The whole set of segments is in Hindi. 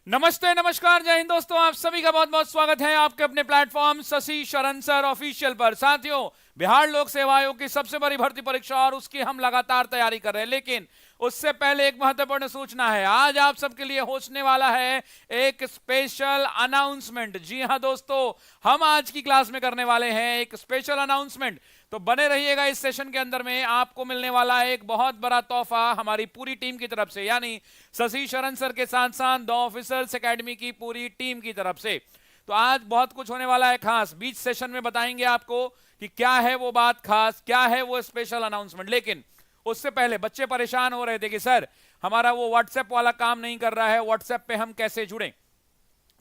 नमस्ते, नमस्कार, जय हिंद दोस्तों। आप सभी का बहुत बहुत स्वागत है आपके अपने प्लेटफॉर्म शशि शरण सर ऑफिशियल पर। साथियों, बिहार लोक सेवा आयोग की सबसे बड़ी भर्ती परीक्षा और उसकी हम लगातार तैयारी कर रहे हैं, लेकिन उससे पहले एक महत्वपूर्ण सूचना है। आज आप सबके लिए होने वाला है एक स्पेशल अनाउंसमेंट। जी हां दोस्तों, हम आज की क्लास में करने वाले हैं एक स्पेशल अनाउंसमेंट। तो बने रहिएगा इस सेशन के अंदर में। आपको मिलने वाला है एक बहुत बड़ा तोहफा हमारी पूरी टीम की तरफ से, यानी शशि शरण सर के साथ साथ द ऑफिसर्स एकेडमी की पूरी टीम की तरफ से। तो आज बहुत कुछ होने वाला है खास। बीच सेशन में बताएंगे आपको कि क्या है वो बात खास, क्या है वो स्पेशल अनाउंसमेंट। लेकिन उससे पहले बच्चे परेशान हो रहे थे कि सर हमारा वो व्हाट्सएप वाला काम नहीं कर रहा है, व्हाट्सएप पे हम कैसे जुड़ें।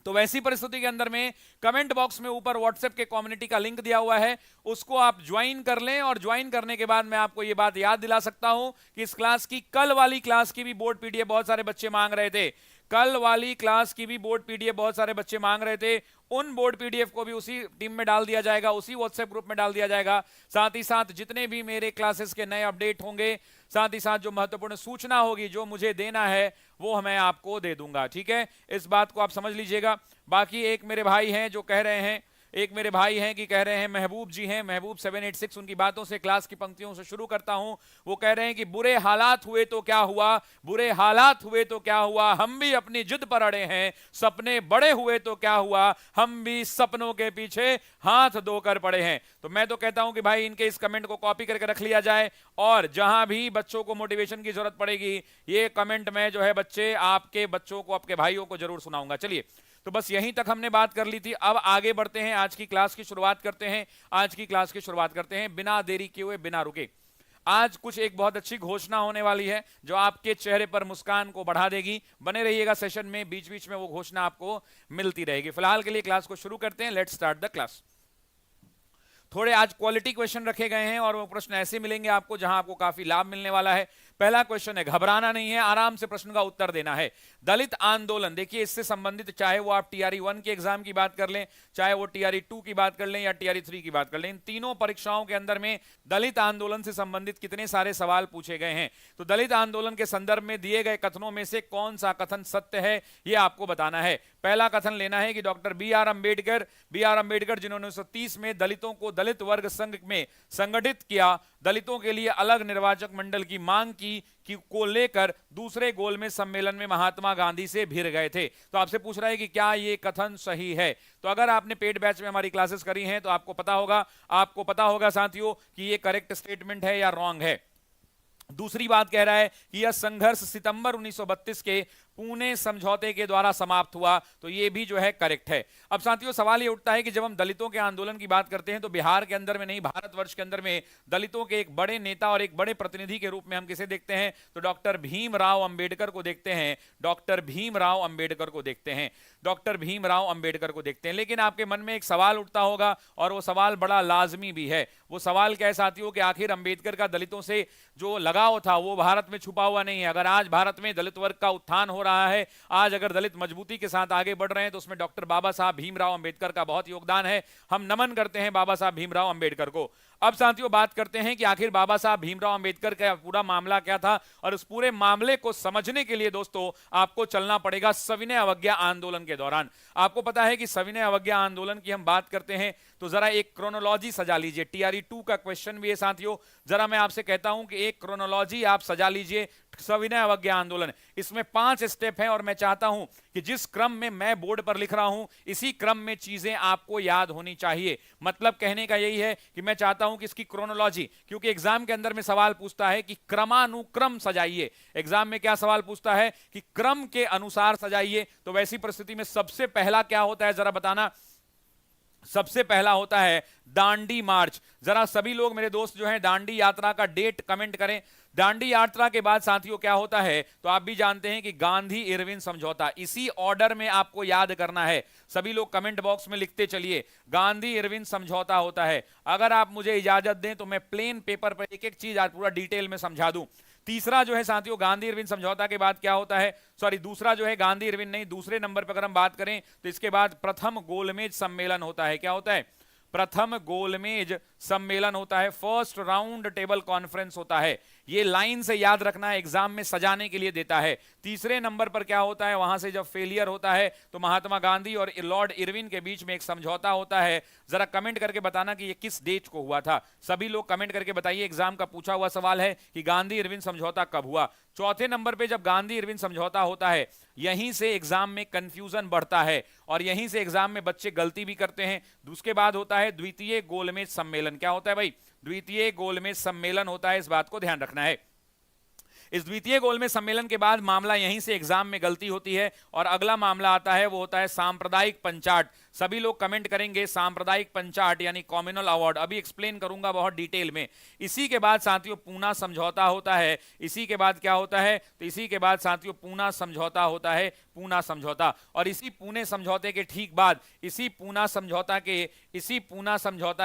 तो वैसी परिस्थिति के अंदर में कमेंट बॉक्स में ऊपर व्हाट्सएप के कम्युनिटी का लिंक दिया हुआ है, उसको आप ज्वाइन कर लें। और ज्वाइन करने के बाद मैं आपको ये बात याद दिला सकता हूं कि इस क्लास की कल वाली क्लास की भी बोर्ड पीडीएफ बहुत सारे बच्चे मांग रहे थे। कल वाली क्लास की भी बोर्ड पीडीएफ बहुत सारे बच्चे मांग रहे थे। उन बोर्ड पीडीएफ को भी उसी टीम में डाल दिया जाएगा, उसी व्हाट्सएप ग्रुप में डाल दिया जाएगा। साथ ही साथ जितने भी मेरे क्लासेस के नए अपडेट होंगे, साथ ही साथ जो महत्वपूर्ण सूचना होगी जो मुझे देना है वो मैं आपको दे दूंगा। ठीक है, इस बात को आप समझ लीजिएगा। बाकी एक मेरे भाई हैं जो कह रहे हैं, एक मेरे भाई हैं कि कह रहे हैं, महबूब जी हैं, महबूब 786, उनकी बातों से क्लास की पंक्तियों से शुरू करता हूं। वो कह रहे हैं कि बुरे हालात हुए तो क्या हुआ, बुरे हालात हुए तो क्या हुआ, हम भी अपनी जिद पर अड़े हैं, सपने बड़े हुए तो क्या हुआ, हम भी सपनों के पीछे हाथ धोकर पड़े हैं। तो मैं तो कहता हूं कि भाई इनके इस कमेंट को कॉपी करके रख लिया जाए, और जहां भी बच्चों को मोटिवेशन की जरूरत पड़ेगी ये कमेंट में जो है बच्चे आपके बच्चों को, आपके भाइयों को जरूर सुनाऊंगा। चलिए, तो बस यहीं तक हमने बात कर ली थी। अब आगे बढ़ते हैं, आज की क्लास की शुरुआत करते हैं। आज की क्लास की शुरुआत करते हैं बिना देरी किए हुए, बिना रुके। आज कुछ एक बहुत अच्छी घोषणा होने वाली है जो आपके चेहरे पर मुस्कान को बढ़ा देगी। बने रहिएगा सेशन में, बीच बीच में वो घोषणा आपको मिलती रहेगी। फिलहाल के लिए क्लास को शुरू करते हैं। Let's start the class. थोड़े आज क्वालिटी क्वेश्चन रखे गए हैं और वो प्रश्न ऐसे मिलेंगे आपको जहां आपको काफी लाभ मिलने वाला है। पहला क्वेश्चन है, घबराना नहीं है, आराम से प्रश्न का उत्तर देना है। दलित आंदोलन, देखिए इससे संबंधित चाहे वो आप टीआरई 1 के एग्जाम की बात कर लें, चाहे वो टीआरई 2 की बात कर लें या टीआरई 3 की बात कर लें, इन तीनों परीक्षाओं के अंदर में दलित आंदोलन से संबंधित कितने सारे सवाल पूछे गए हैं। तो दलित आंदोलन के संदर्भ में दिए गए कथनों में से कौन सा कथन सत्य है ये आपको बताना है। पहला कथन लेना है कि डॉक्टर बी आर अंबेडकर जिन्होंने 1930 में दलितों को दलित वर्ग संघ में संगठित किया, दलितों के लिए अलग निर्वाचक मंडल की मांग की को लेकर दूसरे गोलमेज सम्मेलन में महात्मा गांधी से भिड़ गए थे। तो आपसे पूछ रहा है कि क्या ये कथन सही है। तो अगर आपने पेड बैच में हमारी क्लासेस करी हैं तो आपको पता होगा साथियों कि ये करेक्ट स्टेटमेंट है या रॉन्ग है। दूसरी बात कह रहा है कि यह संघर्ष सितंबर 1932 के पुणे समझौते के द्वारा समाप्त हुआ, तो यह भी जो है करेक्ट है। अब साथियों सवाल यह उठता है कि जब हम दलितों के आंदोलन की बात करते हैं तो बिहार के अंदर में नहीं, भारतवर्ष के अंदर में दलितों के एक बड़े नेता और एक बड़े प्रतिनिधि के रूप में हम किसे देखते हैं, तो डॉक्टर भीमराव अंबेडकर को देखते हैं। डॉक्टर भीमराव अंबेडकर को देखते हैं, डॉक्टर भीमराव अंबेडकर को देखते हैं। लेकिन आपके मन में एक सवाल उठता होगा और वो सवाल बड़ा लाजमी भी है। वो सवाल क्या है साथियों कि आखिर अंबेडकर का दलितों से जो लगाव था वो भारत में छुपा हुआ नहीं है। अगर आज भारत में दलित वर्ग का उत्थान हो रहा है, आज अगर दलित मजबूती के साथ आगे बढ़ रहे हैं, तो उसमें डॉक्टर बाबा साहब भीमराव अंबेडकर का बहुत योगदान है। हम नमन करते हैं बाबा साहब भीमराव अंबेडकर को। अब साथियों बात करते हैं कि आखिर बाबा साहब भीमराव अंबेडकर का पूरा मामला क्या था, और उस पूरे मामले को समझने के लिए दोस्तों आपको चलना पड़ेगा सविनय अवज्ञा आंदोलन के दौरान। आपको पता है कि सविनय अवज्ञा आंदोलन की हम बात करते हैं तो जरा एक क्रोनोलॉजी सजा लीजिए। टीआरई 2 का क्वेश्चन भी है साथियों, जरा मैं आपसे कहता हूं कि एक क्रोनोलॉजी आप सजा लीजिए सविनय अवज्ञा आंदोलन। इसमें 5 स्टेप हैं और मैं चाहता हूं कि जिस क्रम में मैं बोर्ड पर लिख रहा हूं इसी क्रम में चीजें आपको याद होनी चाहिए। मतलब कहने का यही है कि मैं चाहता हूं कि इसकी क्रोनोलॉजी, क्योंकि एग्जाम के अंदर में सवाल पूछता है कि क्रमानुक्रम सजाइए। एग्जाम में क्या सवाल पूछता है कि क्रम के अनुसार सजाइए। तो वैसी परिस्थिति में सबसे पहला क्या होता है जरा बताना। सबसे पहला होता है दांडी मार्च। जरा सभी लोग मेरे दोस्त जो हैं दांडी यात्रा का डेट कमेंट करें। दांडी यात्रा के बाद साथियों क्या होता है, तो आप भी जानते हैं कि गांधी इरविन समझौता। इसी ऑर्डर में आपको याद करना है। सभी लोग कमेंट बॉक्स में लिखते चलिए, गांधी इरविन समझौता होता है। अगर आप मुझे इजाजत दें तो मैं प्लेन पेपर पर एक एक चीज आज पूरा डिटेल में समझा दूं। तीसरा जो है साथियों गांधी इरविन समझौता के बाद क्या होता है, दूसरा जो है गांधी इरविन नहीं, दूसरे नंबर पर अगर हम बात करें तो इसके बाद प्रथम गोलमेज सम्मेलन होता है। क्या होता है, प्रथम गोलमेज सम्मेलन होता है, फर्स्ट राउंड टेबल कॉन्फ्रेंस होता है। ये लाइन से याद रखना है, एग्जाम में सजाने के लिए देता है। तीसरे नंबर पर क्या होता है, वहां से जब फेलियर होता है तो महात्मा गांधी और लॉर्ड इरविन के बीच में एक समझौता होता है। जरा कमेंट करके बताना कि ये किस डेट को हुआ था। सभी लोग कमेंट करके बताइए, एग्जाम का पूछा हुआ सवाल है कि गांधी इरविन समझौता कब हुआ। चौथे नंबर पे जब गांधी इरविन समझौता होता है, यहीं से एग्जाम में कंफ्यूजन बढ़ता है और यहीं से एग्जाम में बच्चे गलती भी करते हैं। उसके बाद होता है द्वितीय गोलमेज सम्मेलन। क्या होता है भाई? द्वितीय गोलमेज सम्मेलन होता है, इस बात को ध्यान रखना है। इस द्वितीय गोलमेज सम्मेलन के बाद मामला यहीं से एग्जाम में गलती होती है और अगला मामला आता है, वो होता है सांप्रदायिक पंचाट। सभी लोग कमेंट करेंगे सांप्रदायिक पंचाट यानी कॉम्युनल अवार्ड। अभी एक्सप्लेन करूंगा बहुत डिटेल में। इसी के बाद साथियों पूना समझौता होता है। इसी के बाद क्या होता है? तो इसी के बाद साथियों पूना समझौता होता है, पूना समझौता। और इसी पुणे समझौते के ठीक बाद, इसी पूना समझौता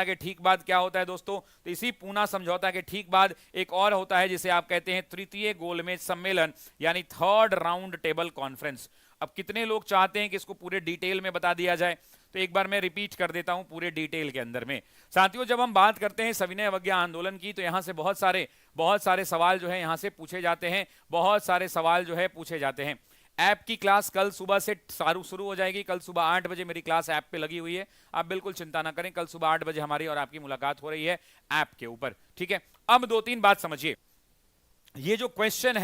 के ठीक बाद क्या होता है दोस्तों? तो इसी पूना समझौता के ठीक बाद एक और होता है जिसे आप कहते हैं तृतीय गोलमेज सम्मेलन यानी थर्ड राउंड टेबल कॉन्फ्रेंस। अब कितने लोग चाहते हैं कि इसको पूरे डिटेल में बता दिया जाए? तो एक बार मैं रिपीट कर देता हूं पूरे डिटेल के अंदर में। साथियों, जब हम बात करते हैं सविनय अवज्ञा आंदोलन की तो यहां से बहुत सारे सवाल जो है यहां से पूछे जाते हैं, बहुत सारे सवाल जो है पूछे जाते हैं। ऐप की क्लास कल सुबह से शुरू हो जाएगी। कल सुबह 8 बजे मेरी क्लास ऐप पे लगी हुई है, आप बिल्कुल चिंता ना करें। कल सुबह 8 बजे हमारी और आपकी मुलाकात हो रही है ऐप के ऊपर, ठीक है। अब 2-3 बात समझिए। ये जो क्वेश्चन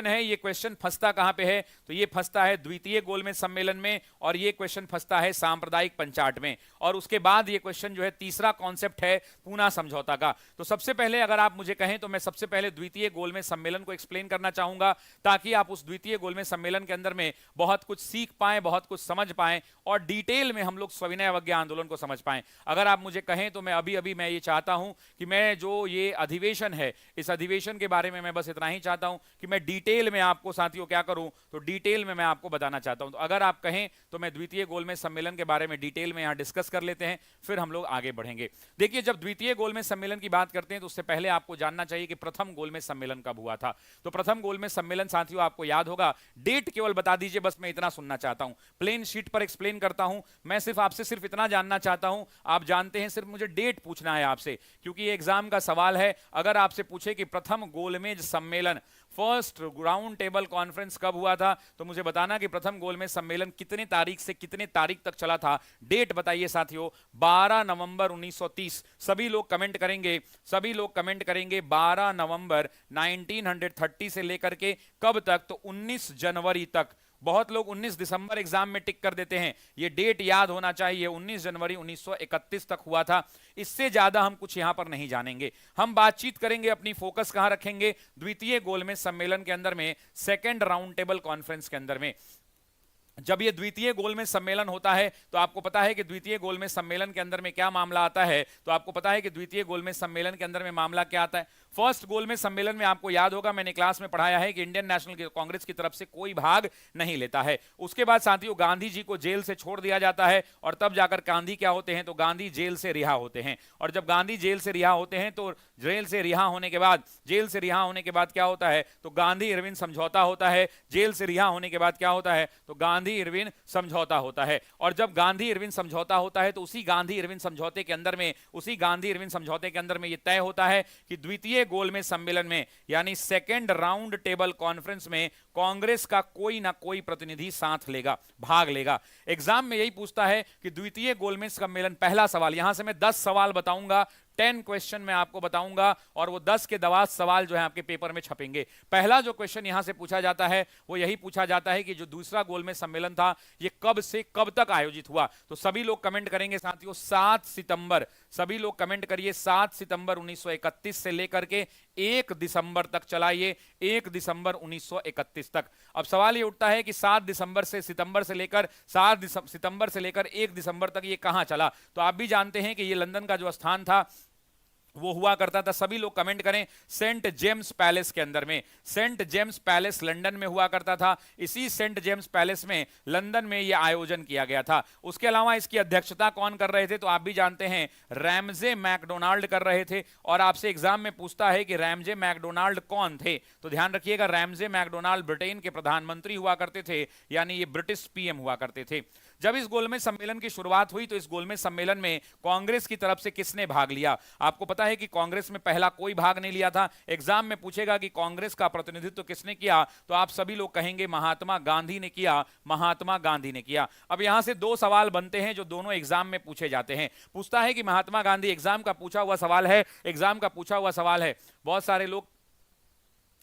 है ये क्वेश्चन फंसता कहां पे है? तो ये फंसता है द्वितीय गोलमेज सम्मेलन में और ये क्वेश्चन फंसता है सांप्रदायिक पंचाट में। और उसके बाद ये क्वेश्चन जो है तीसरा कॉन्सेप्ट है पूना समझौता का। तो सबसे पहले अगर आप मुझे कहें तो मैं सबसे पहले द्वितीय गोलमेज सम्मेलन को एक्सप्लेन करना चाहूंगा, ताकि आप उस द्वितीय गोलमेज सम्मेलन के अंदर में बहुत कुछ सीख पाएं, बहुत कुछ समझ पाएं और डिटेल में हम लोग सविनय अवज्ञा आंदोलन को समझ पाएं। अगर आप मुझे कहें तो मैं अभी मैं ये चाहता हूं कि मैं जो ये अधिवेशन है, इस अधिवेशन के बारे में मैं बस इतना ही चाहता हूं कि मैं डिटेल में आपको साथियों क्या करूं, तो डिटेल में मैं आपको बताना चाहता हूं। तो अगर आप कहें तो मैं द्वितीय गोलमेज सम्मेलन के बारे में डिटेल में यहां डिस्कस कर लेते हैं, फिर हम लोग आगे बढ़ेंगे। देखिए, जब द्वितीय गोलमेज सम्मेलन की बात करते हैं तो उससे पहले आपको जानना चाहिए कि प्रथम गोलमेज सम्मेलन कब हुआ था। तो प्रथम गोलमेज सम्मेलन साथियों आपको याद होगा, डेट केवल बता दीजिए, बस मैं इतना सुनना चाहता हूं। प्लेन शीट पर एक्सप्लेन करता हूं, मैं आपसे सिर्फ इतना जानना चाहता हूं। आप जानते हैं, सिर्फ मुझे डेट पूछना है आपसे, क्योंकि ये एग्जाम का सवाल है। अगर आपसे पूछे कि प्रथम गोलमेज सम्मेलन, फर्स्ट राउंड टेबल कॉन्फ्रेंस कब हुआ था, तो मुझे बताना कि प्रथम गोलमेज सम्मेलन कितने तारीख से कितने तारीख तक चला था। डेट बताइए साथियों। 12 नवंबर 1930। सभी लोग कमेंट करेंगे, 12 नवंबर 1930 से लेकर के कब तक? तो 19 जनवरी तक। बहुत लोग 19 दिसंबर एग्जाम में टिक कर देते हैं, ये डेट याद होना चाहिए। 19 जनवरी 1931 तक हुआ था। इससे ज्यादा हम कुछ यहां पर नहीं जानेंगे। हम बातचीत करेंगे, अपनी फोकस कहां रखेंगे? द्वितीय गोलमेज सम्मेलन के अंदर में, सेकेंड राउंड टेबल कॉन्फ्रेंस के अंदर में। जब ये द्वितीय गोलमेज सम्मेलन होता है तो आपको पता है कि द्वितीय गोलमेज सम्मेलन के अंदर में क्या मामला आता है। तो आपको पता है कि द्वितीय गोलमेज सम्मेलन के अंदर में मामला क्या आता है। फर्स्ट गोलमेज सम्मेलन में आपको याद होगा, मैंने क्लास में पढ़ाया है कि इंडियन नेशनल कांग्रेस की तरफ से कोई भाग नहीं लेता है। उसके बाद साथियों गांधी जी को जेल से छोड़ दिया जाता है और तब जाकर गांधी क्या होते हैं? तो गांधी जेल से रिहा होते हैं। और जब गांधी जेल से रिहा होते हैं तो जेल से रिहा होने के बाद क्या होता है? तो गांधी इरविन समझौता होता है। जेल से रिहा होने के बाद क्या होता है? तो गांधी इरविन समझौता होता है। और जब गांधी इरविन समझौता होता है तो उसी गांधी इरविन समझौते के अंदर में यह तय होता है कि द्वितीय गोलमेज सम्मेलन में यानी सेकेंड राउंड टेबल कॉन्फ्रेंस में कांग्रेस का कोई ना कोई प्रतिनिधि साथ लेगा, भाग लेगा। एग्जाम में यही पूछता है कि द्वितीय गोलमेज सम्मेलन, पहला सवाल, यहां से मैं 10 सवाल बताऊंगा, 10 क्वेश्चन मैं आपको बताऊंगा और वो 10 के 10 सवाल जो है आपके पेपर में छपेंगे। पहला जो क्वेश्चन यहां से पूछा जाता है वो यही पूछा जाता है कि जो दूसरा गोलमेज सम्मेलन था ये कब से कब तक आयोजित हुआ। तो सभी लोग कमेंट करेंगे साथियों 7 सितंबर। सभी लोग कमेंट करिए 7 सितंबर 1931 से लेकर के 1 दिसंबर तक चलाइए, 1 दिसंबर 1931 तक। अब सवाल ये उठता है कि 7 सितंबर से लेकर 1 दिसंबर तक ये कहां चला। तो आप भी जानते हैं कि ये लंदन का जो स्थान था वो हुआ करता था। सभी लोग कमेंट करें सेंट जेम्स पैलेस के अंदर में। सेंट जेम्स पैलेस लंदन में हुआ करता था। इसी सेंट जेम्स पैलेस में लंदन में यह आयोजन किया गया था। उसके अलावा इसकी अध्यक्षता कौन कर रहे थे? तो आप भी जानते हैं रैमजे मैकडोनाल्ड कर रहे थे। और आपसे एग्जाम में पूछता है कि रैमजे मैकडोनाल्ड कौन थे, तो ध्यान रखिएगा रैमजे मैकडोनाल्ड ब्रिटेन के प्रधानमंत्री हुआ करते थे, यानी ये ब्रिटिश पीएम हुआ करते थे। जब इस गोलमेज सम्मेलन की शुरुआत हुई तो इस गोलमेज सम्मेलन में कांग्रेस की तरफ से किसने भाग लिया? आपको पता है कि कांग्रेस में पहला कोई भाग नहीं लिया था। एग्जाम में पूछेगा कि कांग्रेस का प्रतिनिधित्व किसने किया, तो आप सभी लोग कहेंगे महात्मा गांधी ने किया, महात्मा गांधी ने किया। अब यहां से दो सवाल बनते हैं जो दोनों एग्जाम में पूछे जाते हैं। पूछता है कि महात्मा गांधी, एग्जाम का पूछा हुआ सवाल है, एग्जाम का पूछा हुआ सवाल है, बहुत सारे लोग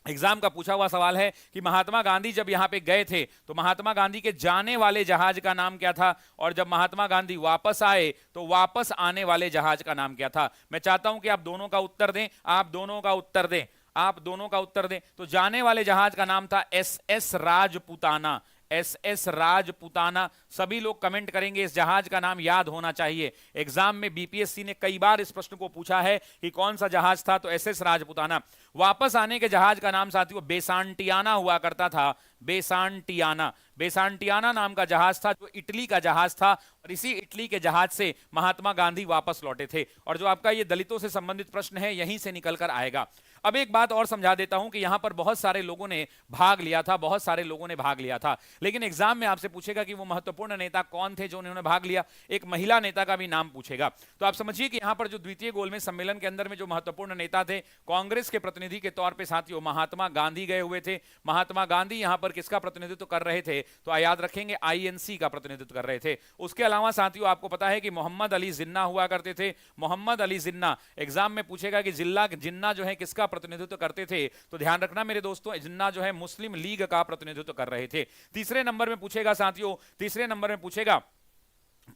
एग्जाम का पूछा हुआ सवाल है कि महात्मा गांधी जब यहां पे गए थे तो महात्मा गांधी के जाने वाले जहाज का नाम क्या था, और जब महात्मा गांधी वापस आए तो वापस आने वाले जहाज का नाम क्या था? मैं चाहता हूं कि आप दोनों का उत्तर दें, आप दोनों का उत्तर दें, आप दोनों का उत्तर दें। तो जाने वाले जहाज का नाम था SS राजपूताना, SS राजपूताना। सभी लोग कमेंट करेंगे, इस जहाज का नाम याद होना चाहिए। एग्जाम में बीपीएससी ने कई बार इस प्रश्न को पूछा है कि कौन सा जहाज था, तो SS राजपूताना। वापस आने के जहाज का नाम साथियों बेसांटियाना हुआ करता था, बेसांटियाना। बेसांटियाना नाम का जहाज था जो इटली का जहाज था, और इसी इटली के जहाज से महात्मा गांधी वापस लौटे थे। और जो आपका ये दलितों से संबंधित प्रश्न है यहीं से निकलकर आएगा। अब एक बात और समझा देता हूं कि यहां पर बहुत सारे लोगों ने भाग लिया था, बहुत सारे लोगों ने भाग लिया था, लेकिन एग्जाम में आपसे पूछेगा कि वो महत्वपूर्ण नेता कौन थे जो उन्होंने भाग लिया। एक महिला नेता का भी नाम पूछेगा। तो आप समझिए कि यहां पर जो द्वितीय गोलमेज सम्मेलन के अंदर में जो महत्वपूर्ण नेता थे, कांग्रेस के प्रतिनिधि के तौर पर साथियों महात्मा गांधी गए हुए थे। महात्मा गांधी यहां पर किसका प्रतिनिधित्व कर रहे थे, तो याद रखेंगे INC का प्रतिनिधित्व कर रहे थे। उसके अलावा साथियों आपको पता है कि मोहम्मद अली जिन्ना हुआ करते थे। मोहम्मद अली जिन्ना, एग्जाम में पूछेगा कि जिन्ना जो है किसका प्रतिनिधित्व करते थे, तो ध्यान रखना मेरे दोस्तों, जिन्ना जो है मुस्लिम लीग का प्रतिनिधित्व कर रहे थे। तीसरे नंबर में पूछेगा साथियों, तीसरे नंबर में पूछेगा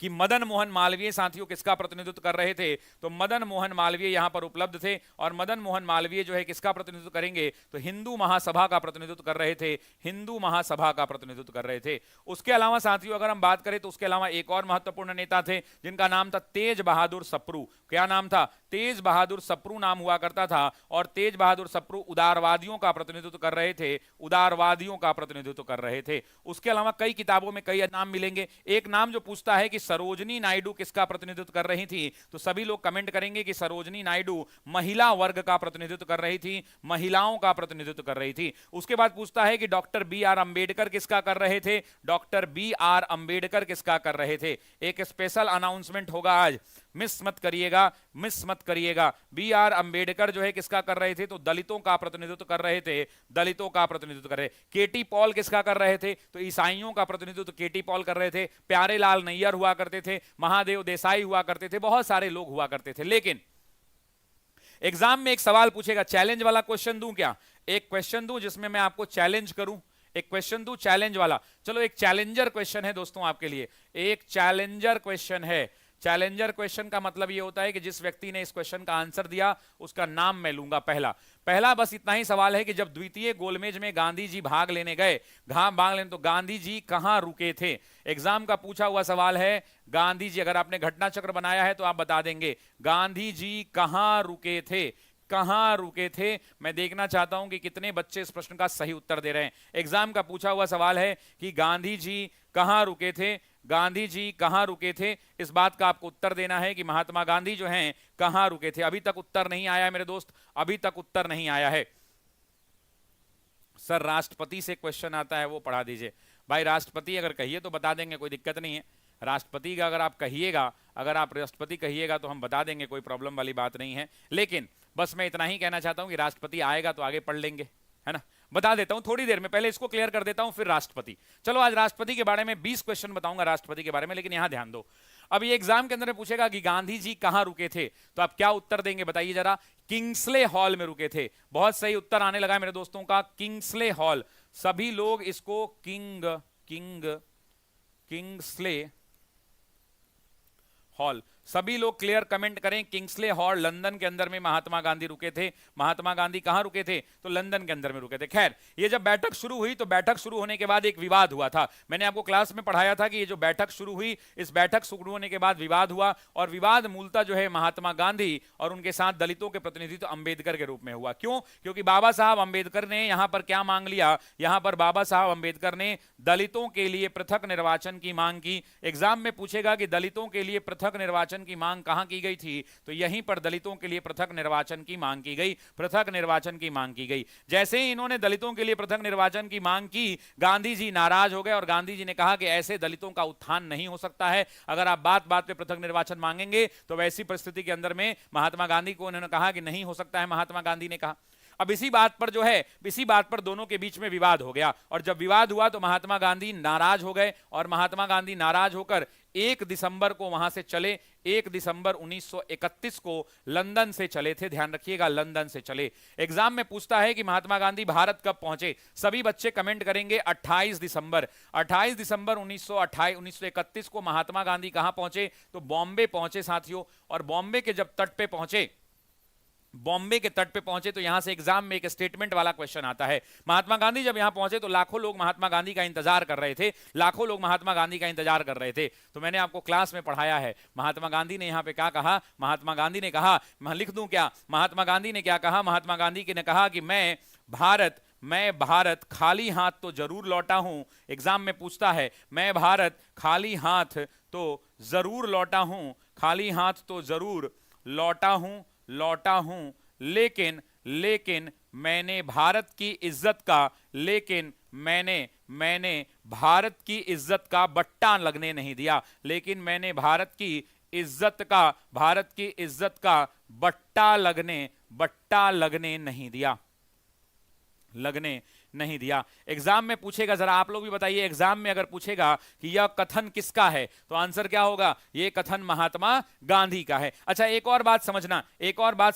कि मदन मोहन मालवीय साथियों किसका प्रतिनिधित्व कर रहे थे, तो मदन मोहन मालवीय यहां पर उपलब्ध थे, और मदन मोहन मालवीय जो है किसका प्रतिनिधित्व करेंगे, तो हिंदू महासभा का प्रतिनिधित्व कर रहे थे, हिंदू महासभा का प्रतिनिधित्व कर रहे थे। उसके अलावा साथियों अगर हम बात करें तो उसके अलावा एक और महत्वपूर्ण नेता थे जिनका नाम था तेज बहादुर सप्रू। क्या नाम था? तेज बहादुर सप्रू नाम हुआ करता था, और तेज बहादुर सप्रू उदारवादियों का प्रतिनिधित्व कर रहे थे, उदारवादियों का प्रतिनिधित्व कर रहे थे। उसके अलावा कई किताबों में कई नाम मिलेंगे। एक नाम जो पूछता है कि सरोजनी नायडू किसका प्रतिनिधित्व कर रही थी, तो सभी लोग कमेंट करेंगे कि सरोजनी नायडू महिला वर्ग का प्रतिनिधित्व कर रही थी, महिलाओं का प्रतिनिधित्व कर रही थी। उसके बाद पूछता है कि डॉक्टर BR अंबेडकर किसका कर रहे थे, डॉक्टर BR अंबेडकर किसका कर रहे थे। एक स्पेशल अनाउंसमेंट होगा आज, मिस मत करिएगा, मिस मत करिएगा। BR अंबेडकर जो है किसका कर रहे थे, तो दलितों का प्रतिनिधित्व कर रहे थे, दलितों का प्रतिनिधित्व कर रहे। KT पॉल किसका कर रहे थे, तो ईसाइयों का प्रतिनिधित्व KT पॉल कर रहे थे। प्यारे लाल नैयर हुआ करते थे, महादेव देसाई हुआ करते थे, बहुत सारे लोग हुआ करते थे। लेकिन एग्जाम में एक सवाल पूछेगा, चैलेंज वाला क्वेश्चन दूं क्या? एक क्वेश्चन दूं जिसमें मैं आपको चैलेंज करूं, एक क्वेश्चन दूं चैलेंज वाला। चलो एक चैलेंजर क्वेश्चन है दोस्तों आपके लिए, एक चैलेंजर क्वेश्चन है। चैलेंजर क्वेश्चन का मतलब यह होता है कि जिस व्यक्ति ने इस क्वेश्चन का आंसर दिया उसका नाम मैं लूंगा। पहला बस इतना ही सवाल है कि जब द्वितीय गोलमेज में गांधी जी भाग लेने गए, तो गांधी जी कहां रुके थे? एग्जाम का पूछा हुआ सवाल है, गांधी जी, अगर आपने घटना चक्र बनाया है तो आप बता देंगे गांधी जी कहां रुके थे, कहां रुके थे। मैं देखना चाहता हूं कि कितने बच्चे इस प्रश्न का सही उत्तर दे रहे हैं। एग्जाम का पूछा हुआ सवाल है कि गांधी जी कहां रुके थे, गांधी जी कहां रुके थे। इस बात का आपको उत्तर देना है कि महात्मा गांधी जो हैं कहां रुके थे। अभी तक उत्तर नहीं आया है मेरे दोस्त, अभी तक उत्तर नहीं आया है। सर राष्ट्रपति से क्वेश्चन आता है वो पढ़ा दीजिए। भाई राष्ट्रपति अगर कहिए तो बता देंगे, कोई दिक्कत नहीं है। राष्ट्रपति का अगर आप कहिएगा, अगर आप राष्ट्रपति कहिएगा तो हम बता देंगे, कोई प्रॉब्लम वाली बात नहीं है। लेकिन बस मैं इतना ही कहना चाहता हूं कि राष्ट्रपति आएगा तो आगे पढ़ लेंगे, है ना। बता देता हूं थोड़ी देर में, पहले इसको क्लियर कर देता हूं फिर राष्ट्रपति। चलो आज राष्ट्रपति के बारे में 20 क्वेश्चन बताऊंगा राष्ट्रपति के बारे में, लेकिन यहां ध्यान दो। अब ये एग्जाम के अंदर पूछेगा कि गांधी जी कहां रुके थे, तो आप क्या उत्तर देंगे बताइए जरा। किंग्सले हॉल में रुके थे। बहुत सही उत्तर आने लगा मेरे दोस्तों का, किंग्सले हॉल। सभी लोग इसको किंग्सले हॉल, सभी लोग क्लियर कमेंट करें। किंग्सले हॉल लंदन के अंदर में महात्मा गांधी रुके थे। महात्मा गांधी कहां रुके थे, तो लंदन के अंदर में रुके थे। खैर ये जब बैठक शुरू हुई तो बैठक शुरू होने के बाद एक विवाद हुआ था। मैंने आपको क्लास में पढ़ाया था कि ये जो बैठक शुरू हुई, इस बैठक शुरू होने के बाद विवाद हुआ, और विवाद मूलतः जो है महात्मा गांधी और उनके साथ दलितों के प्रतिनिधित्व अंबेडकर के रूप में हुआ। क्यों? क्योंकि बाबा साहब अंबेडकर ने यहां पर क्या मांग लिया, यहां पर बाबा साहब अंबेडकर ने दलितों के लिए पृथक निर्वाचन की मांग की। एग्जाम में पूछेगा कि दलितों के लिए पृथक निर्वाचन निर्वाचन की मांग कहां की गई थी? तो यहीं पर दलितों के लिए पृथक निर्वाचन की मांग की गई, पृथक निर्वाचन की मांग की गई। जैसे ही इन्होंने दलितों के लिए पृथक निर्वाचन की मांग की, गांधी जी नाराज हो गए और गांधी जी ने कहा कि ऐसे दलितों का उत्थान नहीं हो सकता है। अगर आप बात बात पे पृथक निर्वाचन मांगेंगे तो वैसी परिस्थिति के अंदर में महात्मा गांधी को उन्होंने कहा कि नहीं हो सकता है, महात्मा गांधी ने कहा। अब इसी बात पर जो है, इसी बात पर दोनों के बीच में विवाद हो गया, और जब विवाद हुआ तो महात्मा गांधी नाराज हो गए, और महात्मा गांधी नाराज होकर 1 दिसंबर को वहां से चले। 1 दिसंबर 1931 को लंदन से चले थे, ध्यान रखिएगा, लंदन से चले। एग्जाम में पूछता है कि महात्मा गांधी भारत कब पहुंचे? सभी बच्चे कमेंट करेंगे 28 दिसंबर। 28 दिसंबर 1931 को महात्मा गांधी कहां पहुंचे? तो बॉम्बे पहुंचे साथियों। और बॉम्बे के जब तट पे पहुंचे, बॉम्बे के तट पे पहुंचे, तो यहां से एग्जाम में एक स्टेटमेंट वाला क्वेश्चन आता है। महात्मा गांधी जब यहां पहुंचे तो लाखों लोग महात्मा गांधी का इंतजार कर रहे थे, लाखों लोग महात्मा गांधी का इंतजार कर रहे थे। तो मैंने आपको क्लास में पढ़ाया है, महात्मा गांधी ने यहां पे क्या कहा? महात्मा गांधी ने कहा, मैं लिख दूं क्या? महात्मा गांधी ने क्या कहा? महात्मा गांधी ने कहा कि मैं भारत खाली हाथ तो जरूर लौटा हूं। एग्जाम में पूछता है, मैं भारत खाली हाथ तो जरूर लौटा हूं, खाली हाथ तो जरूर लौटा हूं, लेकिन मैंने भारत की इज्जत का, लेकिन मैंने भारत की इज्जत का बट्टा लगने नहीं दिया, लेकिन मैंने भारत की इज्जत का बट्टा लगने नहीं दिया। एग्जाम में पूछेगा, जरा आप लोग भी बताइए, एग्जाम में अगर पूछेगा कि यह कथन किसका है, तो आंसर क्या होगा? यह कथन महात्मा गांधी का है। अच्छा, एक और बात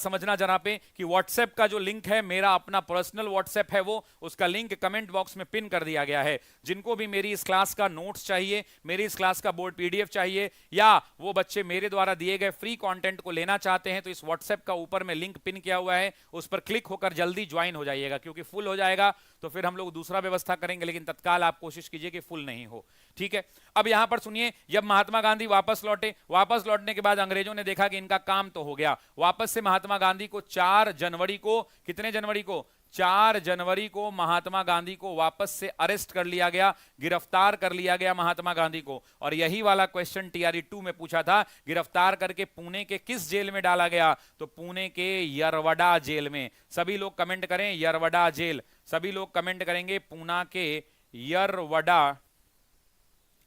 समझना जरा पे कि व्हाट्सएप का जो लिंक है, मेरा अपना पर्सनल व्हाट्सएप है, वो उसका लिंक कमेंट बॉक्स में पिन कर दिया गया है। जिनको भी मेरी इस क्लास का नोट्स चाहिए, मेरी इस क्लास का बोर्ड पीडीएफ चाहिए, या वो बच्चे मेरे द्वारा दिए गए फ्री कंटेंट को लेना चाहते हैं, तो इस व्हाट्सएप का ऊपर में लिंक पिन किया हुआ है, उस पर क्लिक होकर जल्दी ज्वाइन हो जाइएगा, क्योंकि फुल हो जाएगा तो फिर हम लोग दूसरा व्यवस्था करेंगे, लेकिन तत्काल आप कोशिश कीजिए कि फुल नहीं हो, ठीक है। अब यहां पर सुनिए, जब महात्मा गांधी वापस लौटने के बाद अंग्रेजों ने देखा कि इनका काम तो हो गया। वापस से महात्मा गांधी को 4 जनवरी को, कितने जनवरी को? 4 जनवरी को महात्मा गांधी को वापस से अरेस्ट कर लिया गया, गिरफ्तार कर लिया गया महात्मा गांधी को। और यही वाला क्वेश्चन टीआरई 2 में पूछा था, गिरफ्तार करके पुणे के किस जेल में डाला गया? तो पुणे के यरवड़ा जेल में। सभी लोग कमेंट करें यरवड़ा जेल, सभी लोग कमेंट करेंगे पूना के यरवड़ा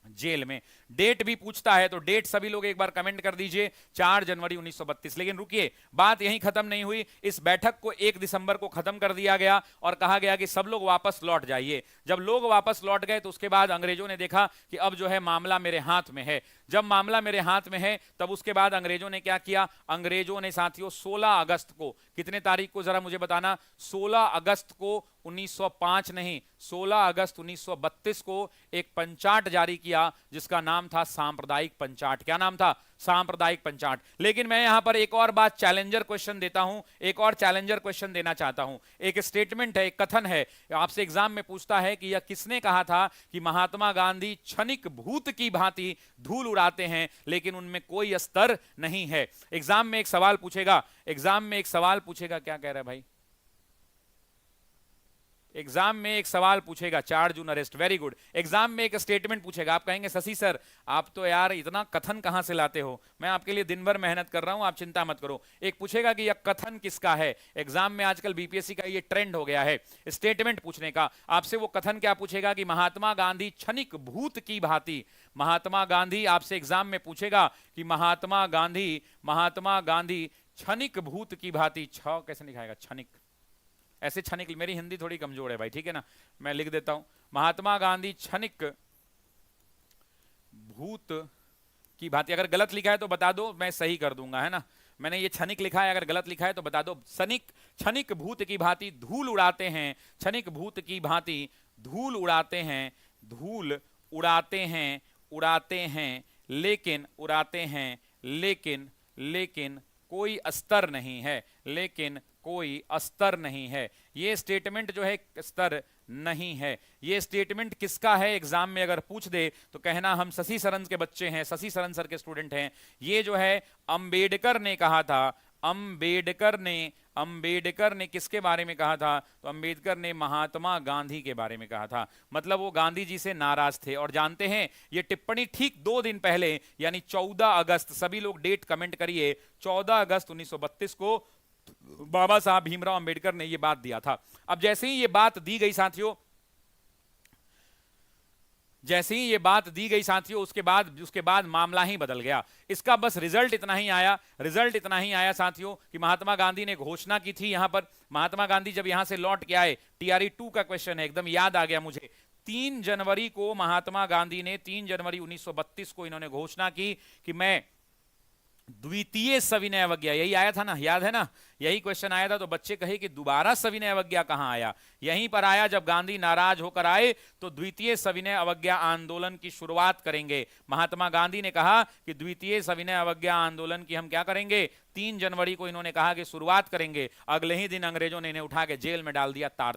जेल में। डेट भी पूछता है तो डेट सभी लोग एक बार कमेंट कर दीजिए, 4 जनवरी 1932। लेकिन रुकिए, बात यहीं खत्म नहीं हुई। इस बैठक को 1 दिसंबर को खत्म कर दिया गया और कहा गया कि सब लोग वापस लौट जाइए। जब लोग वापस लौट गए तो उसके बाद अंग्रेजों ने देखा कि अब जो है मामला मेरे हाथ में है। जब मामला मेरे हाथ में है तब उसके बाद अंग्रेजों ने क्या किया? अंग्रेजों ने साथियों 16 अगस्त को, कितने तारीख को जरा मुझे बताना? 16 अगस्त को 1905 नहीं, 16 अगस्त 1932 को एक पंचाट जारी किया जिसका नाम था सांप्रदायिक पंचाट। क्या नाम था? सांप्रदायिक पंचाट। लेकिन मैं यहां पर एक और बात, चैलेंजर क्वेश्चन देता हूं, एक और चैलेंजर क्वेश्चन देना चाहता हूं। एक स्टेटमेंट है, एक कथन है, आपसे एग्जाम में पूछता है कि यह किसने कहा था कि महात्मा गांधी क्षणिक भूत की भांति धूल उड़ाते हैं लेकिन उनमें कोई स्तर नहीं है। एग्जाम में एक सवाल पूछेगा, क्या कह रहा है भाई? एग्जाम में एक सवाल पूछेगा, 4 जून अरेस्ट, वेरी गुड। एग्जाम में एक स्टेटमेंट पूछेगा, आप कहेंगे शशि सर आप तो यार इतना कथन कहां से लाते हो, मैं आपके लिए दिन भर मेहनत कर रहा हूं, आप चिंता मत करो। एक पूछेगा कि यह कथन किसका है। एग्जाम में आजकल बीपीएससी का ये ट्रेंड हो गया है स्टेटमेंट पूछने का। आपसे वो कथन क्या पूछेगा कि महात्मा गांधी क्षणिक भूत की भांति, महात्मा गांधी आपसे एग्जाम में पूछेगा कि महात्मा गांधी क्षणिक भूत की भांति, छ कैसे लिखाएगा? क्षणिक, ऐसे क्षणिक, मेरी हिंदी थोड़ी कमजोर है भाई, ठीक है ना, मैं लिख देता हूं, महात्मा गांधी क्षणिक भूत की भांति। अगर गलत लिखा है तो बता दो, मैं सही कर दूंगा, है ना। मैंने ये क्षणिक लिखा है, अगर गलत लिखा है तो बता दो। क्षणिक भूत की भांति धूल उड़ाते हैं, क्षणिक भूत की भांति धूल उड़ाते हैं, धूल उड़ाते हैं, लेकिन कोई अस्तर नहीं है, लेकिन कोई अस्तर नहीं है। ये स्टेटमेंट जो है स्तर नहीं है। ये स्टेटमेंट किसका है? एग्जाम में अगर पूछ दे तो कहना हम शशि सरन के बच्चे हैं, शशि सरन सर के स्टूडेंट हैं। ये जो है अंबेडकर ने कहा था, अंबेडकर ने अंबेडकर ने किसके बारे में कहा था? तो अंबेडकर ने महात्मा गांधी के बारे में कहा था। मतलब वो गांधी जी से नाराज थे। और जानते हैं ये टिप्पणी ठीक 2 दिन पहले यानी 14 अगस्त, सभी लोग डेट कमेंट करिए, 14 अगस्त 1932 को बाबा साहब भीमराव अंबेडकर ने ये बात दिया था। अब जैसे ही ये बात दी गई साथियों, जैसे ही ये बात दी गई साथियों, उसके बाद मामला ही बदल गया। इसका बस रिजल्ट इतना ही आया साथियों कि महात्मा गांधी ने घोषणा की थी। यहां पर महात्मा गांधी जब यहां से लौट के आए, टीआरई 2 का क्वेश्चन है, एकदम याद आ गया मुझे। 3 जनवरी को महात्मा गांधी ने 3 जनवरी 1932 को इन्होंने घोषणा की कि मैं द्वितीय सविनय अवज्ञा, यही आया था ना, याद है ना, यही क्वेश्चन आया था। तो बच्चे कहे कि दोबारा सविनय अवज्ञा कहां आया? यहीं पर आया जब गांधी नाराज होकर आए तो द्वितीय सविनय अवज्ञा आंदोलन की शुरुआत करेंगे। महात्मा गांधी ने कहा कि द्वितीय सविनय अवज्ञा आंदोलन की हम क्या करेंगे? 3 जनवरी को इन्होंने कहा कि शुरुआत करेंगे। अगले ही दिन अंग्रेजों ने इन्हें उठा के जेल में डाल दिया। 4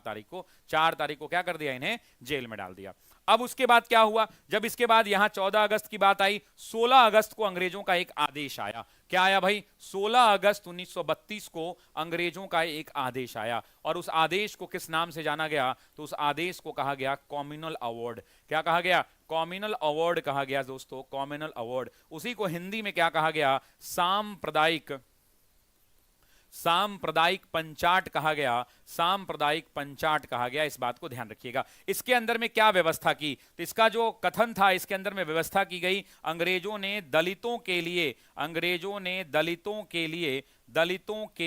तारीख को क्या कर दिया? इन्हें जेल में डाल दिया। अब उसके बाद क्या हुआ? जब इसके बाद यहां 14 अगस्त की बात आई, 16 अगस्त को अंग्रेजों का एक आदेश आया। क्या आया भाई? 16 अगस्त 1932 को अंग्रेजों का एक आदेश आया। और उस आदेश को किस नाम से जाना गया? तो उस आदेश को कहा गया कॉम्युनल अवार्ड। क्या कहा गया? कॉम्युनल अवार्ड कहा गया दोस्तों, कॉम्युनल अवार्ड। उसी को हिंदी में क्या कहा गया? सांप्रदायिक पंचाट कहा गया। सांप्रदायिक पंचाट कहा गया। इस बात को ध्यान रखिएगा। इसके अंदर में क्या व्यवस्था की? तो इसका जो कथन था, इसके अंदर में व्यवस्था की गई, अंग्रेजों ने दलितों के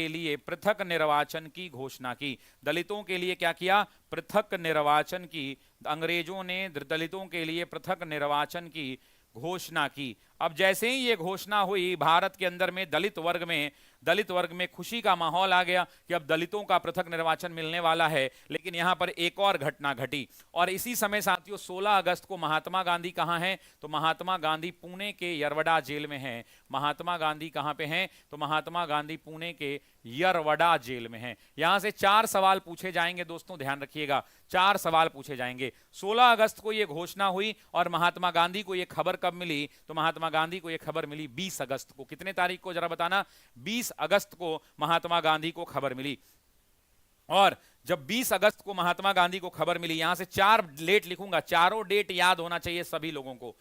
लिए पृथक निर्वाचन की घोषणा की। दलितों के लिए क्या किया? पृथक निर्वाचन की। अंग्रेजों ने दलितों के लिए पृथक निर्वाचन की घोषणा की। अब जैसे ही ये घोषणा हुई, भारत के अंदर में दलित वर्ग में खुशी का माहौल आ गया कि अब दलितों का पृथक निर्वाचन मिलने वाला है। लेकिन यहां पर एक और घटना घटी। और इसी समय साथियों 16 अगस्त को महात्मा गांधी कहां हैं? तो महात्मा गांधी पुणे के यरवड़ा जेल में हैं। महात्मा गांधी कहां पे हैं? तो महात्मा गांधी पुणे के यरवड़ा जेल में हैं। यहां से 4 सवाल पूछे जाएंगे दोस्तों, ध्यान रखिएगा, 4 सवाल पूछे जाएंगे। 16 अगस्त को यह घोषणा हुई और महात्मा गांधी को यह खबर कब मिली? तो महात्मा गांधी को यह खबर मिली 20 अगस्त को। कितने तारीख को जरा बताना? 20 अगस्त को महात्मा गांधी को खबर मिली। और जब 20 अगस्त को महात्मा गांधी को खबर मिली, यहां से 4 डेट लिखूंगा, चारों डेट याद होना चाहिए सभी लोगों को।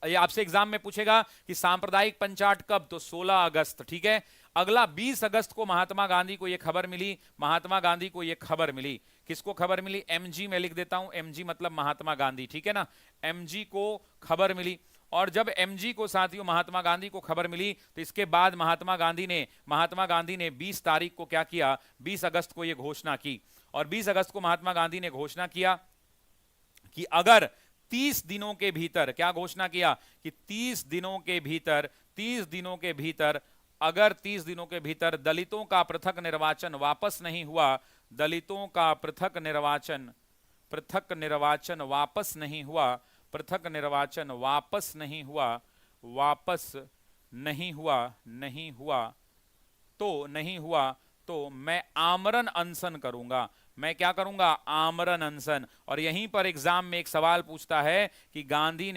ये आपसे एग्जाम में पूछेगा कि सांप्रदायिक पंचाट कब? तो 16 अगस्त। ठीक है। अगला 20 अगस्त को महात्मा गांधी को यह खबर मिली। महात्मा गांधी को यह खबर मिली। किसको खबर मिली? एमजी में लिख देता हूं, एमजी मतलब महात्मा गांधी। ठीक है ना, एमजी को खबर मिली। और जब एमजी को साथियों महात्मा गांधी को खबर मिली तो इसके बाद महात्मा गांधी ने 20 तारीख को क्या किया? 20 अगस्त को यह घोषणा की। और 20 अगस्त को महात्मा गांधी ने घोषणा किया कि अगर 30 दिनों के भीतर, क्या घोषणा किया? कि 30 दिनों के भीतर अगर 30 दिनों के भीतर दलितों का पृथक निर्वाचन वापस नहीं हुआ, दलितों का पृथक निर्वाचन वापस नहीं हुआ तो मैं आमरण अनशन करूंगा। मैं क्या करूंगा? आमरण अनशन। और यहीं पर एग्जाम में एक सवाल पूछता है कि गांधी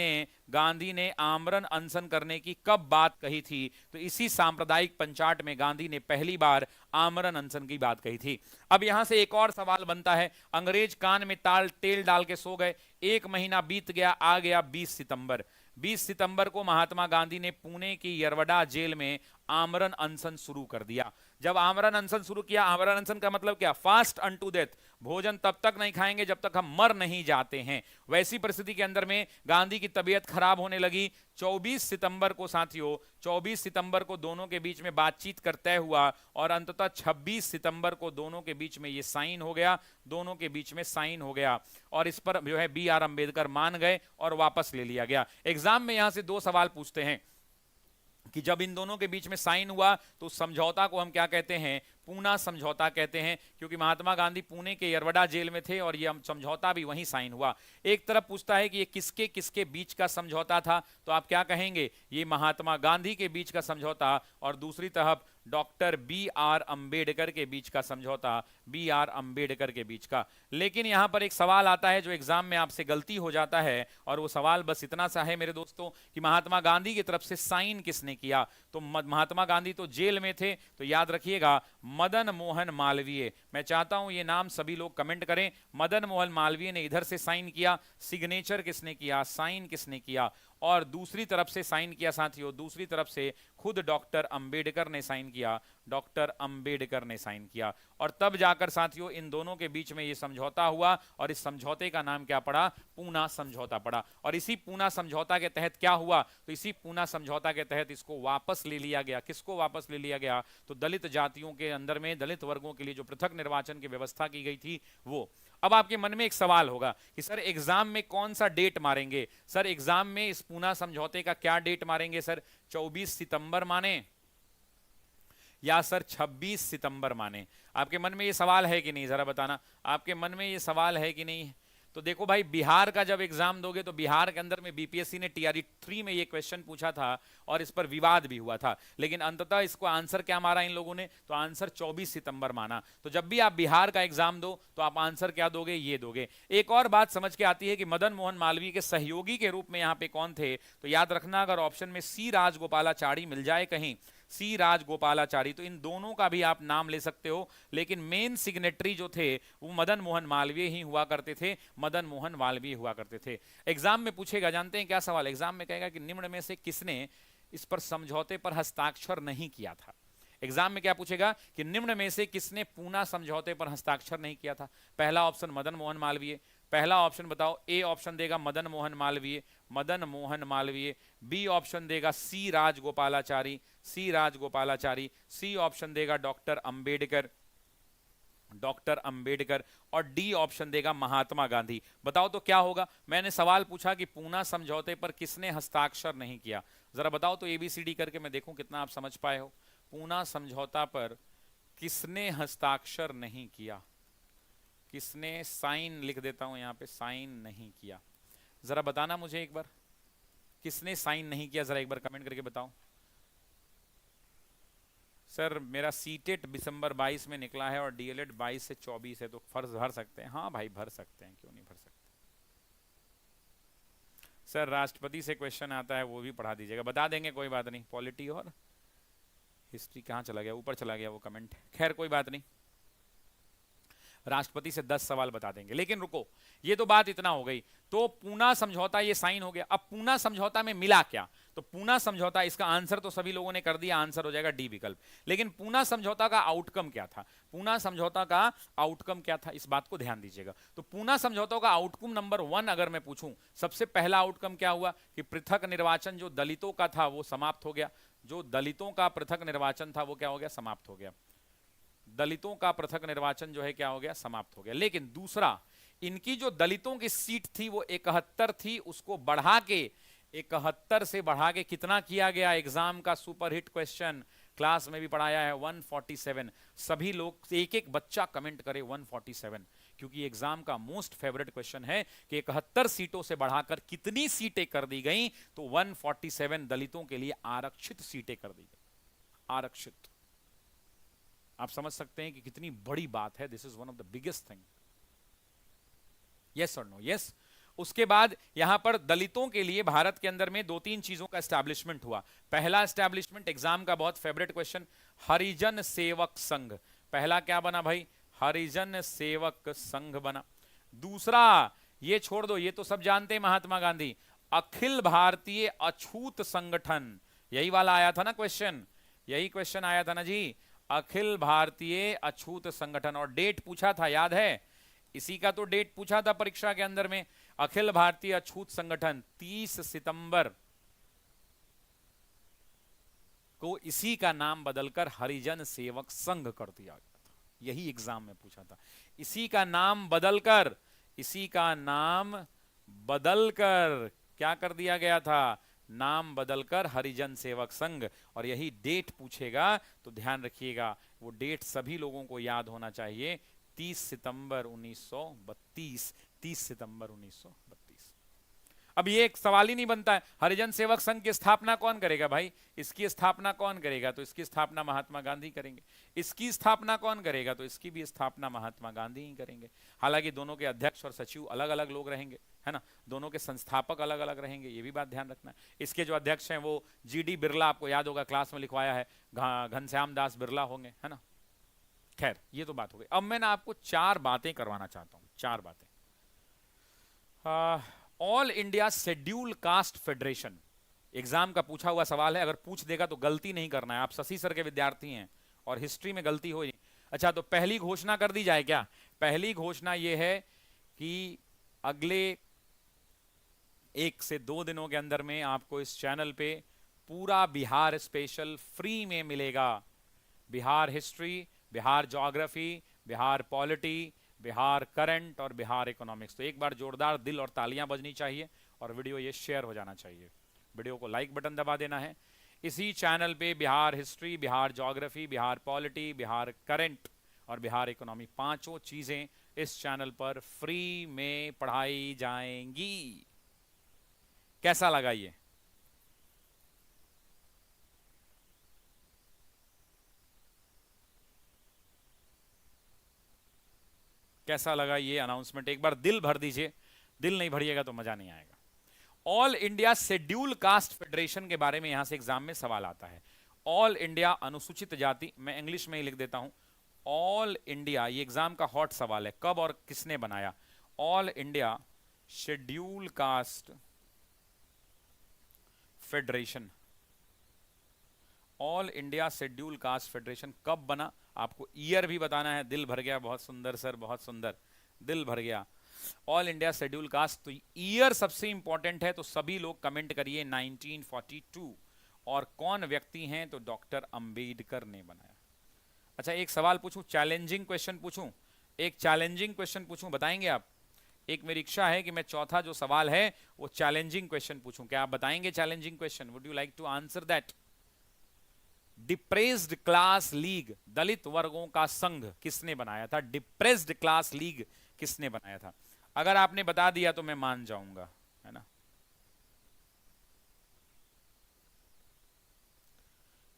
ने आमरण अनशन करने की कब बात कही थी? तो इसी सांप्रदायिक पंचाट में गांधी ने पहली बार आमरण अनशन की बात कही थी। अब यहां से एक और सवाल बनता है, अंग्रेज कान में तेल डाल के सो गए। 1 महीना बीत गया, आ गया 20 सितंबर। 20 सितंबर को महात्मा गांधी ने पुणे की यरवड़ा जेल में आमरण अनशन शुरू कर दिया। जब आमरण अनशन शुरू किया, आमरण अनशन का मतलब क्या? फास्ट अनटू डेथ, भोजन तब तक नहीं खाएंगे जब तक हम मर नहीं जाते हैं। वैसी परिस्थिति के अंदर में गांधी की तबीयत खराब होने लगी। 24 सितंबर को साथियों, 24 सितंबर को दोनों के बीच में बातचीत कर तय हुआ और अंततः 26 सितंबर को दोनों के बीच में ये साइन हो गया। और इस पर जो है BR अंबेडकर मान गए और वापस ले लिया गया। एग्जाम में यहां से 2 सवाल पूछते हैं कि जब इन दोनों के बीच में साइन हुआ तो समझौता को हम क्या कहते हैं? पूना समझौता कहते हैं, क्योंकि महात्मा गांधी पुणे के यरवड़ा जेल में थे और यह समझौता भी वहीं साइन हुआ। एक तरफ पूछता है कि ये किसके किसके बीच का समझौता था, तो आप क्या कहेंगे? ये महात्मा गांधी के बीच का समझौता। और दूसरी तरफ डॉक्टर बी आर अंबेडकर के बीच का समझौता, बी आर अंबेडकर के बीच का। लेकिन यहां पर एक सवाल आता है जो एग्जाम में आपसे गलती हो जाता है, और वो सवाल बस इतना सा है मेरे दोस्तों कि महात्मा गांधी की तरफ से साइन किसने किया? तो महात्मा गांधी तो जेल में थे, तो याद रखिएगा मदन मोहन मालवीय। मैं चाहता हूं ये नाम सभी लोग कमेंट करें। मदन मोहन मालवीय ने इधर से साइन किया, सिग्नेचर किसने किया, साइन किसने किया? और दूसरी तरफ से साइन किया साथियों, दूसरी तरफ से खुद डॉक्टर अंबेडकर ने साइन किया, डॉक्टर अंबेडकर ने साइन किया। और तब जाकर साथियों इन दोनों के बीच में ये समझौता हुआ, और इस समझौते का नाम क्या पड़ा? पूना समझौता पड़ा। और इसी पूना समझौता के तहत क्या हुआ? तो इसी पूना समझौता के तहत इसको वापस ले लिया गया। किसको वापस ले लिया गया? तो दलित जातियों के अंदर में, दलित वर्गों के लिए जो पृथक निर्वाचन की व्यवस्था की गई थी वो। अब आपके मन में एक सवाल होगा कि सर एग्जाम में कौन सा डेट मारेंगे? सर एग्जाम में इस पूना समझौते का क्या डेट मारेंगे? सर 24 सितंबर माने या सर 26 सितंबर माने? आपके मन में ये सवाल है कि नहीं, जरा बताना। आपके मन में ये सवाल है कि नहीं? तो देखो भाई, बिहार का जब एग्जाम दोगे तो बिहार के अंदर में बीपीएससी ने टीआरई 3 में ये क्वेश्चन पूछा था और इस पर विवाद भी हुआ था, लेकिन अंततः इसको आंसर क्या मारा इन लोगों ने? तो आंसर 24 सितंबर माना। तो जब भी आप बिहार का एग्जाम दो तो आप आंसर क्या दोगे? ये दोगे। एक और बात समझ के आती है कि मदन मोहन मालवीय के सहयोगी के रूप में यहां पे कौन थे? तो याद रखना, अगर ऑप्शन में सी राजगोपालाचारी मिल जाए कहीं, सी राजगोपालाचारी, तो इन दोनों का भी आप नाम ले सकते हो, लेकिन मेन सिग्नेटरी जो थे वो मदन मोहन मालवीय ही हुआ करते थे, मदन मोहन मालवीय हुआ करते थे। एग्जाम में पूछेगा, जानते हैं क्या सवाल? एग्जाम में कहेगा कि निम्न में से किसने इस पर समझौते पर हस्ताक्षर नहीं किया था? एग्जाम में क्या पूछेगा कि निम्न में से किसने पूना समझौते पर हस्ताक्षर नहीं किया था? पहला ऑप्शन मदन मोहन मालवीय। पहला ऑप्शन बताओ, ए ऑप्शन देगा मदन मोहन मालवीय, मदन मोहन मालवीय। बी ऑप्शन देगा सी राजगोपालाचारी, सी राजगोपालाचारी। सी ऑप्शन देगा डॉक्टर अंबेडकर, डॉक्टर अंबेडकर। और डी ऑप्शन देगा महात्मा गांधी। बताओ तो क्या होगा? मैंने सवाल पूछा कि पूना समझौते पर किसने हस्ताक्षर नहीं किया, जरा बताओ तो एबीसीडी करके मैं देखूं कितना आप समझ पाए हो। पूना समझौता पर किसने हस्ताक्षर नहीं किया? किसने साइन, लिख देता हूं यहां पे, साइन नहीं किया। जरा बताना मुझे एक बार, किसने साइन नहीं किया? जरा एक बार कमेंट करके बताओ। सर मेरा सीटेट दिसंबर 22 में निकला है और डीएलएड 22 से 24 है, तो फर्ज भर सकते हैं? हाँ भाई भर सकते हैं, क्यों नहीं भर सकते। सर राष्ट्रपति से क्वेश्चन आता है वो भी पढ़ा दीजिएगा। बता देंगे, कोई बात नहीं। पॉलिटी और हिस्ट्री कहाँ चला गया? ऊपर चला गया वो कमेंट। खैर कोई बात नहीं, राष्ट्रपति से 10 सवाल बता देंगे। लेकिन रुको, ये तो बात इतना हो गई। तो पूना समझौता ये साइन हो गया। अब पूना समझौता में मिला क्या? तो पूना समझौता, इसका आंसर तो सभी लोगों ने कर दिया, आंसर हो जाएगा डी विकल्प। लेकिन पूना समझौता का आउटकम क्या था? पूना समझौता का आउटकम क्या था, इस बात को ध्यान दीजिएगा। तो पूना समझौता का आउटकम नंबर 1 अगर मैं पूछूं, सबसे पहला आउटकम क्या हुआ कि पृथक निर्वाचन जो दलितों का था वो समाप्त हो गया। जो दलितों का पृथक निर्वाचन था वो क्या हो गया? समाप्त हो गया। दलितों का पृथक निर्वाचन जो है क्या हो गया? समाप्त हो गया। लेकिन दूसरा, इनकी जो दलितों की सीट थी वो 71 थी, उसको बढ़ा के 71 से बढ़ा के कितना किया गया? एग्जाम का सुपरहिट क्वेश्चन, क्लास में भी पढ़ाया है, 147। सभी लोग, एक एक बच्चा कमेंट करे 147, क्योंकि एग्जाम का मोस्ट फेवरेट क्वेश्चन है कि 71 सीटों से बढ़ाकर कितनी सीटें कर दी गई? तो 147 दलितों के लिए आरक्षित सीटें कर दी गई, आरक्षित। आप समझ सकते हैं कि कितनी बड़ी बात है। This is one of the biggest thing. Yes और नो? यस। उसके बाद यहां पर दलितों के लिए भारत के अंदर में 2-3 चीजों का एस्टैब्लिशमेंट हुआ। पहला एस्टैब्लिशमेंट, एग्जाम का बहुत फेवरेट क्वेश्चन, हरिजन सेवक संघ। पहला क्या बना भाई? हरिजन सेवक संघ बना। दूसरा, ये छोड़ दो, ये तो सब जानते हैं, महात्मा गांधी, अखिल भारतीय अछूत संगठन। यही वाला आया था ना क्वेश्चन, यही क्वेश्चन आया था ना जी, अखिल भारतीय अछूत संगठन। और डेट पूछा था, याद है? इसी का तो डेट पूछा था परीक्षा के अंदर में। अखिल भारतीय अछूत संगठन 30 सितंबर को इसी का नाम बदलकर हरिजन सेवक संघ कर दिया गया था। यही एग्जाम में पूछा था। इसी का नाम बदलकर, इसी का नाम बदलकर क्या कर दिया गया था? नाम बदलकर हरिजन सेवक संघ। और यही डेट पूछेगा तो ध्यान रखिएगा, वो डेट सभी लोगों को याद होना चाहिए, 30 सितंबर 1932। 30 सितंबर 1932। अब ये एक सवाल ही नहीं बनता है, हरिजन सेवक संघ की स्थापना कौन करेगा भाई? इसकी स्थापना कौन करेगा? तो इसकी स्थापना महात्मा गांधी करेंगे। इसकी स्थापना कौन करेगा? तो इसकी भी स्थापना महात्मा गांधी ही करेंगे। हालांकि दोनों के अध्यक्ष और सचिव अलग अलग लोग रहेंगे, है ना, दोनों के संस्थापक अलग अलग रहेंगे, ये भी बात ध्यान रखना है। इसके जो अध्यक्ष हैं वो GD बिरला, आपको याद होगा क्लास में लिखवाया है, घनश्याम दास बिरला होंगे, है ना। खैर ये तो बात हो गई। अब मैं ना आपको 4 बातें करवाना चाहता हूं, 4 बातें। All India schedule caste federation, exam का पूछा हुआ सवाल है, अगर पूछ देगा तो गलती नहीं करना है। आप शशि सर के विद्यार्थी हैं और हिस्ट्री में गलती हो ही नहीं। अच्छा, तो पहली घोषणा कर दी जाए क्या? पहली घोषणा यह है कि अगले 1 से 2 दिनों के अंदर में आपको इस चैनल पे पूरा बिहार स्पेशल फ्री में मिलेगा। Bihar history, Bihar geography, Bihar polity, Bihar current और बिहार इकोनॉमिक्स। तो एक बार जोरदार दिल और तालियां बजनी चाहिए और वीडियो ये शेयर हो जाना चाहिए। वीडियो को लाइक बटन दबा देना है। इसी चैनल पे Bihar history, Bihar geography, Bihar polity, Bihar current और बिहार इकोनॉमी, 5 चीजें इस चैनल पर फ्री में पढ़ाई जाएंगी। कैसा लगा ये? कैसा लगा ये अनाउंसमेंट? एक बार दिल भर दीजिए, दिल नहीं भरिएगा तो मजा नहीं आएगा। All India schedule caste federation के बारे में यहां से एग्जाम में सवाल आता है। ऑल इंडिया अनुसूचित जाति, मैं इंग्लिश में ही लिख देता हूं, ऑल इंडिया, ये एग्जाम का हॉट सवाल है, कब और किसने बनाया? All India schedule caste federation, all India schedule caste federation कब बना? आपको ईयर भी बताना है। दिल भर गया, बहुत सुंदर सर, बहुत सुंदर, दिल भर गया। ऑल इंडिया शेड्यूल कास्ट, तो ईयर सबसे इंपॉर्टेंट है, तो सभी लोग कमेंट करिए 1942। और कौन व्यक्ति हैं? तो डॉक्टर अंबेडकर ने बनाया। अच्छा, एक सवाल पूछूं, चैलेंजिंग क्वेश्चन पूछूं, एक चैलेंजिंग क्वेश्चन पूछूं, बताएंगे आप? एक मेरी इच्छा है कि मैं चौथा जो सवाल है वो चैलेंजिंग क्वेश्चन पूछूं। क्या आप बताएंगे challenging question? Would you like to answer that? Depressed class league, Dalit वर्गों का संघ, किसने बनाया था? डिप्रेस्ड क्लास लीग किसने बनाया था? अगर आपने बता दिया तो मैं मान जाऊंगा, है ना।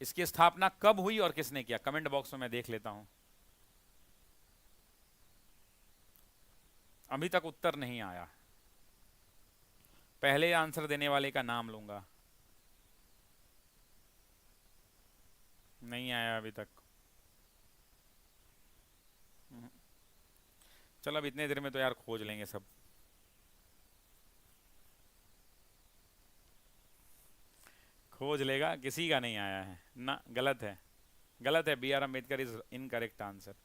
इसकी स्थापना कब हुई और किसने किया? कमेंट बॉक्स में मैं देख लेता हूं। अभी तक उत्तर नहीं आया, पहले आंसर देने वाले का नाम लूंगा। नहीं आया अभी तक। चलो अब इतने देर में तो यार खोज लेंगे सब। खोज लेगा, किसी का नहीं आया है ना। गलत है, गलत है। BR Ambedkar is incorrect answer.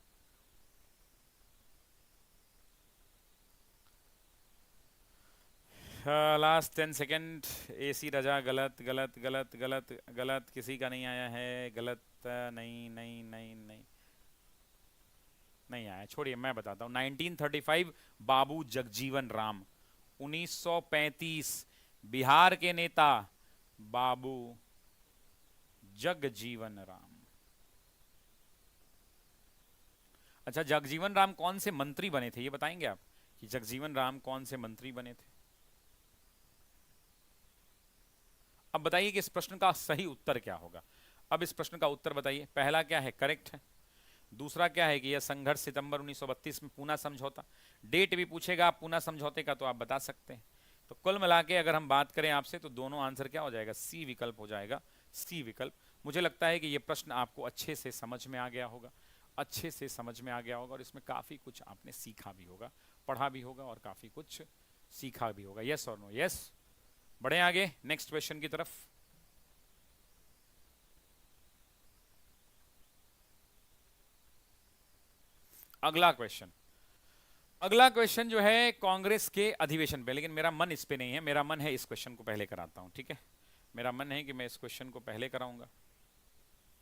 Last 10 second. AC रजा, गलत गलत गलत गलत गलत, किसी का नहीं आया है। गलत, नहीं नहीं नहीं नहीं नहीं आया, छोड़िए मैं बताता हूँ। 1935 बाबू जगजीवन राम। 1935 बिहार के नेता बाबू जगजीवन राम। अच्छा, जगजीवन राम कौन से मंत्री बने थे ये बताएंगे आप? कि जगजीवन राम कौन से मंत्री बने थे? अब बताइए कि इस प्रश्न का सही उत्तर क्या होगा। अब इस प्रश्न का उत्तर बताइए। पहला क्या है? करेक्ट है। दूसरा क्या है कि यह संघर्ष सितंबर 1932 में पूना समझौता। डेट भी पूछेगा आप पूना समझौते का तो आप बता सकते हैं। तो कुल मिला के अगर हम बात करें आपसे तो दोनों आंसर क्या हो जाएगा? सी विकल्प हो जाएगा, सी विकल्प। मुझे लगता है कि यह प्रश्न आपको अच्छे से समझ में आ गया होगा, अच्छे से समझ में आ गया होगा, और इसमें काफी कुछ आपने सीखा भी होगा, पढ़ा भी होगा और काफी कुछ सीखा भी होगा। यस और नो? यस। बढ़े आगे नेक्स्ट क्वेश्चन की तरफ। अगला क्वेश्चन, अगला क्वेश्चन जो है कांग्रेस के अधिवेशन पे, लेकिन मेरा मन इस पे नहीं है। मेरा मन है इस क्वेश्चन को पहले कराता हूं, ठीक है? मेरा मन है कि मैं इस क्वेश्चन को पहले कराऊंगा।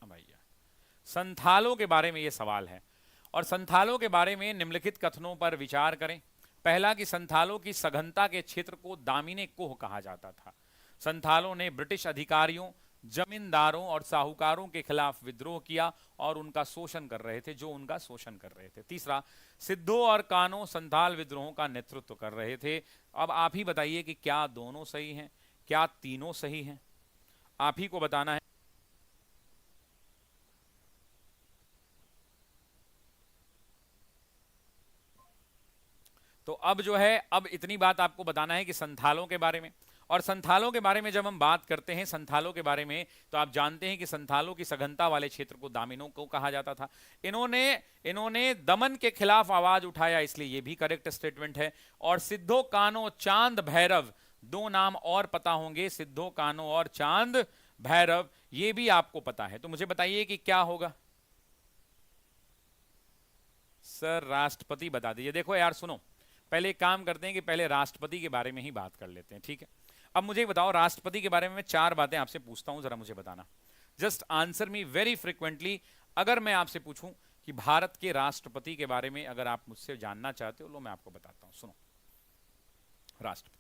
भैया, संथालों के बारे में यह सवाल है और संथालों के बारे में निम्नलिखित कथनों पर विचार करें। पहला कि संथालों की सघनता के क्षेत्र को दामिने कोह कहा जाता था। संथालों ने ब्रिटिश अधिकारियों जमींदारों और साहूकारों के खिलाफ विद्रोह किया और उनका शोषण कर रहे थे, जो उनका शोषण कर रहे थे। तीसरा, सिद्धो और कानो संथाल विद्रोहों का नेतृत्व कर रहे थे। अब आप ही बताइए कि क्या दोनों सही हैं, क्या तीनों सही हैं? आप ही को बताना है। तो अब जो है, अब इतनी बात आपको बताना है कि संथालों के बारे में, और संथालों के बारे में जब हम बात करते हैं संथालों के बारे में, तो आप जानते हैं कि संथालों की सघनता वाले क्षेत्र को दामिनों को कहा जाता था। इन्होंने दमन के खिलाफ आवाज उठाया, इसलिए यह भी करेक्ट स्टेटमेंट है। और सिद्धो कानो चांद भैरव, दो नाम और पता होंगे, सिद्धो कानो और चांद भैरव, ये भी आपको पता है। तो मुझे बताइए कि क्या होगा। सर राष्ट्रपति बता दीजिए। देखो यार सुनो, पहले एक काम करते हैं कि पहले राष्ट्रपति के बारे में ही बात कर लेते हैं, ठीक है? अब मुझे बताओ, राष्ट्रपति के बारे में मैं 4 बातें आपसे पूछता हूं, जरा मुझे बताना। Just answer me very frequently. अगर मैं आपसे पूछूं कि भारत के राष्ट्रपति के बारे में अगर आप मुझसे जानना चाहते हो, लो मैं आपको बताता हूं, सुनो। राष्ट्रपति,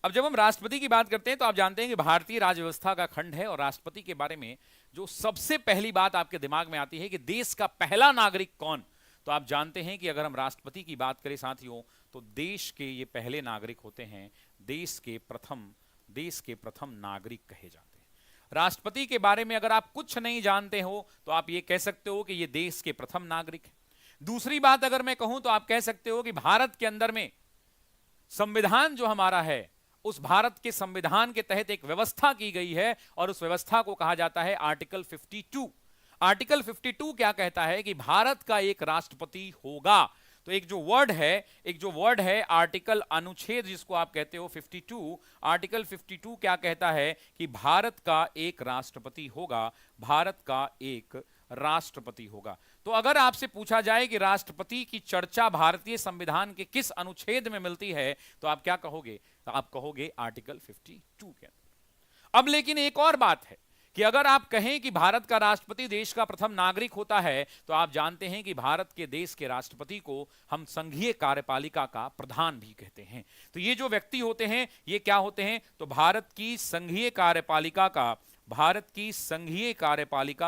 अब जब हम राष्ट्रपति की बात करते हैं तो आप जानते हैं कि भारतीय राज्य व्यवस्था का खंड है, और राष्ट्रपति के बारे में जो सबसे पहली बात आपके दिमाग में आती है कि देश का पहला नागरिक कौन, तो आप जानते हैं कि अगर हम राष्ट्रपति की बात करें साथियों, तो देश के ये पहले नागरिक होते हैं, देश के प्रथम नागरिक कहे जाते हैं। राष्ट्रपति के बारे में अगर आप कुछ नहीं जानते हो तो आप ये कह सकते हो कि ये देश के प्रथम नागरिक है। दूसरी बात अगर मैं कहूं तो आप कह सकते हो कि भारत के अंदर में संविधान जो हमारा है, उस भारत के संविधान के तहत एक व्यवस्था की गई है, और उस व्यवस्था को कहा जाता है आर्टिकल 52। आर्टिकल 52 क्या कहता है कि भारत का एक राष्ट्रपति होगा। तो एक जो वर्ड है आर्टिकल, अनुच्छेद जिसको आप कहते हो 52, आर्टिकल 52 क्या कहता है कि भारत का एक राष्ट्रपति होगा, भारत का एक राष्ट्रपति होगा। तो अगर आपसे पूछा जाए कि राष्ट्रपति की चर्चा भारतीय संविधान के किस अनुच्छेद में मिलती है, तो आप क्या कहोगे? आप कहोगे आर्टिकल 52 के अंदर। अब लेकिन एक और बात है कि अगर आप कहें कि भारत का राष्ट्रपति देश का प्रथम नागरिक होता है, तो आप जानते हैं कि भारत के देश के राष्ट्रपति को हम संघीय कार्यपालिका का प्रधान भी कहते हैं। तो ये जो व्यक्ति होते हैं, ये क्या होते हैं? तो भारत की संघीय कार्यपालिका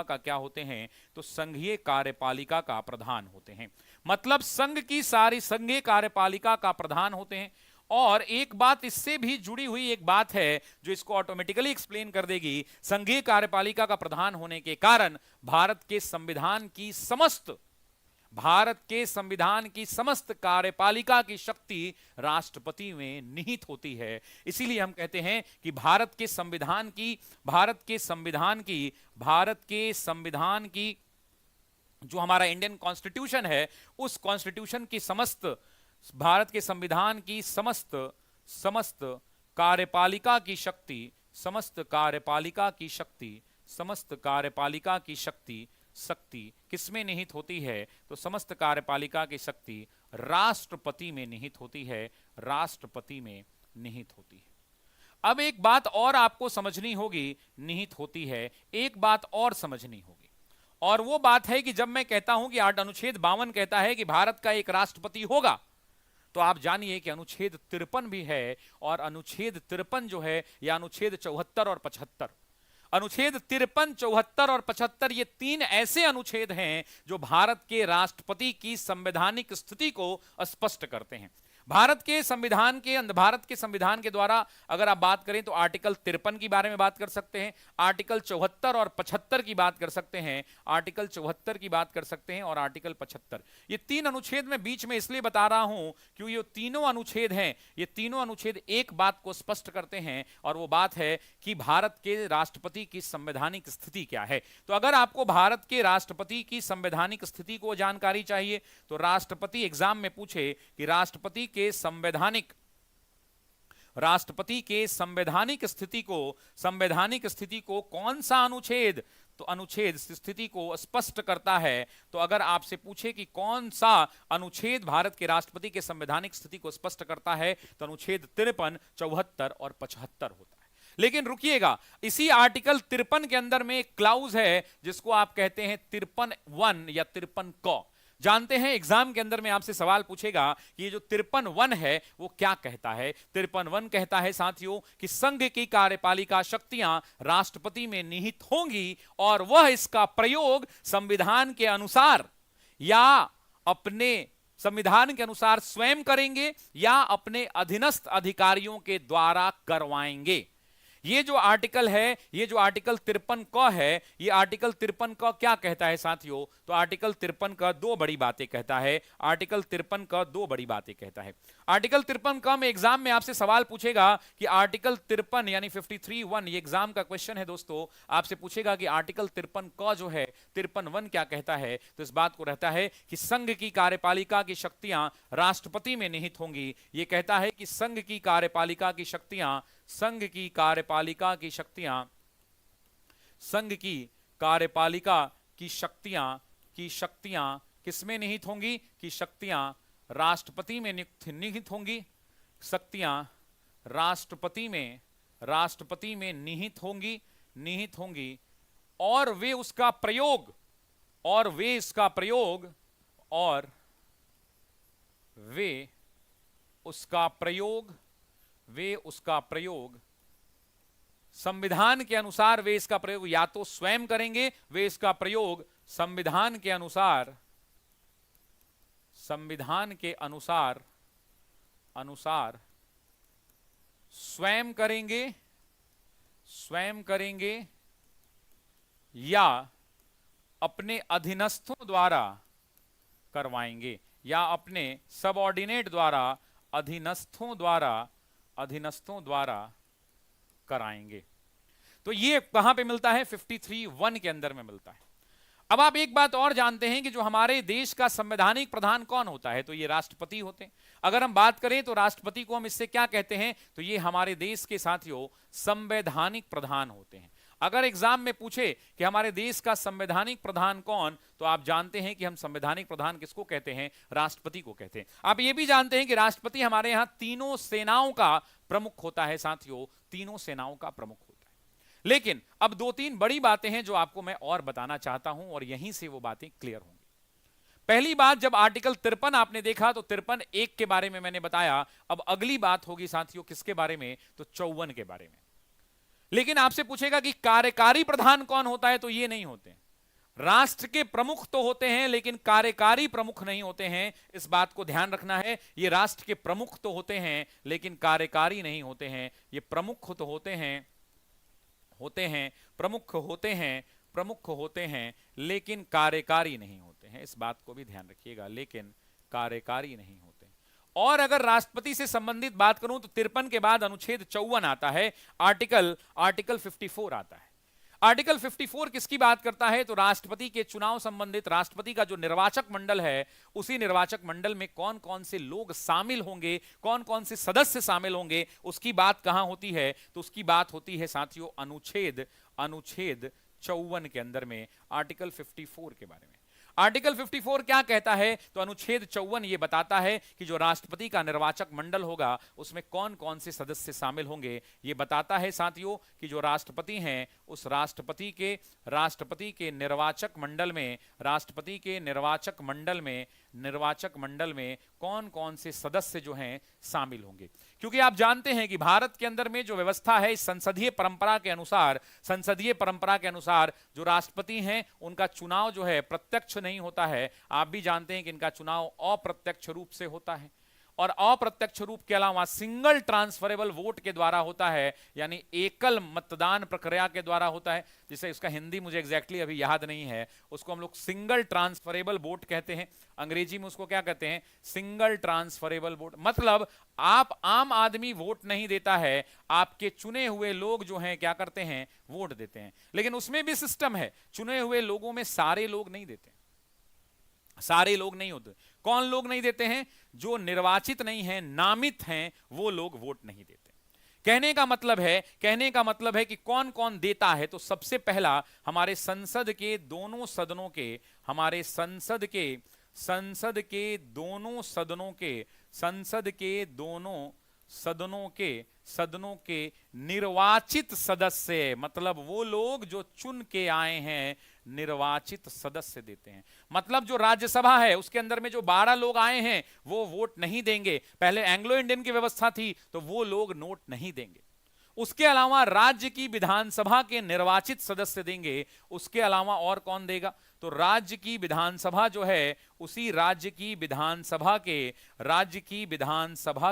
का क्या होते हैं? तो संघीय कार्यपालिका का प्रधान होते हैं। मतलब संघ की सारी संघीय कार्यपालिका का प्रधान होते हैं। और एक बात इससे भी जुड़ी हुई एक बात है जो इसको ऑटोमेटिकली एक्सप्लेन कर देगी। संघीय कार्यपालिका का प्रधान होने के कारण भारत के संविधान की समस्त कार्यपालिका की शक्ति राष्ट्रपति में निहित होती है। इसीलिए हम कहते हैं कि भारत के संविधान की जो हमारा इंडियन कॉन्स्टिट्यूशन है, उस कॉन्स्टिट्यूशन की भारत के संविधान की समस्त कार्यपालिका की शक्ति किसमें निहित होती है? तो समस्त कार्यपालिका की शक्ति राष्ट्रपति में निहित होती है, राष्ट्रपति में निहित होती है। अब एक बात और आपको समझनी होगी, निहित होती है, एक बात और समझनी होगी, और वो बात है कि जब मैं कहता हूं कि अनुच्छेद 52 कहता है कि भारत का एक राष्ट्रपति होगा, तो आप जानिए कि अनुच्छेद 53 भी है, और अनुच्छेद 53 जो है, या अनुच्छेद 74 और 75, अनुच्छेद 53, 74 और 75, ये 3 ऐसे अनुच्छेद हैं जो भारत के राष्ट्रपति की संवैधानिक स्थिति को स्पष्ट करते हैं। भारत के संविधान के द्वारा अगर आप बात करें तो आर्टिकल 53 की बारे में बात कर सकते हैं, आर्टिकल 74 और 75 की बात कर सकते हैं, आर्टिकल 74 की बात कर सकते हैं, और आर्टिकल 75। ये 3 अनुच्छेद मैं बीच में इसलिए बता रहा हूं क्योंकि ये तीनों अनुच्छेद हैं, ये तीनों अनुच्छेद एक बात को स्पष्ट करते हैं, और वो बात है कि भारत के राष्ट्रपति की संवैधानिक स्थिति क्या है। तो अगर आपको भारत के राष्ट्रपति की संवैधानिक स्थिति को जानकारी चाहिए, तो राष्ट्रपति एग्जाम में पूछे कि राष्ट्रपति के संवैधानिक स्थिति को कौन सा अनुच्छेद, तो अनुच्छेद स्थिति को स्पष्ट करता है। तो अगर आपसे पूछे कि कौन सा अनुच्छेद भारत के राष्ट्रपति के संवैधानिक स्थिति को स्पष्ट करता है, तो अनुच्छेद 53, 74 और 75 होता है। लेकिन रुकिएगा, इसी आर्टिकल 53 के अंदर में एक क्लाउज है जिसको आप कहते हैं 53(1) या 53 क, जानते हैं एग्जाम के अंदर में आपसे सवाल पूछेगा कि ये जो 53(1) है वो क्या कहता है। 53(1) कहता है साथियों कि संघ की कार्यपालिका शक्तियां राष्ट्रपति में निहित होंगी और वह इसका प्रयोग संविधान के अनुसार या अपने संविधान के अनुसार स्वयं करेंगे या अपने अधीनस्थ अधिकारियों के द्वारा करवाएंगे। ये जो आर्टिकल है, ये जो आर्टिकल 53 क है, ये आर्टिकल 53 क क्या कहता है साथियों? तो आर्टिकल 53 क दो बड़ी बातें कहता है। आर्टिकल 53 क दो बड़ी बातें कहता है। आर्टिकल 53 क में एग्जाम में आपसे सवाल पूछेगा कि आर्टिकल 53 यानी 53(1), ये एग्जाम का क्वेश्चन है दोस्तों, आपसे पूछेगा कि आर्टिकल 53 क जो है 53(1) क्या कहता है। तो इस बात को रहता है कि संघ की कार्यपालिका की शक्तियां राष्ट्रपति में निहित होंगी। ये कहता है कि संघ की कार्यपालिका की शक्तियां संघ की कार्यपालिका की शक्तियां संघ की कार्यपालिका की शक्तियां किसमें निहित होंगी? कि शक्तियां राष्ट्रपति में निहित होंगी। शक्तियां राष्ट्रपति में निहित होंगी और वे उसका प्रयोग संविधान के अनुसार वे इसका प्रयोग या तो स्वयं करेंगे, वे इसका प्रयोग संविधान के अनुसार स्वयं करेंगे या अपने अधीनस्थों द्वारा करवाएंगे या अपने सबऑर्डिनेट द्वारा अधीनस्थों द्वारा कराएंगे। तो ये कहां पे मिलता है? 53(1) के अंदर में मिलता है। अब आप एक बात और जानते हैं कि जो हमारे देश का संवैधानिक प्रधान कौन होता है? तो ये राष्ट्रपति होते हैं। अगर हम बात करें तो राष्ट्रपति को हम इससे क्या कहते हैं? तो ये हमारे देश के साथियों संवैधानिक प्रधान होते हैं। अगर एग्जाम में पूछे कि हमारे देश का संवैधानिक प्रधान कौन, तो आप जानते हैं कि हम संवैधानिक प्रधान किसको कहते हैं? राष्ट्रपति को कहते हैं। आप ये भी जानते हैं कि राष्ट्रपति हमारे यहां तीनों सेनाओं का प्रमुख होता है साथियों, तीनों सेनाओं का प्रमुख होता है। लेकिन अब दो तीन बड़ी बातें हैं जो आपको मैं और बताना चाहता हूं और यहीं से वो बातें क्लियर होंगी। पहली बात, जब आर्टिकल 53 आपने देखा तो 53(1) के बारे में मैंने बताया। अब अगली बात होगी साथियों किसके बारे में? तो 54 के बारे में। लेकिन आपसे पूछेगा कि कार्यकारी प्रधान कौन होता है? तो ये नहीं होते। राष्ट्र के प्रमुख तो होते हैं लेकिन कार्यकारी प्रमुख नहीं होते हैं। इस बात को ध्यान रखना है। ये राष्ट्र के प्रमुख तो होते हैं लेकिन कार्यकारी नहीं होते हैं। ये प्रमुख तो होते हैं प्रमुख होते हैं लेकिन कार्यकारी नहीं होते हैं। इस बात को भी ध्यान रखिएगा, लेकिन कार्यकारी नहीं होते। और अगर राष्ट्रपति से संबंधित बात करूं तो 53 के बाद अनुच्छेद 54 आता है, आर्टिकल 54 आता है। आर्टिकल 54 किसकी बात करता है? तो राष्ट्रपति के चुनाव संबंधित राष्ट्रपति का जो निर्वाचक मंडल है, उसी निर्वाचक मंडल में कौन कौन से लोग शामिल होंगे, कौन कौन से सदस्य शामिल होंगे, उसकी बात कहां होती है? तो उसकी बात होती है साथियों अनुच्छेद 54 के अंदर में, आर्टिकल 54 के बारे में। आर्टिकल 54 क्या कहता है? तो अनुच्छेद 54 ये बताता है कि जो राष्ट्रपति का निर्वाचक मंडल होगा उसमें कौन कौन से सदस्य शामिल होंगे। ये बताता है साथियों कि जो राष्ट्रपति हैं उस राष्ट्रपति के निर्वाचक मंडल में कौन कौन से सदस्य जो हैं शामिल होंगे। क्योंकि आप जानते हैं कि भारत के अंदर में जो व्यवस्था है, संसदीय परंपरा के अनुसार जो राष्ट्रपति हैं उनका चुनाव जो है प्रत्यक्ष नहीं होता है। आप भी जानते हैं कि इनका चुनाव अप्रत्यक्ष रूप से होता है और अप्रत्यक्ष रूप के अलावा सिंगल ट्रांसफरेबल वोट के द्वारा होता है, यानी एकल मतदान प्रक्रिया के द्वारा होता है। जिसे इसका हिंदी मुझे एग्जैक्टली अभी याद नहीं है, उसको हम लोग सिंगल ट्रांसफरेबल वोट कहते हैं। अंग्रेजी में उसको क्या कहते हैं? Single transferable vote. मतलब आप आम आदमी वोट नहीं देता है, आपके चुने हुए लोग जो हैं क्या करते हैं? वोट देते हैं। लेकिन उसमें भी सिस्टम है, चुने हुए लोगों में सारे लोग नहीं देते, सारे लोग नहीं होते। कौन लोग नहीं देते हैं? जो निर्वाचित नहीं हैं, नामित हैं, वो लोग वोट नहीं देते। कहने का मतलब है कि कौन कौन देता है। तो सबसे पहला हमारे संसद के दोनों सदनों के निर्वाचित सदस्य, मतलब वो लोग जो चुन के आए हैं, निर्वाचित सदस्य देते हैं। मतलब जो राज्यसभा है उसके अंदर में जो 12 लोग आए हैं वो वोट नहीं देंगे। पहले एंग्लो इंडियन की व्यवस्था थी तो वो लोग नोट नहीं देंगे। उसके अलावा राज्य की विधानसभा के निर्वाचित सदस्य देंगे। उसके अलावा और कौन देगा? तो राज्य की विधानसभा जो है उसी राज्य की विधानसभा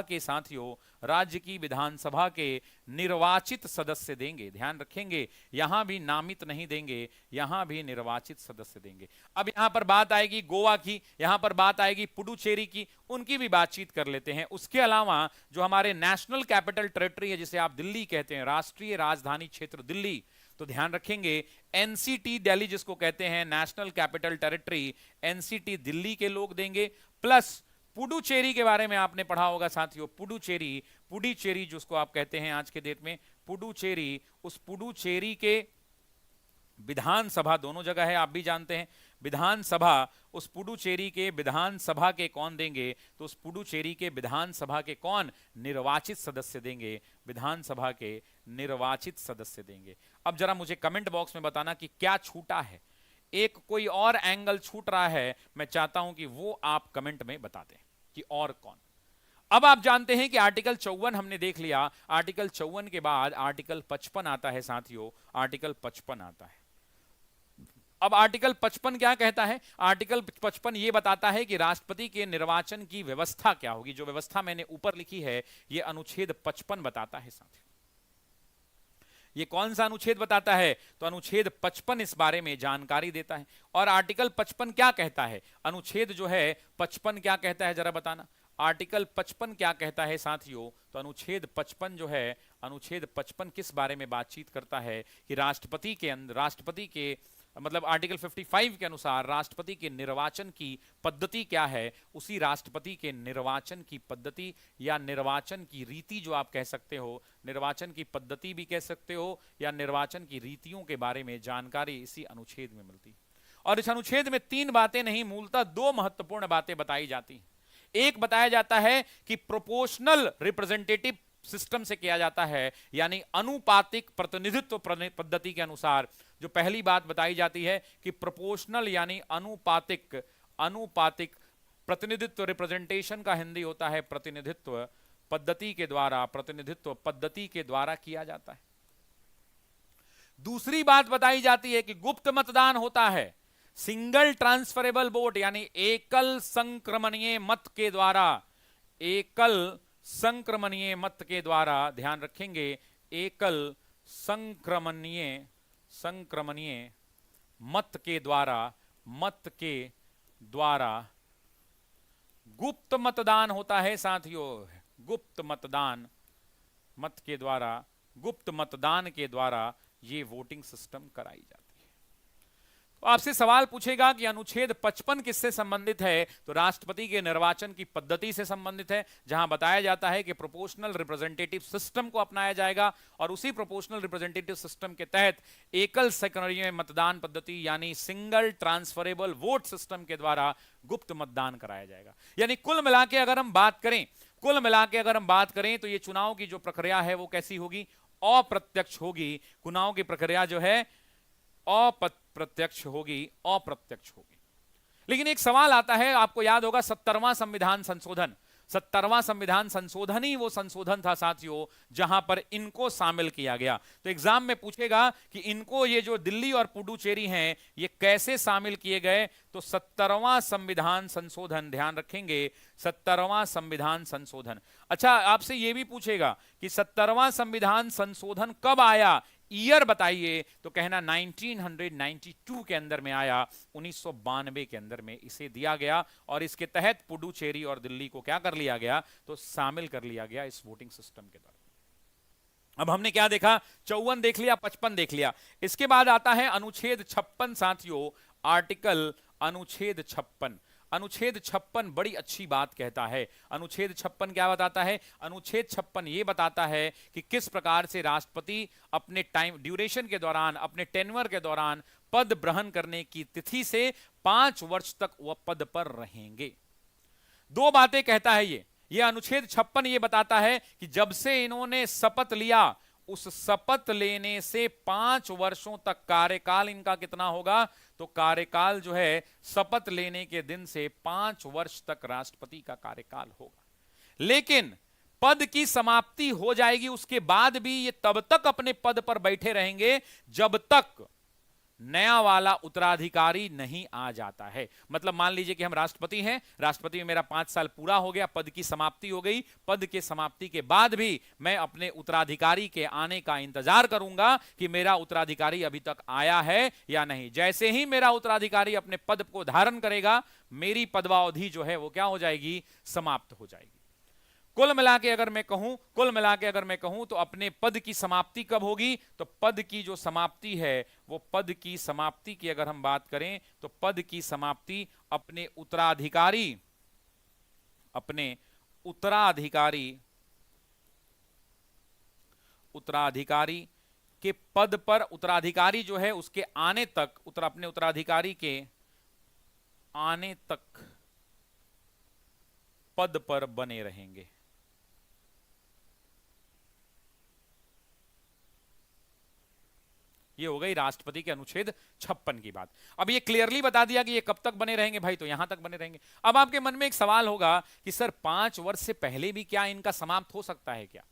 के साथियों, राज्य की विधानसभा के निर्वाचित सदस्य देंगे। ध्यान रखेंगे, यहां भी नामित नहीं देंगे, यहां भी निर्वाचित सदस्य देंगे। अब यहां पर बात आएगी गोवा की, यहां पर बात आएगी पुडुचेरी की, उनकी भी बातचीत कर लेते हैं। उसके अलावा जो हमारे नेशनल कैपिटल टेरिटरी है, जिसे आप दिल्ली कहते हैं, राष्ट्रीय राजधानी क्षेत्र दिल्ली, तो ध्यान रखेंगे एनसीटी दिल्ली जिसको कहते हैं, national capital territory, NCT Delhi के लोग देंगे। प्लस पुडुचेरी के बारे में आपने पढ़ा होगा साथियों, पुडुचेरी जिसको आप कहते हैं आज के डेट में पुडुचेरी, उस पुडुचेरी के विधानसभा दोनों जगह है, आप भी जानते हैं विधानसभा, उस पुडुचेरी के विधानसभा के कौन देंगे? तो उस पुडुचेरी के विधानसभा के कौन? निर्वाचित सदस्य देंगे, विधानसभा के निर्वाचित सदस्य देंगे। अब जरा मुझे कमेंट बॉक्स में बताना कि क्या छूटा है, एक कोई और एंगल छूट रहा है, मैं चाहता हूं कि वो आप कमेंट में बता दें कि और कौन। अब आप जानते हैं कि आर्टिकल 54 हमने देख लिया, आर्टिकल 54 के बाद आर्टिकल 55 आता है साथियों, आर्टिकल 55 आता है। अब आर्टिकल 55 क्या कहता है? आर्टिकल 55 यह बताता है कि राष्ट्रपति के निर्वाचन की व्यवस्था क्या होगी। जो व्यवस्था मैंने ऊपर लिखी है यह अनुच्छेद 55 बताता है साथियों। ये कौन सा अनुच्छेद बताता है? तो अनुच्छेद 55 इस बारे में जानकारी देता है। और आर्टिकल 55 क्या कहता है? अनुच्छेद जो है 55 क्या कहता है जरा बताना। आर्टिकल 55 क्या कहता है साथियों? तो अनुच्छेद 55 जो है, अनुच्छेद 55 किस बारे में बातचीत करता है कि राष्ट्रपति के मतलब आर्टिकल 55 के अनुसार राष्ट्रपति के निर्वाचन की पद्धति क्या है, उसी राष्ट्रपति के निर्वाचन की पद्धति या निर्वाचन की रीति जो आप कह सकते हो, निर्वाचन की पद्धति भी कह सकते हो या निर्वाचन की रीतियों के बारे में जानकारी इसी अनुच्छेद में मिलती। और इस अनुच्छेद में 3 बातें नहीं, मूलतः 2 महत्वपूर्ण बातें बताई जाती हैं। एक बताया जाता है कि प्रोपोर्शनल रिप्रेजेंटेटिव सिस्टम से किया जाता है, यानी अनुपातिक प्रतिनिधित्व पद्धति के अनुसार। जो पहली बात बताई जाती है कि प्रोपोर्शनल यानी अनुपातिक प्रतिनिधित्व, रिप्रेजेंटेशन का हिंदी होता है प्रतिनिधित्व, पद्धति के द्वारा किया जाता है। दूसरी बात बताई जाती है कि गुप्त मतदान होता है, सिंगल ट्रांसफरेबल वोट यानी एकल संक्रमणीय मत के द्वारा, ध्यान रखेंगे, एकल संक्रमणीय मत के द्वारा गुप्त मतदान होता है साथियों। गुप्त मतदान के द्वारा ये वोटिंग सिस्टम कराई जाती है। तो आपसे सवाल पूछेगा कि अनुच्छेद 55 किससे संबंधित है? तो राष्ट्रपति के निर्वाचन की पद्धति से संबंधित है, जहां बताया जाता है कि प्रोपोर्शनल रिप्रेजेंटेटिव सिस्टम को अपनाया जाएगा और उसी प्रोपोर्शनल रिप्रेजेंटेटिव सिस्टम के तहत एकल संक्रमणीय मतदान पद्धति यानी सिंगल ट्रांसफरेबल वोट सिस्टम के द्वारा गुप्त मतदान कराया जाएगा। यानी कुल मिला के अगर हम बात करें तो ये चुनाव की जो प्रक्रिया है वो कैसी होगी? अप्रत्यक्ष होगी। चुनाव की प्रक्रिया जो है अप्रत्यक्ष होगी। लेकिन एक सवाल आता है, आपको याद होगा 70वां संविधान संशोधन ही वो संशोधन था साथियों जहां पर इनको शामिल किया गया। तो एग्जाम में पूछेगा कि इनको, ये जो दिल्ली और पुडुचेरी हैं, ये कैसे शामिल किए गए? तो 70वां संविधान संशोधन, ध्यान रखेंगे 70वां संविधान संशोधन। अच्छा, आपसे ये भी पूछेगा कि 70वां संविधान संशोधन कब आया, ईयर बताइए, तो कहना 1992 के अंदर में आया, 1992 के अंदर में इसे दिया गया और इसके तहत पुडुचेरी और दिल्ली को क्या कर लिया गया? तो शामिल कर लिया गया इस वोटिंग सिस्टम के द्वारा। अब हमने क्या देखा? 54 देख लिया, 55 देख लिया। इसके बाद आता है अनुच्छेद 56 साथियों, आर्टिकल अनुच्छेद 56। अनुच्छेड 56 बड़ी अच्छी बात कहता है। अनुच्छेद 56 क्या बताता है? अनुच्छेद 56 ये बताता है कि किस प्रकार से राष्ट्रपति अपने टाइम ड्यूरेशन के दौरान, अपने टेन्योर के दौरान पद ग्रहण करने की तिथि से 5 वर्ष तक वह पद पर रहेंगे। 2 बातें कहता है ये अनुच्छेद 56 ये बताता है कि जब से इन्होंने शपथ लिया उस शपथ लेने से 5 वर्षों तक कार्यकाल इनका कितना होगा? तो कार्यकाल जो है शपथ लेने के दिन से 5 वर्ष तक राष्ट्रपति का कार्यकाल होगा। लेकिन पद की समाप्ति हो जाएगी, उसके बाद भी ये तब तक अपने पद पर बैठे रहेंगे जब तक नया वाला उत्तराधिकारी नहीं आ जाता है। मतलब मान लीजिए कि हम राष्ट्रपति हैं, राष्ट्रपति में मेरा 5 साल पूरा हो गया, पद की समाप्ति हो गई, पद के समाप्ति के बाद भी मैं अपने उत्तराधिकारी के आने का इंतजार करूंगा कि मेरा उत्तराधिकारी अभी तक आया है या नहीं। जैसे ही मेरा उत्तराधिकारी अपने पद को धारण करेगा, मेरी पदवावधि जो है वो क्या हो जाएगी? समाप्त हो जाएगी। कुल मिला के अगर मैं कहूं तो अपने पद की समाप्ति कब होगी? तो पद की जो समाप्ति है वो पद की समाप्ति की अगर हम बात करें तो पद की समाप्ति अपने उत्तराधिकारी के पद पर, उत्तराधिकारी जो है उसके आने तक, अपने उत्तराधिकारी के आने तक पद पर बने रहेंगे। ये हो गई राष्ट्रपति के अनुच्छेद 56 की बात। अब ये क्लियरली बता दिया कि ये कब तक बने रहेंगे भाई, तो यहां तक बने रहेंगे। अब आपके मन में एक सवाल होगा कि सर 5 वर्ष से पहले भी क्या इनका समाप्त हो सकता है क्या?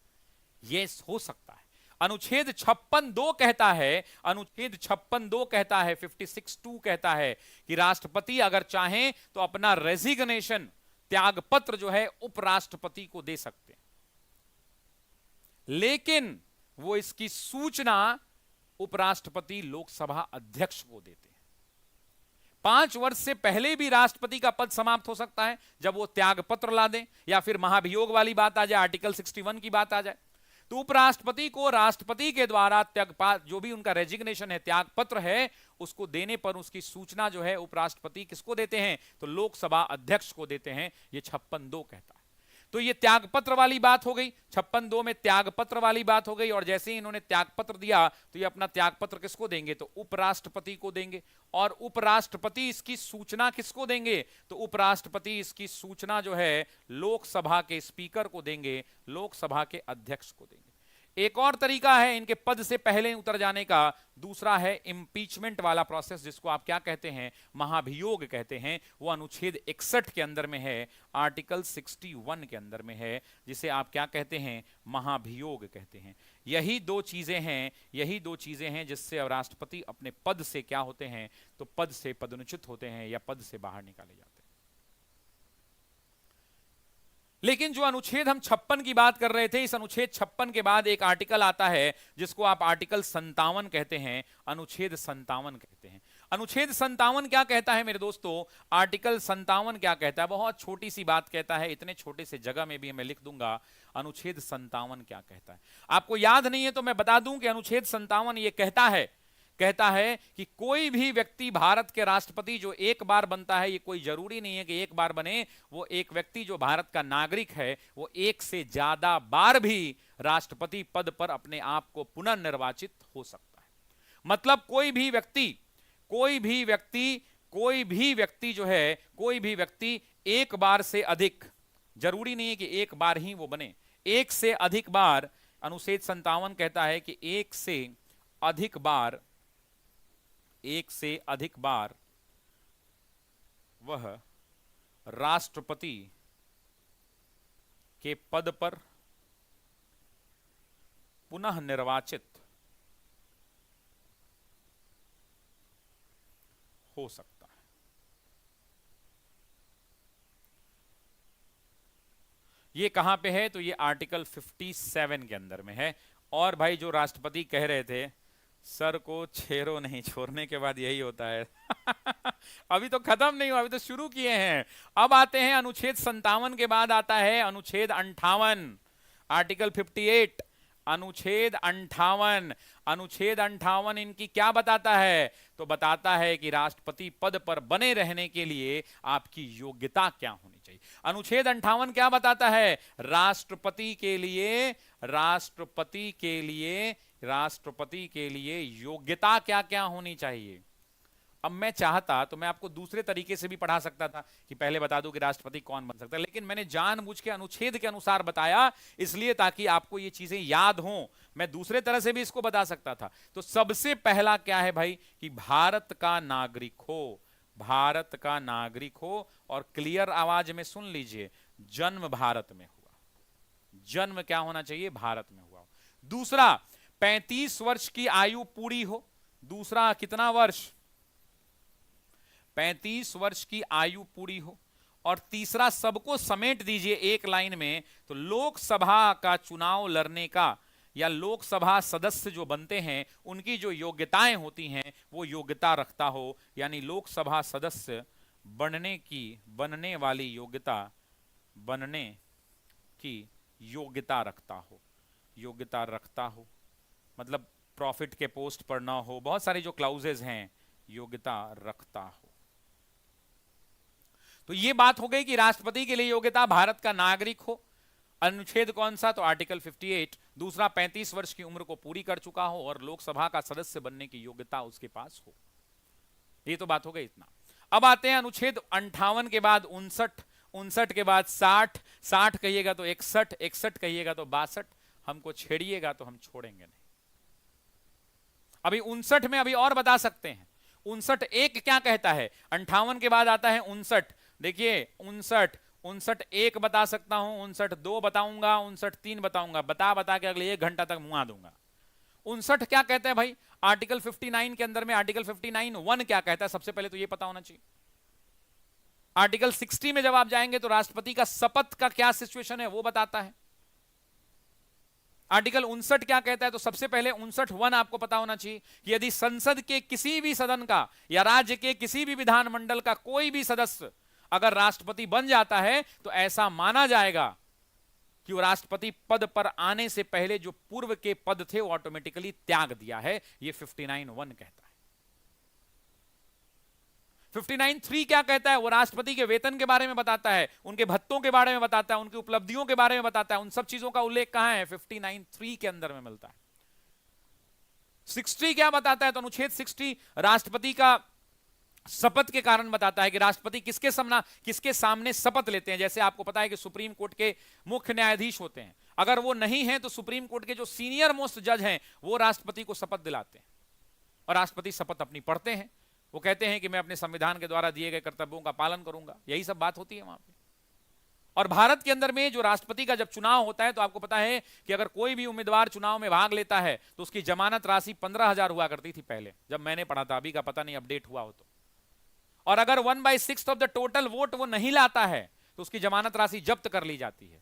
यस, हो सकता है। अनुच्छेद 56(2) कहता है, 56(2) कहता है कि राष्ट्रपति अगर चाहें तो अपना रेजिग्नेशन, त्यागपत्र जो है उपराष्ट्रपति को दे सकते हैं, लेकिन वो इसकी सूचना उपराष्ट्रपति लोकसभा अध्यक्ष को देते हैं। 5 वर्ष से पहले भी राष्ट्रपति का पद समाप्त हो सकता है जब वो त्यागपत्र ला दें, या फिर महाभियोग वाली बात आ जाए, आर्टिकल 61 की बात आ जाए, तो उपराष्ट्रपति को राष्ट्रपति के द्वारा जो भी उनका रेजिग्नेशन है, त्यागपत्र है, उसको देने पर उसकी सूचना जो है उपराष्ट्रपति किसको देते हैं? तो लोकसभा अध्यक्ष को देते हैं। ये 56(2) कहता है। तो ये त्यागपत्र वाली बात हो गई, 56(2) में त्यागपत्र वाली बात हो गई। और जैसे ही इन्होंने त्यागपत्र दिया तो ये अपना त्यागपत्र किसको देंगे? तो उपराष्ट्रपति को देंगे। और उपराष्ट्रपति इसकी सूचना किसको देंगे? तो उपराष्ट्रपति इसकी सूचना जो है लोकसभा के स्पीकर को देंगे, लोकसभा के अध्यक्ष को देंगे। एक और तरीका है इनके पद से पहले उतर जाने का, दूसरा है इंपीचमेंट वाला प्रोसेस, जिसको आप क्या कहते हैं? महाभियोग कहते हैं। वो अनुच्छेद 61 के अंदर में है, आर्टिकल 61 के अंदर में है, जिसे आप क्या कहते हैं? महाभियोग कहते हैं। यही दो चीजें हैं जिससे राष्ट्रपति अपने पद से क्या होते हैं? तो पद से पदोन्नत होते हैं या पद से बाहर निकाले जाते हैं। लेकिन जो अनुच्छेद हम 56 की बात कर रहे थे, इस अनुच्छेद 56 के बाद एक आर्टिकल आता है जिसको आप आर्टिकल 57 कहते हैं, अनुच्छेद 57 कहते हैं। अनुच्छेद 57 क्या कहता है मेरे दोस्तों? आर्टिकल 57 क्या कहता है? बहुत छोटी सी बात कहता है, इतने छोटे से जगह में भी मैं लिख दूंगा अनुच्छेद 57 क्या कहता है। आपको याद नहीं है तो मैं बता दूं कि अनुच्छेद 57 ये कहता है कि कोई भी व्यक्ति भारत के राष्ट्रपति जो एक बार बनता है, ये कोई जरूरी नहीं है कि एक बार बने, वो एक व्यक्ति जो भारत का नागरिक है वो एक से ज्यादा बार भी राष्ट्रपति पद पर अपने आप को पुनर्निर्वाचित हो सकता है। मतलब कोई भी व्यक्ति एक बार से अधिक, जरूरी नहीं है कि एक बार ही वो बने, एक से अधिक बार, अनुच्छेद 57 कहता है कि एक से अधिक बार वह राष्ट्रपति के पद पर पुनः निर्वाचित हो सकता है। ये कहां पे है? तो ये आर्टिकल 57 के अंदर में है। और भाई जो राष्ट्रपति कह रहे थे सर को छेड़ो नहीं, छोड़ने के बाद यही होता है अभी तो खत्म नहीं हुआ, अभी तो शुरू किए हैं। अब आते हैं अनुच्छेद 57 के बाद आता है अनुच्छेद 58, आर्टिकल 58, अनुच्छेद 58 इनकी क्या बताता है? तो बताता है कि राष्ट्रपति पद पर बने रहने के लिए आपकी योग्यता क्या होनी चाहिए। अनुच्छेद 58 क्या बताता है? राष्ट्रपति के लिए योग्यता क्या क्या होनी चाहिए? अब मैं चाहता तो मैं आपको दूसरे तरीके से भी पढ़ा सकता था कि पहले बता दूं कि राष्ट्रपति कौन बन सकता है, लेकिन मैंने जानबूझ के अनुच्छेद के अनुसार बताया, इसलिए ताकि आपको ये चीजें याद हों। मैं दूसरे तरह से भी इसको बता सकता था। तो सबसे पहला क्या है भाई कि भारत का नागरिक हो, भारत का नागरिक हो, और क्लियर आवाज में सुन लीजिए, जन्म भारत में हुआ, जन्म क्या होना चाहिए, भारत में हुआ। दूसरा 35 वर्ष की आयु पूरी हो, दूसरा कितना वर्ष, 35 वर्ष की आयु पूरी हो, और तीसरा सबको समेट दीजिए एक लाइन में, तो लोकसभा का चुनाव लड़ने का या लोकसभा सदस्य जो बनते हैं उनकी जो योग्यताएं होती हैं वो योग्यता रखता हो, यानी लोकसभा सदस्य बनने वाली योग्यता, बनने की योग्यता रखता हो, योग्यता रखता हो, मतलब प्रॉफिट के पोस्ट पर ना हो, बहुत सारे जो क्लाउजेज हैं, योग्यता रखता हो। तो ये बात हो गई कि राष्ट्रपति के लिए योग्यता भारत का नागरिक हो, अनुच्छेद कौन सा, तो आर्टिकल 58। दूसरा 35 वर्ष की उम्र को पूरी कर चुका हो और लोकसभा का सदस्य बनने की योग्यता उसके पास हो। ये तो बात हो गई इतना। अब आते हैं अनुच्छेद 58 के बाद 59, 59 के बाद 60, 60 कहिएगा तो 61, 61 कहिएगा तो 62, हमको छेड़िएगा तो हम छोड़ेंगे नहीं। अभी 59 में अभी और बता सकते हैं, 59 एक क्या कहता है, 58 के बाद आता है 59। देखिए 59, 59 एक बता सकता हूं, 59 दो बताऊंगा, 59 तीन बताऊंगा, बता के अगले 1 घंटा तक मुआ दूंगा। 59 क्या कहते हैं भाई, आर्टिकल 59 के अंदर में आर्टिकल 59(1) क्या कहता है, सबसे पहले तो यह पता होना चाहिए। आर्टिकल 60 में जब आप जाएंगे तो राष्ट्रपति का शपथ का क्या सिचुएशन है वो बताता है। आर्टिकल 59 क्या कहता है, तो सबसे पहले 59(1) आपको पता होना चाहिए कि यदि संसद के किसी भी सदन का या राज्य के किसी भी विधानमंडल का कोई भी सदस्य अगर राष्ट्रपति बन जाता है तो ऐसा माना जाएगा कि वो राष्ट्रपति पद पर आने से पहले जो पूर्व के पद थे वो ऑटोमेटिकली त्याग दिया है। ये 59(1) कहता है। 59(3) क्या कहता है, वो राष्ट्रपति के वेतन के बारे में बताता है, उनके भत्तों के बारे में बताता है, उनकी उपलब्धियों के बारे में बताता है। उन सब चीजों का उल्लेख कहां है, 59(3) के अंदर में मिलता है। 60 क्या बताता है, तो अनुच्छेद 60 राष्ट्रपति का शपथ के कारण बताता है कि राष्ट्रपति किसके सामने शपथ लेते हैं। जैसे आपको पता है कि सुप्रीम कोर्ट के मुख्य न्यायाधीश होते हैं, अगर वो नहीं है तो सुप्रीम कोर्ट के जो सीनियर मोस्ट जज हैं वो राष्ट्रपति को शपथ दिलाते हैं, और राष्ट्रपति शपथ अपनी पढ़ते हैं। वो कहते हैं कि मैं अपने संविधान के द्वारा दिए गए कर्तव्यों का पालन करूंगा, यही सब बात होती है वहां पे। और भारत के अंदर में जो राष्ट्रपति का जब चुनाव होता है तो आपको पता है कि अगर कोई भी उम्मीदवार चुनाव में भाग लेता है तो उसकी जमानत राशि 15,000 हुआ करती थी पहले, जब मैंने पढ़ा था, अभी का पता नहीं अपडेट हुआ हो तो। और अगर 1/6 ऑफ द टोटल वोट वो नहीं लाता है तो उसकी जमानत राशि जब्त कर ली जाती है।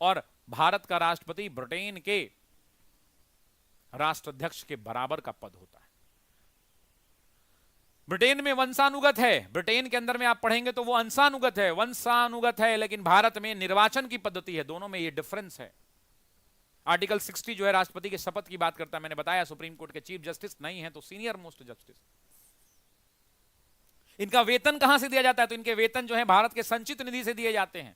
और भारत का राष्ट्रपति ब्रिटेन के राष्ट्राध्यक्ष के बराबर का पद होता है। ब्रिटेन में वंशानुगत है, ब्रिटेन के अंदर में आप पढ़ेंगे तो वो अंशानुगत है, वंशानुगत है, लेकिन भारत में निर्वाचन की पद्धति है, दोनों में ये डिफरेंस है। आर्टिकल 60 जो है राष्ट्रपति के शपथ की बात करता है, मैंने बताया सुप्रीम कोर्ट के चीफ जस्टिस नहीं है तो सीनियर मोस्ट जस्टिस। इनका वेतन कहां से दिया जाता है, तो इनके वेतन जो है भारत के संचित निधि से दिए जाते हैं।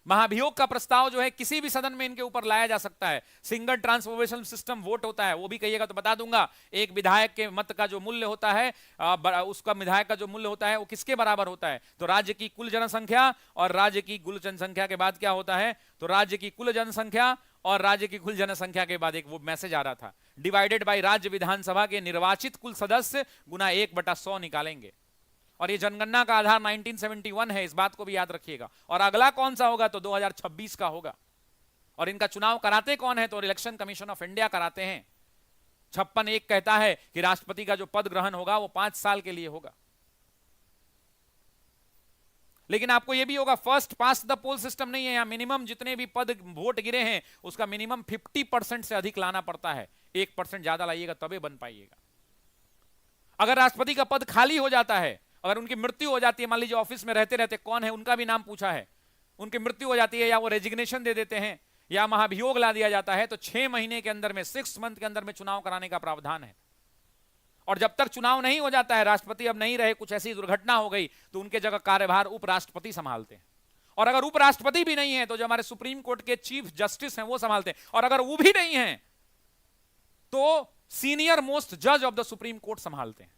महाभियोग का प्रस्ताव जो है किसी भी सदन में इनके ऊपर लाया जा सकता है। सिंगल ट्रांसफॉर्मेशन सिस्टम वोट होता है, वो भी कहिएगा तो बता दूंगा। एक विधायक के मत का जो मूल्य होता है, उसका विधायक का जो मूल्य होता है वो किसके बराबर होता है, तो राज्य की कुल जनसंख्या, और राज्य की कुल जनसंख्या के बाद क्या होता है, तो राज्य की कुल जनसंख्या और राज्य की कुल जनसंख्या के बाद एक वो मैसेज आ रहा था, डिवाइडेड बाई राज्य विधानसभा के निर्वाचित कुल सदस्य गुना 1/100 निकालेंगे। और ये जनगणना का आधार 1971 है, इस बात को भी याद रखिएगा। और अगला कौन सा होगा, तो 2026 का होगा। और इनका चुनाव कराते कौन है, तो इलेक्शन कमीशन ऑफ इंडिया कराते हैं। 56(1) कहता है कि राष्ट्रपति का जो पद ग्रहण होगा वो 5 साल के लिए होगा। लेकिन आपको यह भी होगा, फर्स्ट पास द पोल सिस्टम नहीं है, यहां मिनिमम जितने भी पद वोट गिरे हैं उसका मिनिमम 50% से अधिक लाना पड़ता है। 1% ज्यादा लाइएगा तबे बन पाइएगा। अगर राष्ट्रपति का पद खाली हो जाता है, अगर उनकी मृत्यु हो जाती है, मान लीजिए ऑफिस में रहते रहते, कौन है उनका भी नाम पूछा है, उनकी मृत्यु हो जाती है या वो रेजिग्नेशन दे देते हैं या महाभियोग ला दिया जाता है, तो 6 महीने के अंदर में, 6 मंथ के अंदर में चुनाव कराने का प्रावधान है। और जब तक चुनाव नहीं हो जाता है, राष्ट्रपति अब नहीं रहे, कुछ ऐसी दुर्घटना हो गई, तो उनके जगह कार्यभार उपराष्ट्रपति संभालते हैं। और अगर उपराष्ट्रपति भी नहीं है तो जो हमारे सुप्रीम कोर्ट के चीफ जस्टिस हैं वो संभालते हैं। और अगर वो भी नहीं है तो सीनियर मोस्ट जज ऑफ द सुप्रीम कोर्ट संभालते हैं।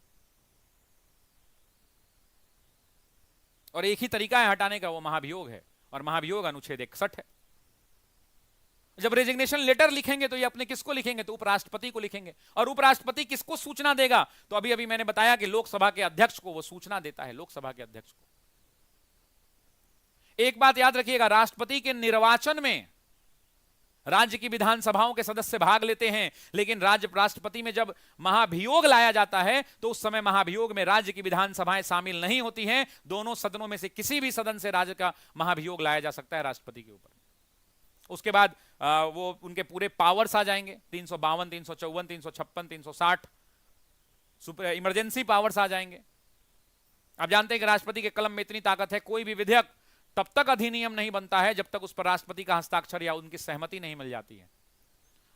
और एक ही तरीका है हटाने का, वो महाभियोग है, और महाभियोग अनुच्छेद 61 है। जब रेजिग्नेशन लेटर लिखेंगे तो ये अपने किसको लिखेंगे? तो उपराष्ट्रपति को लिखेंगे। और उपराष्ट्रपति किसको सूचना देगा? तो अभी अभी मैंने बताया कि लोकसभा के अध्यक्ष को वो सूचना देता है, लोकसभा के अध्यक्ष को। एक बात याद रखिएगा, राष्ट्रपति के निर्वाचन में राज्य की विधानसभाओं के सदस्य भाग लेते हैं, लेकिन राष्ट्रपति में जब महाभियोग लाया जाता है तो उस समय महाभियोग में राज्य की विधानसभाएं शामिल नहीं होती हैं। दोनों सदनों में से किसी भी सदन से राज्य का महाभियोग लाया जा सकता है राष्ट्रपति के ऊपर। उसके बाद वो उनके पूरे पावर्स आ जाएंगे, 352, 354, 356, 360 इमरजेंसी पावर्स आ जाएंगे। आप जानते हैं कि राष्ट्रपति के कलम में इतनी ताकत है, कोई भी विधेयक तब तक अधिनियम नहीं बनता है जब तक उस पर राष्ट्रपति का हस्ताक्षर या उनकी सहमति नहीं मिल जाती है।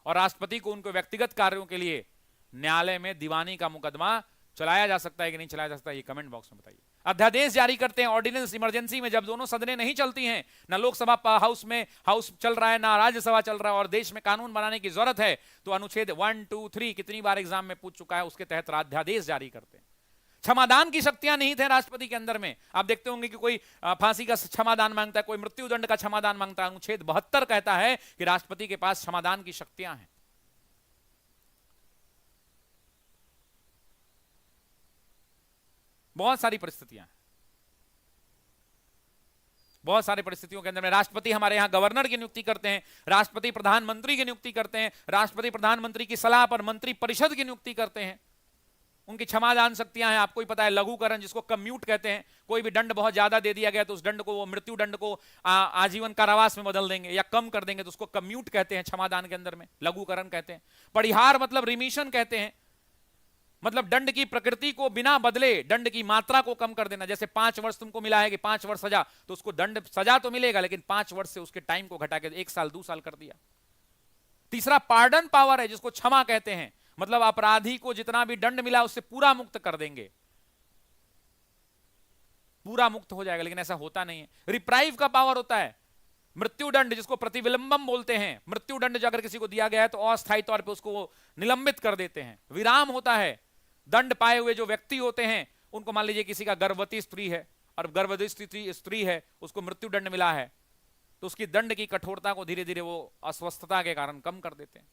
और राष्ट्रपति को उनके व्यक्तिगत कार्यों के लिए न्यायालय में दीवानी का मुकदमा चलाया जा सकता है कि नहीं चलाया जा सकता है, ये कमेंट बॉक्स में बताइए। अध्यादेश जारी करते हैं, ऑर्डिनेंस इमरजेंसी में, जब दोनों सदनें नहीं चलती हैं, ना लोकसभा हाउस चल रहा है ना राज्यसभा चल रहा है, और देश में कानून बनाने की जरूरत है, तो अनुच्छेद 1, 2, 3 कितनी बार एग्जाम में पूछ चुका है, उसके तहत अध्यादेश जारी करते हैं। क्षमादान की शक्तियां नहीं थे राष्ट्रपति के अंदर में। आप देखते होंगे कि कोई फांसी का क्षमादान मांगता है, कोई मृत्युदंड का क्षमादान मांगता है। अनुच्छेद 72 कहता है कि राष्ट्रपति के पास क्षमादान की शक्तियां हैं। बहुत सारी परिस्थितियां, बहुत सारी परिस्थितियों के अंदर में राष्ट्रपति हमारे यहां गवर्नर की नियुक्ति करते हैं, राष्ट्रपति प्रधानमंत्री की नियुक्ति करते हैं, राष्ट्रपति प्रधानमंत्री की सलाह पर मंत्री परिषद की नियुक्ति करते हैं। उनकी क्षमादान शक्तियां हैं। आपको ही पता है लघुकरण, जिसको कम्यूट कहते हैं। कोई भी दंड बहुत ज्यादा दे दिया गया तो उस दंड को, वो मृत्यु दंड को आजीवन कारावास में बदल देंगे या कम कर देंगे, तो उसको कम्यूट कहते हैं क्षमादान के अंदर में, लघुकरण कहते हैं। परिहार मतलब रिमिशन कहते हैं, मतलब दंड की प्रकृति को बिना बदले दंड की मात्रा को कम कर देना। जैसे 5 वर्ष तुमको मिला है कि 5 वर्ष सजा, तो उसको दंड सजा तो मिलेगा लेकिन 5 वर्ष से उसके टाइम को घटा के 1 साल 2 साल कर दिया। तीसरा पार्डन पावर है, जिसको क्षमा कहते हैं, मतलब अपराधी को जितना भी दंड मिला उससे पूरा मुक्त कर देंगे, पूरा मुक्त हो जाएगा, लेकिन ऐसा होता नहीं है। रिप्राइव का पावर होता है, मृत्युदंड जिसको प्रतिविलंबम बोलते हैं। मृत्युदंड जो अगर किसी को दिया गया है तो अस्थायी तौर पे उसको निलंबित कर देते हैं। विराम होता है, दंड पाए हुए जो व्यक्ति होते हैं उनको, मान लीजिए किसी का गर्भवती स्त्री है और गर्भवती स्त्री है, उसको मृत्युदंड मिला है, तो उसकी दंड की कठोरता को धीरे धीरे वो अस्वस्थता के कारण कम कर देते हैं।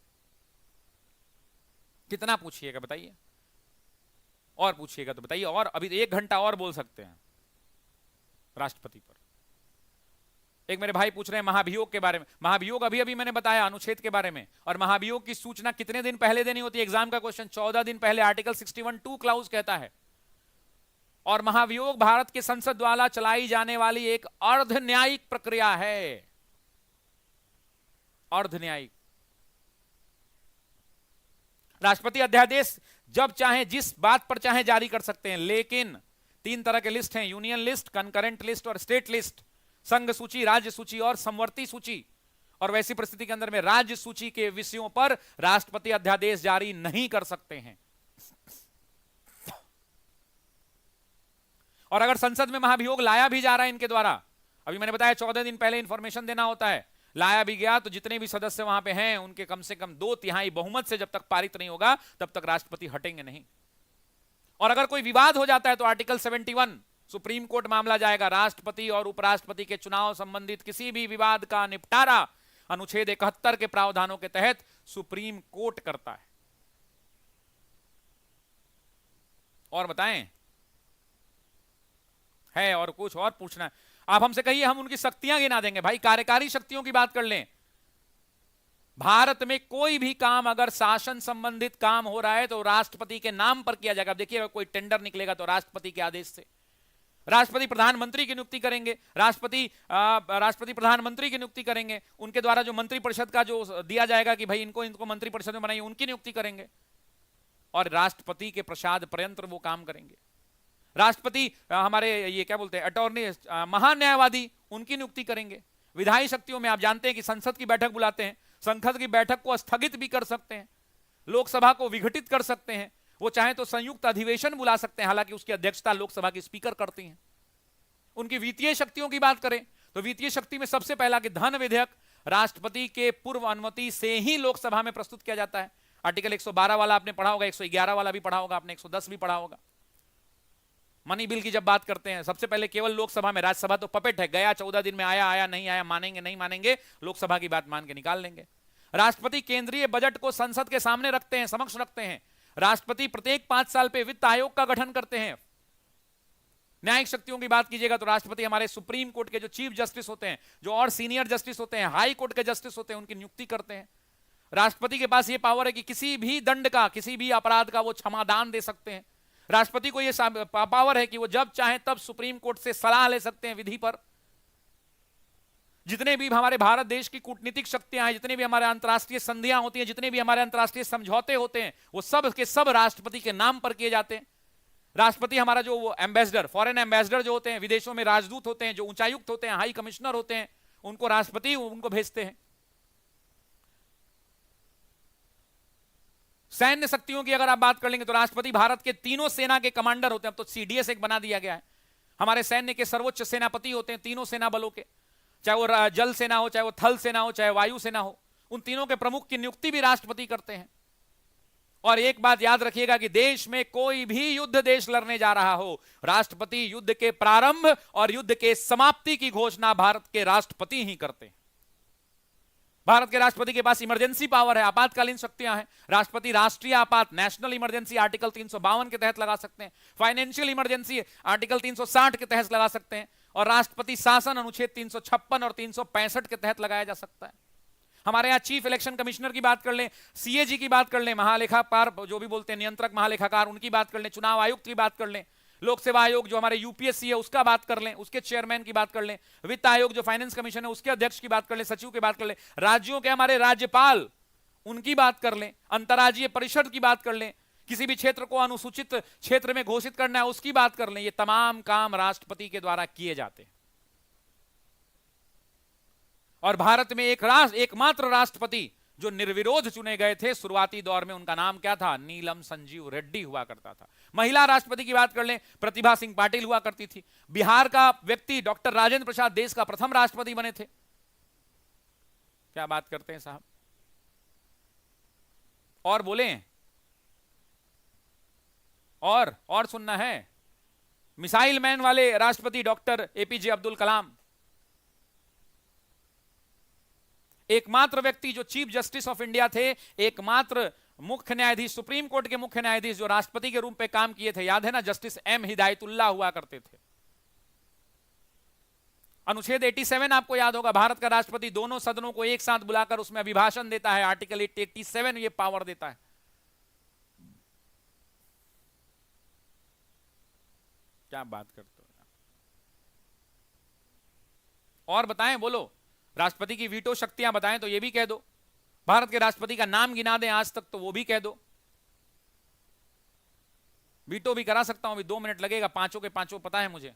कितना पूछिएगा बताइए, और पूछिएगा तो बताइए, और अभी 1 घंटा और बोल सकते हैं राष्ट्रपति पर। एक मेरे भाई पूछ रहे हैं महाभियोग के बारे में। महाभियोग अभी अभी मैंने बताया अनुच्छेद के बारे में। और महाभियोग की सूचना कितने दिन पहले देनी होती है? एग्जाम का क्वेश्चन, 14 दिन पहले। आर्टिकल 61(2) क्लाउज कहता है। और महाभियोग भारत के संसद द्वारा चलाई जाने वाली एक अर्ध न्यायिक प्रक्रिया है, अर्ध न्यायिक। राष्ट्रपति अध्यादेश जब चाहे जिस बात पर चाहे जारी कर सकते हैं, लेकिन 3 तरह के लिस्ट हैं, यूनियन लिस्ट, कंकरेंट लिस्ट और स्टेट लिस्ट। संघ सूची, राज्य सूची और समवर्ती सूची। और वैसी परिस्थिति के अंदर में राज्य सूची के विषयों पर राष्ट्रपति अध्यादेश जारी नहीं कर सकते हैं। और अगर संसद में महाभियोग लाया भी जा रहा है इनके द्वारा, अभी मैंने बताया 14 दिन पहले इंफॉर्मेशन देना होता है, लाया भी गया तो जितने भी सदस्य वहां पे हैं उनके कम से कम 2/3 बहुमत से जब तक पारित नहीं होगा तब तक राष्ट्रपति हटेंगे नहीं। और अगर कोई विवाद हो जाता है तो आर्टिकल 71 सुप्रीम कोर्ट मामला जाएगा। राष्ट्रपति और उपराष्ट्रपति के चुनाव संबंधित किसी भी विवाद का निपटारा अनुच्छेद 71 के प्रावधानों के तहत सुप्रीम कोर्ट करता और बताएं, है और कुछ और पूछना है? आप हमसे कहिए, हम उनकी शक्तियां गिना देंगे। भाई कार्यकारी शक्तियों की बात कर लें, भारत में कोई भी काम अगर शासन संबंधित काम हो रहा है तो राष्ट्रपति के नाम पर किया जाएगा। देखिए कोई टेंडर निकलेगा तो राष्ट्रपति के आदेश से। राष्ट्रपति प्रधानमंत्री की नियुक्ति करेंगे, राष्ट्रपति प्रधानमंत्री की नियुक्ति करेंगे, उनके द्वारा जो मंत्री परिषद का जो दिया जाएगा कि भाई इनको मंत्री परिषद में बनाइए, उनकी नियुक्ति करेंगे और राष्ट्रपति के प्रसाद पर्यंत वो काम करेंगे। राष्ट्रपति हमारे ये क्या बोलते हैं, अटॉर्नी, महान्यायवादी, उनकी नियुक्ति करेंगे। विधायी शक्तियों में आप जानते हैं कि संसद की बैठक बुलाते हैं, संसद की बैठक को स्थगित भी कर सकते हैं, लोकसभा को विघटित कर सकते हैं, वो चाहे तो संयुक्त अधिवेशन बुला सकते हैं, हालांकि उसकी अध्यक्षता लोकसभा की स्पीकर करती हैं। उनकी वित्तीय शक्तियों की बात करें तो वित्तीय शक्ति में सबसे पहला कि धन विधेयक राष्ट्रपति के पूर्व अनुमति से ही लोकसभा में प्रस्तुत किया जाता है। आर्टिकल 112 वाला आपने पढ़ा होगा, 111 वाला भी पढ़ा होगा आपने, 110 भी पढ़ा होगा। मनी बिल की जब बात करते हैं, सबसे पहले केवल लोकसभा में, राज्यसभा तो पपेट है, गया 14 दिन में, आया आया, नहीं आया, मानेंगे नहीं मानेंगे, लोकसभा की बात मान के निकाल लेंगे। राष्ट्रपति केंद्रीय बजट को संसद के सामने रखते हैं, समक्ष रखते हैं। राष्ट्रपति प्रत्येक 5 साल पे वित्त आयोग का गठन करते हैं। न्यायिक शक्तियों की बात कीजिएगा तो राष्ट्रपति हमारे सुप्रीम कोर्ट के जो चीफ जस्टिस होते हैं, जो और सीनियर जस्टिस होते हैं, हाई कोर्ट के जस्टिस होते हैं, उनकी नियुक्ति करते हैं। राष्ट्रपति के पास यह पावर है कि किसी भी दंड का, किसी भी अपराध का वो क्षमादान दे सकते हैं। राष्ट्रपति को यह पावर है कि वो जब चाहे तब सुप्रीम कोर्ट से सलाह ले सकते हैं विधि पर। जितने भी हमारे भारत देश की कूटनीतिक शक्तियां हैं, जितने भी हमारे अंतर्राष्ट्रीय संधियां होती हैं, जितने भी हमारे अंतर्राष्ट्रीय समझौते होते हैं, वो सब के सब राष्ट्रपति के नाम पर किए जाते हैं। राष्ट्रपति हमारा जो वो एम्बेसडर, फॉरेन एम्बेसडर जो होते हैं, विदेशों में राजदूत होते हैं, जो उच्चायुक्त होते हैं, हाई कमिश्नर होते हैं, उनको राष्ट्रपति उनको भेजते हैं। सैन्य शक्तियों की अगर आप बात कर लेंगे तो राष्ट्रपति भारत के तीनों सेना के कमांडर होते हैं। अब तो सीडीएस एक बना दिया गया है। हमारे सैन्य के सर्वोच्च सेनापति होते हैं तीनों सेना बलों के, चाहे वो जल सेना हो, चाहे वो थल सेना हो, चाहे वायु सेना हो। उन तीनों के प्रमुख की नियुक्ति भी राष्ट्रपति करते हैं। और एक बात याद रखिएगा कि देश में कोई भी युद्ध देश लड़ने जा रहा हो, राष्ट्रपति युद्ध के प्रारंभ और युद्ध के समाप्ति की घोषणा भारत के राष्ट्रपति ही करते हैं। भारत के राष्ट्रपति के पास इमरजेंसी पावर है, आपातकालीन शक्तियां हैं। राष्ट्रपति राष्ट्रीय आपात, नेशनल इमरजेंसी आर्टिकल 352 के तहत लगा सकते हैं, फाइनेंशियल इमरजेंसी आर्टिकल 360 के तहत लगा सकते हैं, और राष्ट्रपति शासन अनुच्छेद 356 और 365 के तहत लगाया जा सकता है। हमारे यहाँ चीफ इलेक्शन कमिश्नर की बात कर लें, सीएजी की बात कर लें, महालेखाकार जो भी बोलते हैं, नियंत्रक महालेखाकार, उनकी बात कर लें, चुनाव आयुक्त की बात कर लें, लोक सेवा आयोग जो हमारे यूपीएससी है उसका बात कर लें, उसके चेयरमैन की बात कर लें, वित्त आयोग जो फाइनेंस कमीशन है उसके अध्यक्ष की बात कर लें, सचिव की बात कर लें, राज्यों के हमारे राज्यपाल उनकी बात कर लें, अंतर्राज्यीय परिषद की बात कर लें, किसी भी क्षेत्र को अनुसूचित क्षेत्र में घोषित करना है उसकी बात कर लें। ये तमाम काम राष्ट्रपति के द्वारा किए जाते हैं। और भारत में एकमात्र राष्ट्रपति जो निर्विरोध चुने गए थे शुरुआती दौर में, उनका नाम क्या था? नीलम संजीव रेड्डी हुआ करता था। महिला राष्ट्रपति की बात कर लें, प्रतिभा सिंह पाटिल हुआ करती थी। बिहार का व्यक्ति डॉक्टर राजेंद्र प्रसाद देश का प्रथम राष्ट्रपति बने थे। क्या बात करते हैं साहब, और बोले, और सुनना है। मिसाइल मैन वाले राष्ट्रपति डॉक्टर एपीजे अब्दुल कलाम, एकमात्र व्यक्ति जो चीफ जस्टिस ऑफ इंडिया थे, एकमात्र मुख्य न्यायाधीश, सुप्रीम कोर्ट के मुख्य न्यायाधीश जो राष्ट्रपति के रूप में काम किए थे, याद है ना, जस्टिस एम हिदायतुल्लाह हुआ करते थे। अनुच्छेद 87 आपको याद होगा, भारत का राष्ट्रपति दोनों सदनों को एक साथ बुलाकर उसमें अभिभाषण देता है। आर्टिकल 87 ये पावर देता है। क्या बात करते हो, और बताएं, बोलो। राष्ट्रपति की वीटो शक्तियां बताएं तो ये भी कह दो। भारत के राष्ट्रपति का नाम गिना दें आज तक तो वो भी कह दो। वीटो भी करा सकता हूं, अभी 2 मिनट लगेगा, पांचों के पांचों पता है मुझे,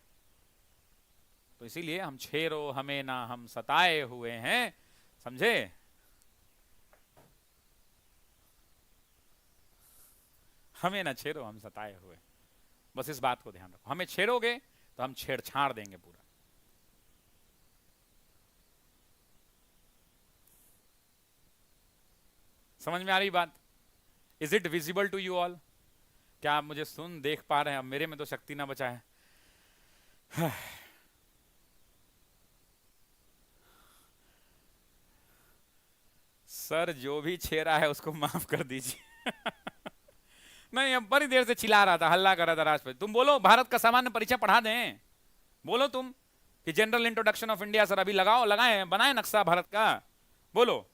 तो इसीलिए हम छेरो हमें ना हम सताए हुए हैं, समझे? हमें ना छेरो हम सताए हुए, बस इस बात को ध्यान रखो। हमें छेड़ोगे तो हम छेड़छाड़ देंगे पूरा। समझ में आ रही बात? Is it visible to you all? क्या आप मुझे सुन देख पा रहे हैं? अब मेरे में तो शक्ति ना बचा है। सर जो भी छेड़ा है उसको माफ कर दीजिए। नहीं, अब बड़ी देर से चिल्ला रहा था, हल्ला कर रहा था राष्ट्रपति। तुम बोलो भारत का सामान्य परिचय पढ़ा दें, बोलो तुम कि general introduction of India. Sir अभी लगाओ, लगाए, बनाए नक्शा भारत का, बोलो,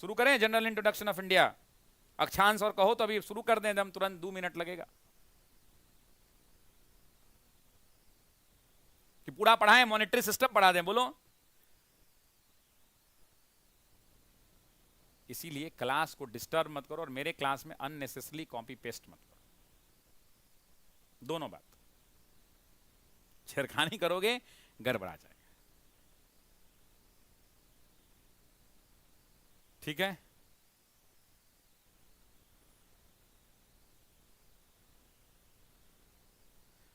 शुरू करें जनरल इंट्रोडक्शन ऑफ इंडिया। अक्षांश और कहो तो अभी शुरू कर दें, हम तुरंत 2 मिनट लगेगा कि पूरा पढ़ाएं, मॉनिटरी सिस्टम पढ़ा दें, बोलो। इसीलिए क्लास को डिस्टर्ब मत करो और मेरे क्लास में अननेसेसरी कॉपी पेस्ट मत करो, दोनों बात। छेड़खानी करोगे गड़बड़ा जाएगा, ठीक है?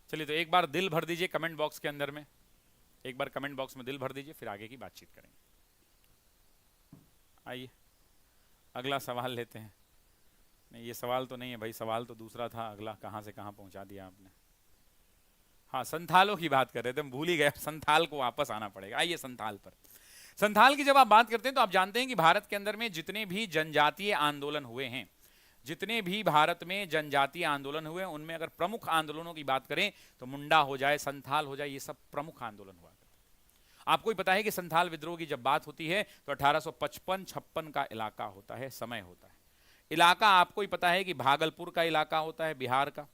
चलिए, तो एक बार दिल भर दीजिए कमेंट बॉक्स के अंदर में, एक बार कमेंट बॉक्स में दिल भर दीजिए, फिर आगे की बातचीत करेंगे। आइए अगला सवाल लेते हैं। ये सवाल तो नहीं है भाई, सवाल तो दूसरा था अगला, कहां से कहां पहुंचा दिया आपने। हाँ, संथालों की बात कर रहे थे, हम भूल ही गए, संथाल को वापस आना पड़ेगा। आइए संथाल पर। संथाल की जब आप बात करते हैं तो आप जानते हैं कि भारत के अंदर में जितने भी जनजातीय आंदोलन हुए हैं, जितने भी भारत में जनजातीय आंदोलन हुए, उनमें अगर प्रमुख आंदोलनों की बात करें तो मुंडा हो जाए, संथाल हो जाए, ये सब प्रमुख आंदोलन हुआ। आपको ही पता है कि संथाल विद्रोह की जब बात होती है तो 1855-56 का इलाका होता है, समय होता है। इलाका आपको ही पता है कि भागलपुर का इलाका होता है, बिहार का।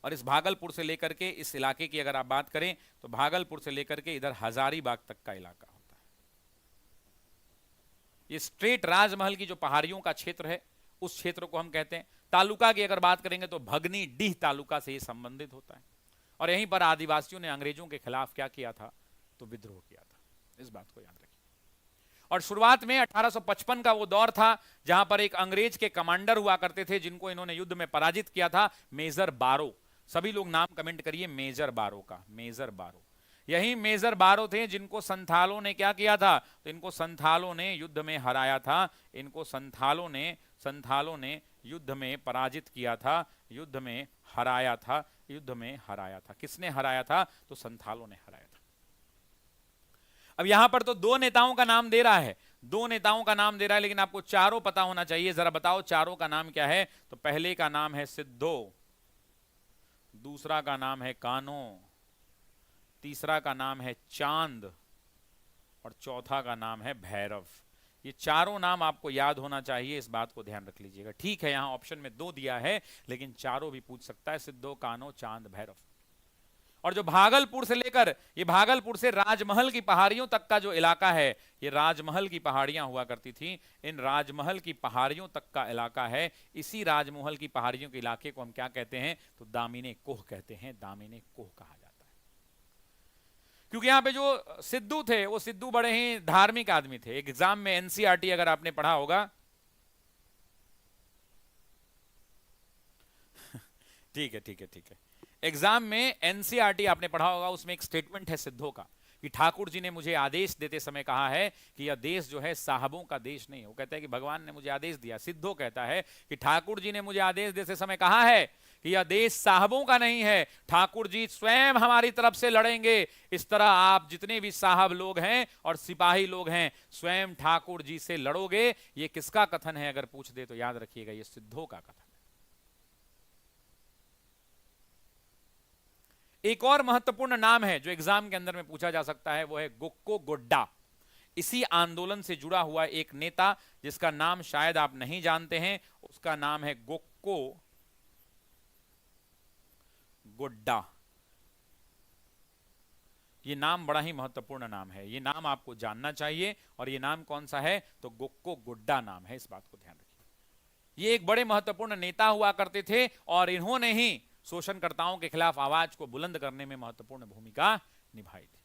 और इस भागलपुर से लेकर के इस इलाके की अगर आप बात करें तो भागलपुर से लेकर के इधर हजारीबाग तक का इलाका होता है। ये स्ट्रेट राजमहल की जो पहाड़ियों का क्षेत्र है, उस क्षेत्र को हम कहते हैं। तालुका की अगर बात करेंगे तो भगनी डीह तालुका से ये संबंधित होता है। और यहीं पर आदिवासियों ने अंग्रेजों के खिलाफ क्या किया था, तो विद्रोह किया था। इस बात को याद रखिए। और शुरुआत में 1855 का वो दौर था जहां पर एक अंग्रेज के कमांडर हुआ करते थे जिनको इन्होंने युद्ध में पराजित किया था, मेजर बारो। सभी लोग नाम कमेंट करिए मेजर बारो का, मेजर बारो। यही मेजर बारो थे जिनको संथालों ने क्या किया था, तो इनको संथालों ने युद्ध में हराया था। इनको संथालों ने युद्ध में पराजित किया था, युद्ध में हराया था, युद्ध में हराया था। किसने हराया था, तो संथालों ने हराया था। अब यहां पर तो दो नेताओं का नाम दे रहा है, दो नेताओं का नाम दे रहा है, लेकिन आपको चारों पता होना चाहिए। जरा बताओ चारों का नाम क्या है। तो पहले का नाम है सिद्धो, दूसरा का नाम है कान्हो, तीसरा का नाम है चांद और चौथा का नाम है भैरव। ये चारों नाम आपको याद होना चाहिए, इस बात को ध्यान रख लीजिएगा। ठीक है, यहां ऑप्शन में दो दिया है लेकिन चारों भी पूछ सकता है, सिद्धो, कान्हो, चांद, भैरव। और जो भागलपुर से लेकर, ये भागलपुर से राजमहल की पहाड़ियों तक का जो इलाका है, ये राजमहल की पहाड़ियां हुआ करती थी। इन राजमहल की पहाड़ियों तक का इलाका है। इसी राजमहल की पहाड़ियों के इलाके को हम क्या कहते हैं, तो दामिने कोह कहते हैं, दामिने कोह कहा जाता है। क्योंकि यहां पे जो सिद्धू थे वो सिद्धू बड़े ही धार्मिक आदमी थे। एग्जाम में एनसीईआरटी अगर आपने पढ़ा होगा ठीक है ठीक है ठीक है, एग्जाम में एनसीईआरटी आपने पढ़ा होगा, उसमें एक स्टेटमेंट है सिद्धों का कि ठाकुर जी ने मुझे आदेश देते समय कहा है कि यह देश जो है साहबों का देश नहीं है। वो कहता है कि भगवान ने मुझे आदेश दिया। सिद्धो कहता है कि ठाकुर जी ने मुझे आदेश देते समय कहा है कि यह देश साहबों का नहीं है, ठाकुर जी स्वयं हमारी तरफ से लड़ेंगे। इस तरह आप जितने भी साहब लोग हैं और सिपाही लोग हैं, स्वयं ठाकुर जी से लड़ोगे। ये किसका कथन है अगर पूछ दे तो याद रखिएगा, ये सिद्धों का कथन। एक और महत्वपूर्ण नाम है जो एग्जाम के अंदर में पूछा जा सकता है, वो है गोक्को गोड्डा। इसी आंदोलन से जुड़ा हुआ एक नेता जिसका नाम शायद आप नहीं जानते हैं, उसका नाम है गोक्को गोड्डा। ये नाम बड़ा ही महत्वपूर्ण नाम है, ये नाम आपको जानना चाहिए। और ये नाम कौन सा है, तो गोक्को गोड्डा नाम है, इस बात को ध्यान रखिए। ये एक बड़े महत्वपूर्ण नेता हुआ करते थे और इन्होंने ही शोषणकर्ताओं के खिलाफ आवाज को बुलंद करने में महत्वपूर्ण भूमिका निभाई थी।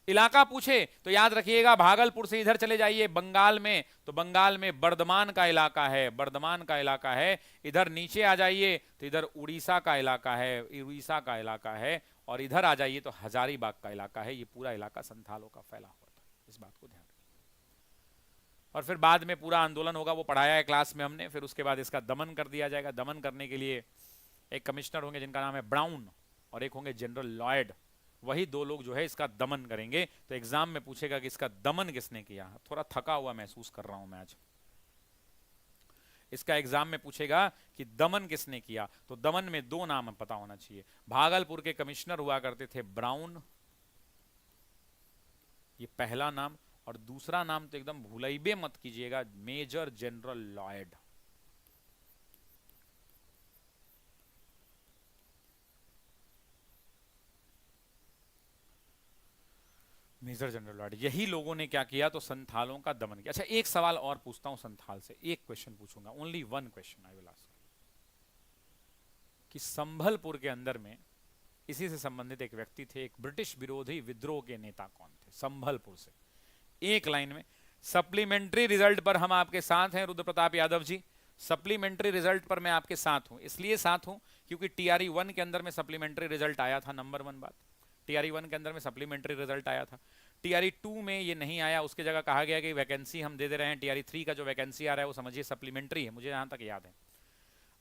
इलाका पूछे तो याद रखिएगा, भागलपुर से इधर चले जाइए बंगाल में, तो बंगाल में बर्धमान का इलाका है, बर्धमान का इलाका है। इधर नीचे आ जाइए तो इधर उड़ीसा का इलाका है, उड़ीसा का इलाका है। और इधर आ जाइए तो हजारीबाग का इलाका है। ये पूरा इलाका संथालों का फैला हुआ था, इस बात को ध्यान रखिए। और फिर बाद में पूरा आंदोलन होगा, वो पढ़ाया है क्लास में हमने। फिर उसके बाद इसका दमन कर दिया जाएगा। दमन करने के लिए एक कमिश्नर होंगे जिनका नाम है ब्राउन और एक होंगे जनरल लॉयड। वही दो लोग जो है इसका दमन करेंगे। तो एग्जाम में पूछेगा कि इसका दमन किसने किया। थोड़ा थका हुआ महसूस कर रहा हूं मैं आज। इसका एग्जाम में पूछेगा कि दमन किसने किया, तो दमन में दो नाम पता होना चाहिए। भागलपुर के कमिश्नर हुआ करते थे ब्राउन, ये पहला नाम। और दूसरा नाम तो एकदम भूलइबे मत कीजिएगा, major general Lloyd. Major general Lloyd. यही लोगों ने क्या किया, तो संथालों का दमन किया। अच्छा, एक सवाल और पूछता हूं संथाल से, एक क्वेश्चन पूछूंगा, only one question I will ask, कि संभलपुर के अंदर में इसी से संबंधित एक व्यक्ति थे, एक ब्रिटिश विरोधी विद्रोह के नेता कौन थे संभलपुर से। एक लाइन में। सप्लीमेंट्री रिजल्ट पर हम आपके साथ हैं रुद्र प्रताप यादव जी। सप्लीमेंट्री रिजल्ट पर मैं आपके साथ हूं, इसलिए साथ हूं क्योंकि टीआरई 1 के अंदर में सप्लीमेंट्री रिजल्ट आया था। नंबर 1 बात, टीआरई 1 के अंदर में सप्लीमेंट्री रिजल्ट आया था। टीआरई 2 में ये नहीं आया, उसके जगह कहा गया कि वैकेंसी हम दे रहे हैं। टीआरई 3 का जो वैकेंसी आ रहा है वो समझिए सप्लीमेंट्री है, मुझे जहां तक याद है।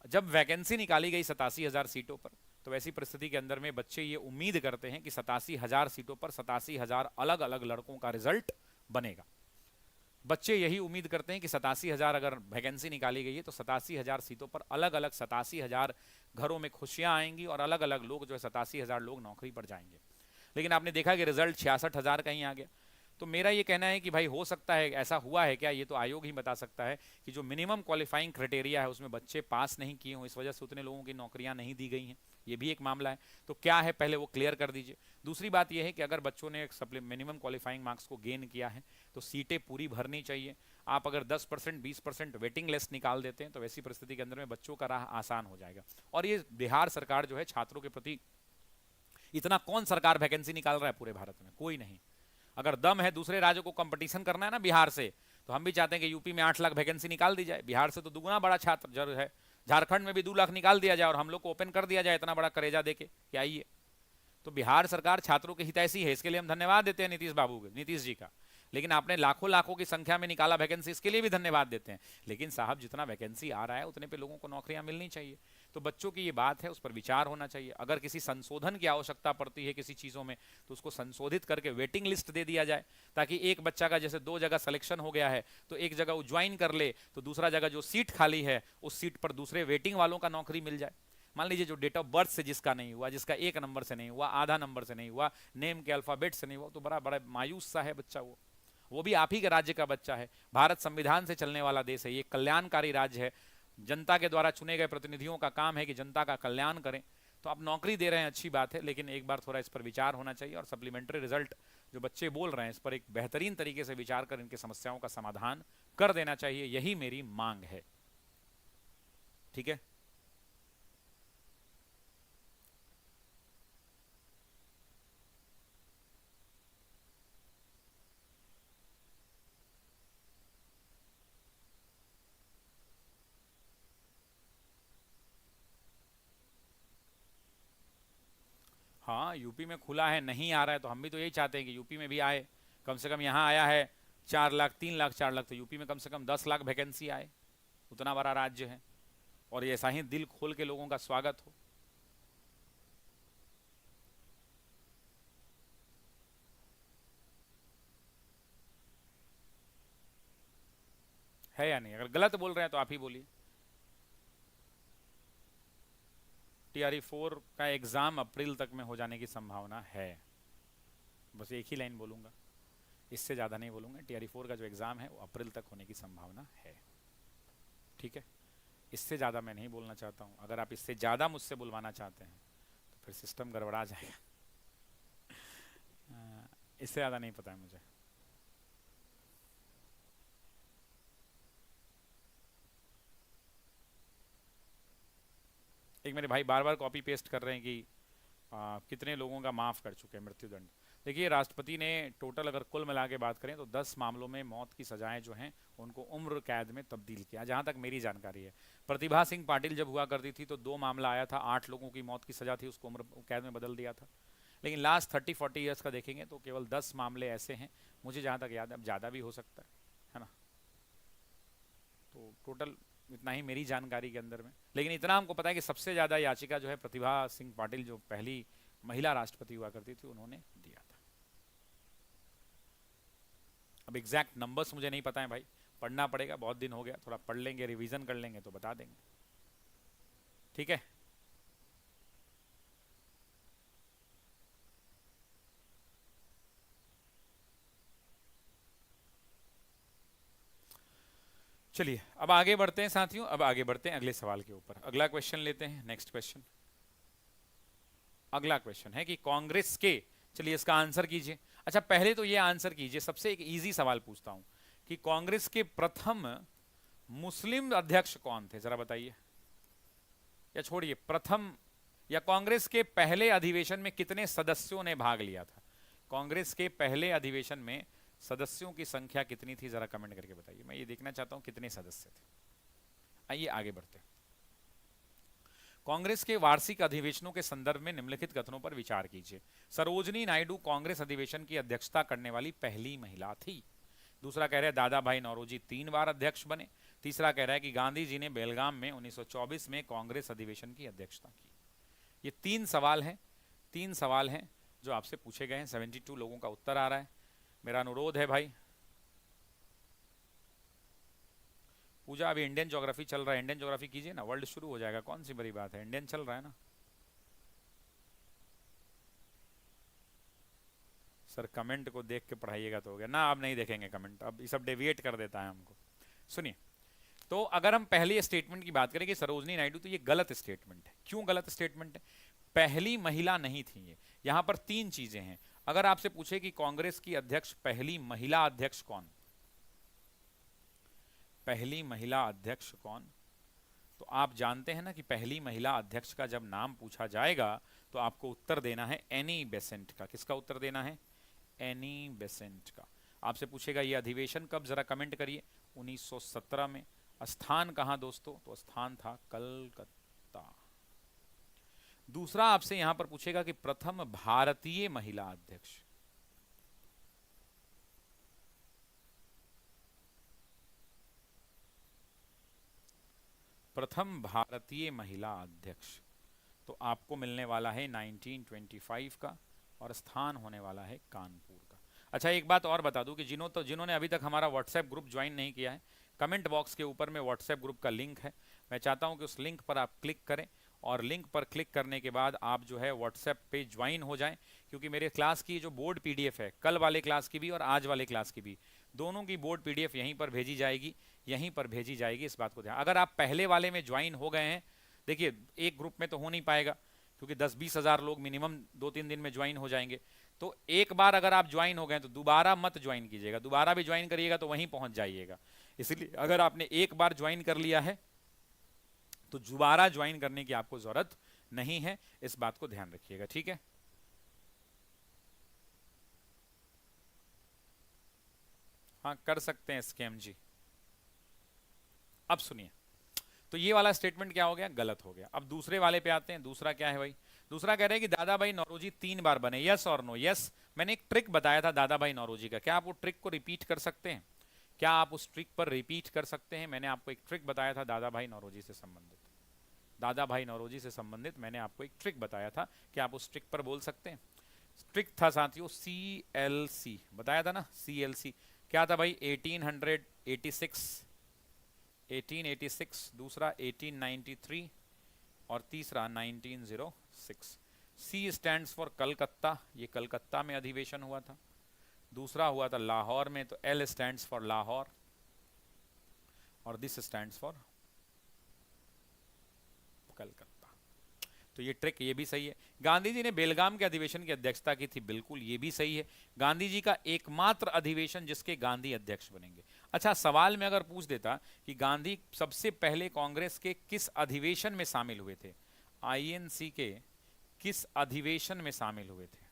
जब वैकेंसी निकाली गई 87,000 सीटों पर, तो ऐसी परिस्थिति के अंदर में बच्चे ये उम्मीद करते हैं कि 87,000 सीटों पर 87,000 अलग अलग लड़कों का रिजल्ट बनेगा। बच्चे यही उम्मीद करते हैं कि 87,000 अगर वैकेंसी निकाली गई है तो 87,000 सीटों पर अलग अलग 87,000 घरों में खुशियां आएंगी और अलग अलग लोग जो है 87,000 लोग नौकरी पर जाएंगे। लेकिन आपने देखा कि रिजल्ट 66,000 कहीं आ गया। तो मेरा ये कहना है कि भाई हो सकता है ऐसा हुआ है क्या, ये तो आयोग ही बता सकता है कि जो मिनिमम क्वालिफाइंग क्राइटेरिया है उसमें बच्चे पास नहीं किए हों, इस वजह से उतने लोगों की नौकरियां नहीं दी गई हैं। ये भी एक मामला है। तो क्या है पहले वो क्लियर कर दीजिए। दूसरी बात यह है कि अगर बच्चों ने मिनिमम क्वालिफाइंग मार्क्स को गेन किया है तो सीटें पूरी भरनी चाहिए। आप अगर 10% 20% वेटिंग लिस्ट निकाल देते हैं तो वैसी परिस्थिति के अंदर में बच्चों का राह आसान हो जाएगा। और ये बिहार सरकार जो है छात्रों के प्रति, इतना कौन सरकार वैकेंसी निकाल रहा है पूरे भारत में? कोई नहीं। अगर दम है दूसरे राज्यों को कंपटीशन करना है ना बिहार से, तो हम भी चाहते हैं कि यूपी में 8 लाख वैकेंसी निकाल दी जाए। बिहार से तो दुगुना बड़ा छात्र जो है, झारखंड में भी 2 लाख निकाल दिया जाए और हम लोग को ओपन कर दिया जाए इतना बड़ा करेजा देके कि आइए। तो बिहार सरकार छात्रों के हितैषी है, इसके लिए हम धन्यवाद देते हैं नीतीश जी का। लेकिन आपने लाखों लाखों की संख्या में निकाला वैकेंसी, इसके लिए भी धन्यवाद देते हैं। लेकिन साहब जितना वैकेंसी आ रहा है उतने पे लोगों को नौकरियां मिलनी चाहिए। तो बच्चों की ये बात है, उस पर विचार होना चाहिए। अगर किसी संशोधन की आवश्यकता पड़ती है किसी चीज़ों में तो उसको संशोधित करके वेटिंग लिस्ट दे दिया जाए, ताकि एक बच्चा का जैसे 2 जगह सिलेक्शन हो गया है तो एक जगह वो ज्वाइन कर ले, तो दूसरा जगह जो सीट खाली है उस सीट पर दूसरे वेटिंग वालों का नौकरी मिल जाए। मान लीजिए जो डेट ऑफ बर्थ से जिसका नहीं हुआ, जिसका 1 नंबर से नहीं हुआ, आधा नंबर से नहीं हुआ, नेम के अल्फाबेट से नहीं हुआ, तो बड़ा बड़ा मायूस सा है बच्चा। वो भी आप ही के राज्य का बच्चा है। भारत संविधान से चलने वाला देश है, ये कल्याणकारी राज्य है। जनता के द्वारा चुने गए प्रतिनिधियों का काम है कि जनता का कल्याण करें। तो आप नौकरी दे रहे हैं, अच्छी बात है, लेकिन एक बार थोड़ा इस पर विचार होना चाहिए। और सप्लीमेंट्री रिजल्ट जो बच्चे बोल रहे हैं इस पर एक बेहतरीन तरीके से विचार कर इनकी समस्याओं का समाधान कर देना चाहिए, यही मेरी मांग है। ठीक है। हाँ, यूपी में खुला है, नहीं आ रहा है तो हम भी तो यही चाहते हैं कि यूपी में भी आए। कम से कम यहाँ आया है 4 लाख 3 लाख 4 लाख, तो यूपी में कम से कम 10 लाख वैकेंसी आए। उतना बड़ा राज्य है और ये ऐसा ही दिल खोल के लोगों का स्वागत हो। है या नहीं? अगर गलत बोल रहे हैं तो आप ही बोलिए। टीआरई 4 का एग्जाम अप्रैल तक में हो जाने की संभावना है। बस एक ही लाइन बोलूंगा, इससे ज़्यादा नहीं बोलूंगा। टीआरई 4 का जो एग्ज़ाम है वो अप्रैल तक होने की संभावना है। ठीक है, इससे ज़्यादा मैं नहीं बोलना चाहता हूँ। अगर आप इससे ज़्यादा मुझसे बुलवाना चाहते हैं तो फिर सिस्टम गड़बड़ा जाएगा। इससे ज़्यादा नहीं पता है मुझे। एक मेरे भाई बार बार कॉपी पेस्ट कर रहे हैं कि कितने लोगों का माफ़ कर चुके हैं मृत्युदंड। देखिए, राष्ट्रपति ने टोटल अगर कुल मिला के बात करें तो 10 मामलों में मौत की सजाएं जो हैं उनको उम्र कैद में तब्दील किया, जहां तक मेरी जानकारी है। प्रतिभा सिंह पाटिल जब हुआ करती थी तो 2 मामला आया था, 8 लोगों की मौत की सजा थी, उसको उम्र कैद में बदल दिया था। लेकिन लास्ट 30-40 ईयर्स का देखेंगे तो केवल 10 मामले ऐसे हैं, मुझे जहाँ तक याद है, अब ज़्यादा भी हो सकता है ना। तो टोटल इतना ही मेरी जानकारी के अंदर में। लेकिन इतना हमको पता है कि सबसे ज़्यादा याचिका जो है प्रतिभा सिंह पाटिल, जो पहली महिला राष्ट्रपति हुआ करती थी, उन्होंने दिया था। अब एग्जैक्ट नंबर्स मुझे नहीं पता है भाई, पढ़ना पड़ेगा, बहुत दिन हो गया, थोड़ा पढ़ लेंगे, रिवीजन कर लेंगे तो बता देंगे। ठीक है। चलिए अब आगे बढ़ते हैं साथियों, अब आगे बढ़ते हैं अगले सवाल के ऊपर। अगला क्वेश्चन लेते हैं, नेक्स्ट क्वेश्चन। अगला क्वेश्चन है कि कांग्रेस के, चलिए इसका आंसर कीजिए। अच्छा पहले तो ये आंसर कीजिए, सबसे एक इजी सवाल पूछता हूं कि कांग्रेस के प्रथम मुस्लिम अध्यक्ष कौन थे, जरा बताइए। या छोड़िए प्रथम, या कांग्रेस के पहले अधिवेशन में कितने सदस्यों ने भाग लिया था? कांग्रेस के पहले अधिवेशन में सदस्यों की संख्या कितनी थी, जरा कमेंट करके बताइए। मैं ये देखना चाहता हूं कितने सदस्य थे। आइए आगे बढ़ते हैं। कांग्रेस के वार्षिक अधिवेशनों के संदर्भ में निम्नलिखित कथनों पर विचार कीजिए। सरोजनी नायडू कांग्रेस अधिवेशन की अध्यक्षता करने वाली पहली महिला थी। दूसरा कह रहा है दादा भाई नौरोजी 3 बार अध्यक्ष बने। तीसरा कह रहा है कि गांधी जी ने बेलगाम में 1924 में कांग्रेस अधिवेशन की अध्यक्षता की। ये 3 सवाल हैं जो आपसे पूछे गए हैं। 72 लोगों का उत्तर आ रहा है। मेरा अनुरोध है भाई, पूजा अभी इंडियन ज्योग्राफी चल रहा है, इंडियन ज्योग्राफी कीजिए ना, वर्ल्ड शुरू हो जाएगा, कौन सी बड़ी बात है, इंडियन चल रहा है ना। सर कमेंट को देख के पढ़ाइएगा तो हो गया ना, आप नहीं देखेंगे कमेंट, अब ये सब डेविएट कर देता है हमको। सुनिए, तो अगर हम पहली स्टेटमेंट की बात करें कि सरोजनी नायडू, तो ये गलत स्टेटमेंट है। क्यों गलत स्टेटमेंट है? पहली महिला नहीं थी ये। यहां पर 3 चीजें हैं। अगर आपसे पूछे कि कांग्रेस की अध्यक्ष, पहली महिला अध्यक्ष कौन, पहली महिला अध्यक्ष कौन, तो आप जानते हैं ना कि पहली महिला अध्यक्ष का जब नाम पूछा जाएगा तो आपको उत्तर देना है एनी बेसेंट का। किसका उत्तर देना है? एनी बेसेंट का। आपसे पूछेगा ये अधिवेशन कब, जरा कमेंट करिए। 1917 में। स्थान कहां दोस्तों? तो स्थान था कलकत्ता। दूसरा आपसे यहां पर पूछेगा कि प्रथम भारतीय महिला अध्यक्ष, प्रथम भारतीय महिला अध्यक्ष, तो आपको मिलने वाला है 1925 का और स्थान होने वाला है कानपुर का। अच्छा, एक बात और बता दूं कि जिन्होंने अभी तक हमारा व्हाट्सएप ग्रुप ज्वाइन नहीं किया है, कमेंट बॉक्स के ऊपर में व्हाट्सएप ग्रुप का लिंक है। मैं चाहता हूं कि उस लिंक पर आप क्लिक करें और लिंक पर क्लिक करने के बाद आप जो है व्हाट्सएप पे ज्वाइन हो जाएं, क्योंकि मेरे क्लास की जो बोर्ड पीडीएफ है, कल वाले क्लास की भी और आज वाले क्लास की भी, दोनों की बोर्ड पीडीएफ यहीं पर भेजी जाएगी, यहीं पर भेजी जाएगी। इस बात को ध्यान, अगर आप पहले वाले में ज्वाइन हो गए हैं, देखिए एक ग्रुप में तो हो नहीं पाएगा क्योंकि 10-20 हज़ार लोग मिनिमम 2-3 दिन में ज्वाइन हो जाएंगे। तो एक बार अगर आप ज्वाइन हो गए तो दोबारा मत ज्वाइन कीजिएगा, दोबारा भी ज्वाइन करिएगा तो वहीं पहुंच जाइएगा। इसलिए अगर आपने एक बार ज्वाइन कर लिया है तो दोबारा ज्वाइन करने की आपको जरूरत नहीं है, इस बात को ध्यान रखिएगा, ठीक है। हाँ कर सकते हैं स्कैम जी। अब सुनिए, तो ये वाला स्टेटमेंट क्या हो गया? गलत हो गया। अब दूसरे वाले पे आते हैं। दूसरा क्या है भाई? दूसरा कह रहे हैं कि दादा भाई नौरोजी 3 बार बने। यस और नो? यस, मैंने एक ट्रिक बताया था दादा भाई नौरोजी का, क्या आप वो ट्रिक को रिपीट कर सकते हैं? क्या आप उस ट्रिक पर रिपीट कर सकते हैं? मैंने आपको एक ट्रिक बताया था दादा भाई नौरोजी से संबंधित, दादा भाई नौरोजी से संबंधित मैंने आपको एक ट्रिक बताया था, क्या आप उस ट्रिक पर बोल सकते हैं? ट्रिक था साथियों CLC, बताया था ना CLC। क्या था भाई? 1886, दूसरा 1893 और तीसरा 1906। C स्टैंड्स फॉर कलकत्ता, ये कलकत्ता में अधिवेशन हुआ था। दूसरा हुआ था लाहौर में, तो L स्टैंड्स फॉर लाहौर और दिस स्टैंड्स फॉर कलकत्ता। तो ये ट्रिक, ये भी सही है। गांधी जी ने बेलगाम के अधिवेशन की अध्यक्षता की थी, बिल्कुल ये भी सही है। गांधी जी का एकमात्र अधिवेशन जिसके गांधी अध्यक्ष बनेंगे। अच्छा, सवाल में अगर पूछ देता कि गांधी सबसे पहले कांग्रेस के किस अधिवेशन में शामिल हुए थे, INC के किस अधिवेशन में शामिल हुए थे,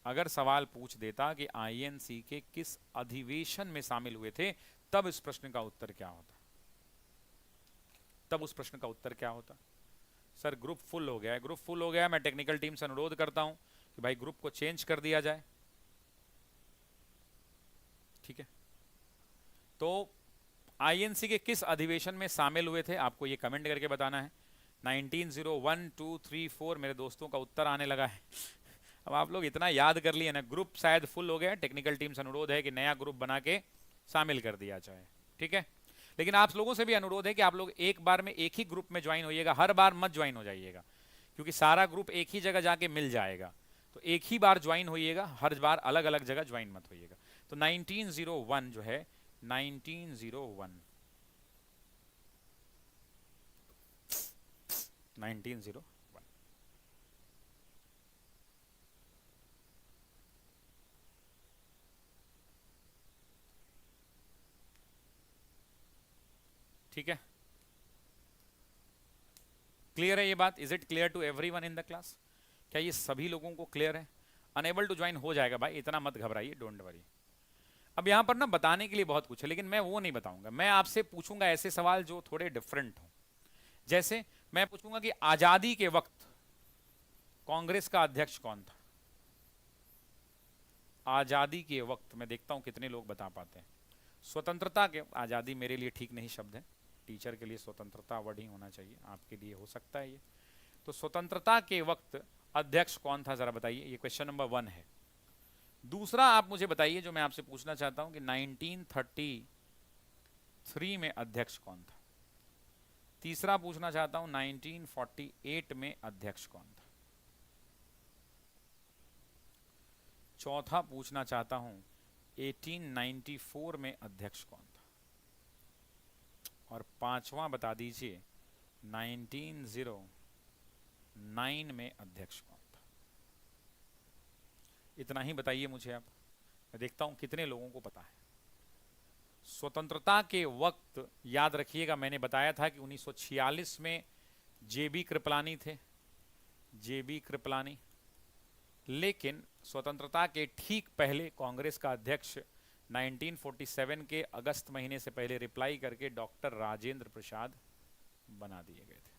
अगर सवाल पूछ देता कि INC के किस अधिवेशन में शामिल हुए थे, तब इस प्रश्न का उत्तर क्या होता? तब उस प्रश्न का उत्तर क्या होता? सर ग्रुप फुल हो गया है, ग्रुप फुल हो गया है। मैं टेक्निकल टीम से अनुरोध करता हूं कि भाई ग्रुप को चेंज कर दिया जाए, ठीक है। तो INC के किस अधिवेशन में शामिल हुए थे, आपको ये कमेंट करके बताना है। 1901, 2, 3, 4 मेरे दोस्तों का उत्तर आने लगा है। अब आप लोग इतना याद कर लिए ना, ग्रुप शायद फुल हो गया। टेक्निकल टीम से अनुरोध है कि नया ग्रुप बना के शामिल कर दिया जाए, ठीक है। लेकिन आप लोगों से भी अनुरोध है कि आप लोग एक बार में एक ही ग्रुप में ज्वाइन होइएगा, हर बार मत ज्वाइन हो जाइएगा, क्योंकि सारा ग्रुप एक ही जगह जाके मिल जाएगा। तो एक ही बार ज्वाइन होइएगा, हर बार अलग अलग जगह ज्वाइन मत होइएगा। तो 1901 जो है, 1901 ठीक है। क्लियर है ये बात? Is it clear to everyone in the class? क्या ये सभी लोगों को क्लियर है? अनेबल टू ज्वाइन हो जाएगा भाई, इतना मत घबराइए, डोंट वरी। अब यहां पर ना बताने के लिए बहुत कुछ है, लेकिन मैं वो नहीं बताऊंगा। मैं आपसे पूछूंगा ऐसे सवाल जो थोड़े डिफरेंट हो। जैसे मैं पूछूंगा कि आजादी के वक्त कांग्रेस का अध्यक्ष कौन था? आजादी के वक्त, मैं देखता हूं कितने लोग बता पाते हैं। स्वतंत्रता के, आजादी मेरे लिए ठीक नहीं शब्द है, टीचर के लिए स्वतंत्रता वर्ड ही होना चाहिए, आपके लिए हो सकता है ये। तो स्वतंत्रता के वक्त अध्यक्ष कौन था, जरा बताइए। ये क्वेश्चन नंबर 1 है। दूसरा आप मुझे बताइए, जो मैं आपसे पूछना चाहता हूं कि 1933 में अध्यक्ष कौन था। तीसरा पूछना चाहता हूं 1948 में अध्यक्ष कौन था। चौथा पूछना चाहता हूं 1894 में अध्यक्ष कौन था। और पांचवा बता दीजिए 1909 में अध्यक्ष कौन था। इतना ही बताइए मुझे आप, मैं देखता हूं कितने लोगों को पता है। स्वतंत्रता के वक्त याद रखिएगा, मैंने बताया था कि 1946 में जेबी कृपलानी थे, जेबी कृपलानी। लेकिन स्वतंत्रता के ठीक पहले कांग्रेस का अध्यक्ष 1947 के अगस्त महीने से पहले रिप्लाई करके डॉक्टर राजेंद्र प्रसाद बना दिए गए थे।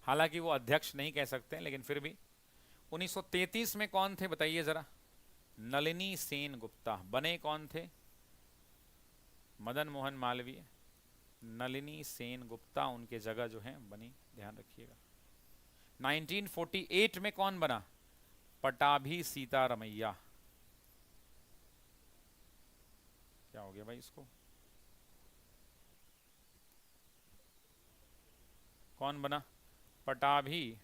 हालांकि वो अध्यक्ष नहीं कह सकते हैं, लेकिन फिर भी 1933 में कौन थे बताइए जरा। नलिनी सेन गुप्ता। बने कौन थे? मदन मोहन मालवीय। नलिनी सेन गुप्ता उनके जगह जो है बनी, ध्यान रखिएगा। 1948 में कौन बना? पटाभी सीतारमैया। क्या हो गया भाई इसको? कौन बना? पटाभी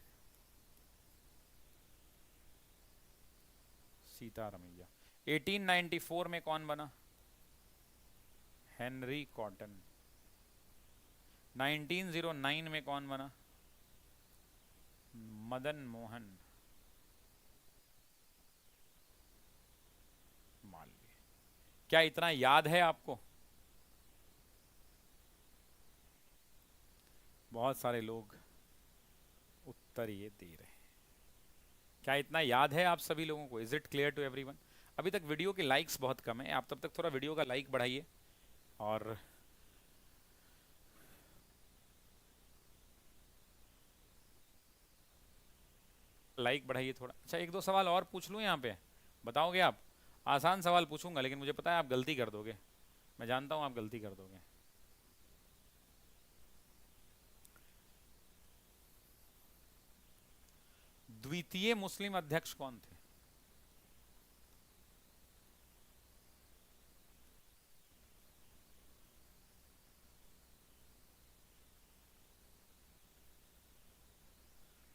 सीतारमैया। 1894 में कौन बना? Henry cotton. 1909 में कौन बना? मदन मोहन मालवीय। क्या इतना याद है आपको? बहुत सारे लोग उत्तर ये दे रहे हैं। क्या इतना याद है आप सभी लोगों को? Is it clear to everyone? अभी तक वीडियो के लाइक्स बहुत कम है, आप तब तक थोड़ा वीडियो का लाइक बढ़ाइए और लाइक बढ़ाइए थोड़ा। अच्छा, एक दो सवाल और पूछ लूँ यहाँ पे, बताओगे आप? आसान सवाल पूछूंगा, लेकिन मुझे पता है आप गलती कर दोगे, मैं जानता हूँ आप गलती कर दोगे। द्वितीय मुस्लिम अध्यक्ष कौन थे?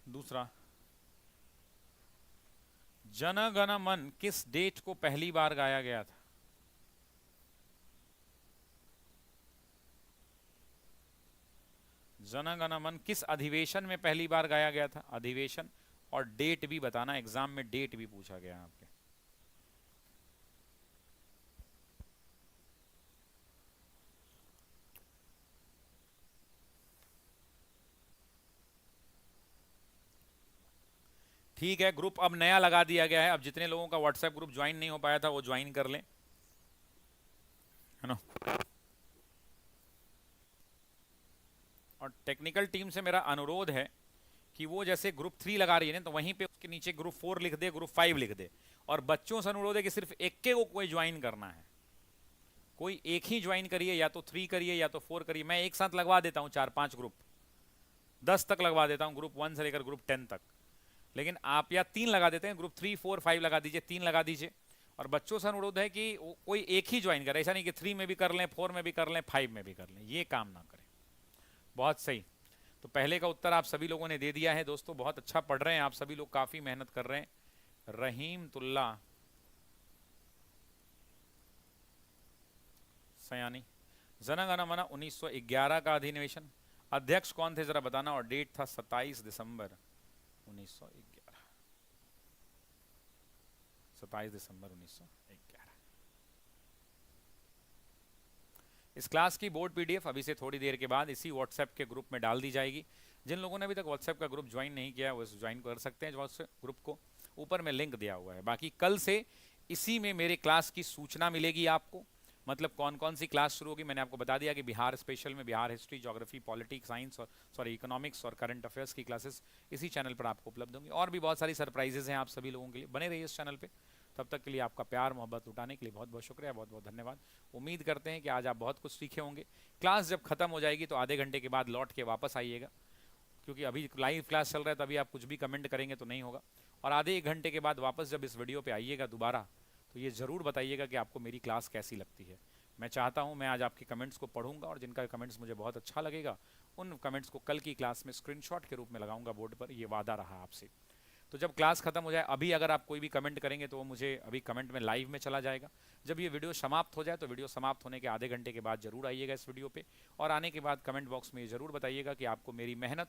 दूसरा, जन गण मन किस डेट को पहली बार गाया गया था? जन गण मन किस अधिवेशन में पहली बार गाया गया था? अधिवेशन और डेट भी बताना, एग्जाम में डेट भी पूछा गया आपके। ठीक है, ग्रुप अब नया लगा दिया गया है, अब जितने लोगों का व्हाट्सएप ग्रुप ज्वाइन नहीं हो पाया था वो ज्वाइन कर लें, है ना। और टेक्निकल टीम से मेरा अनुरोध है कि वो जैसे ग्रुप 3 लगा रही है ना, तो वहीं पे उसके नीचे ग्रुप 4 लिख दे, ग्रुप 5 लिख दे। और बच्चों से अनुरोध है कि सिर्फ एक के को कोई ज्वाइन करना है, कोई एक ही ज्वाइन करिए, या तो 3 करिए या तो 4 करिए। मैं एक साथ लगवा देता हूँ 4-5 ग्रुप, 10 तक लगवा देता हूँ, ग्रुप 1 से लेकर ग्रुप 10 तक। लेकिन आप या 3 लगा देते हैं, ग्रुप 3, 4, 5 लगा दीजिए, 3 लगा दीजिए। और बच्चों से अनुरोध है कि कोई एक ही ज्वाइन करे, ऐसा नहीं कि 3 में भी कर लें, 4 में भी कर लें, 5 में भी कर लें, ये काम ना करें। बहुत सही। तो पहले का उत्तर आप सभी लोगों ने दे दिया है दोस्तों, बहुत अच्छा पढ़ रहे हैं आप सभी लोग, काफी मेहनत कर रहे हैं। रहीमतुल्ला सयानी। जन गण मन 1911 का अधिवेशन, अध्यक्ष कौन थे जरा बताना, और डेट था 27 दिसंबर 1911। 27 दिसंबर 1911। इस क्लास की बोर्ड पीडीएफ अभी से थोड़ी देर के बाद इसी व्हाट्सएप के ग्रुप में डाल दी जाएगी। जिन लोगों ने अभी तक व्हाट्सएप का ग्रुप ज्वाइन नहीं किया वो ज्वाइन कर सकते हैं व्हाट्सएप ग्रुप को, ऊपर में लिंक दिया हुआ है। बाकी कल से इसी में मेरे क्लास की सूचना मिलेगी आपको, मतलब कौन कौन सी क्लास शुरू होगी मैंने आपको बता दिया कि बिहार स्पेशल में Bihar history, geography, politics, science और सॉरी इकोनॉमिक्स और करंट अफेयर्स की क्लासेस इसी चैनल पर आपको उपलब्ध होंगी। और भी बहुत सारी सरप्राइजेज हैं आप सभी लोगों के लिए, बने रहिए इस चैनल पर। तब तक के लिए आपका प्यार मोहब्बत उठाने के लिए बहुत बहुत शुक्रिया, बहुत बहुत धन्यवाद। उम्मीद करते हैं कि आज आप बहुत कुछ सीखे होंगे। क्लास जब खत्म हो जाएगी तो आधे घंटे के बाद लौट के वापस आइएगा, क्योंकि अभी लाइव क्लास चल रहा है, तभी आप कुछ भी कमेंट करेंगे तो नहीं होगा। और आधे एक घंटे के बाद वापस जब इस वीडियो पे आइएगा दोबारा, तो ये ज़रूर बताइएगा कि आपको मेरी क्लास कैसी लगती है। मैं चाहता हूँ मैं आज आपके कमेंट्स को पढ़ूंगा और जिनका कमेंट्स मुझे बहुत अच्छा लगेगा उन कमेंट्स को कल की क्लास में स्क्रीनशॉट के रूप में लगाऊंगा बोर्ड पर, ये वादा रहा आपसे। तो जब क्लास खत्म हो जाए, अभी अगर आप कोई भी कमेंट करेंगे तो वो मुझे अभी कमेंट में लाइव में चला जाएगा। जब ये वीडियो समाप्त हो जाए तो वीडियो समाप्त होने के आधे घंटे के बाद जरूर आइएगा इस वीडियो पे, और आने के बाद कमेंट बॉक्स में ये ज़रूर बताइएगा कि आपको मेरी मेहनत,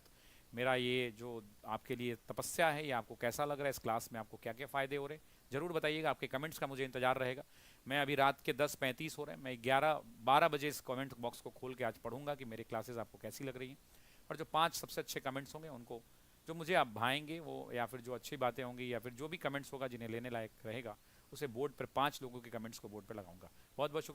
मेरा ये जो आपके लिए तपस्या है, ये आपको कैसा लग रहा है, इस क्लास में आपको क्या क्या फ़ायदे हो रहे हैं। ज़रूर बताइएगा, आपके कमेंट्स का मुझे इंतजार रहेगा। मैं अभी रात के 10:35 हो रहे हैं, मैं 11-12 बजे इस कमेंट बॉक्स को खोल के आज पढ़ूंगा कि मेरी क्लासेस आपको कैसी लग रही हैं। और जो 5 सबसे अच्छे कमेंट्स होंगे उनको, जो मुझे आप भाएंगे वो, या फिर जो अच्छी बातें होंगी, या फिर जो भी कमेंट्स होगा जिन्हें लेने लायक रहेगा, उसे बोर्ड पर 5 लोगों के कमेंट्स को बोर्ड पर लगाऊंगा। बहुत बहुत शुक्रिया।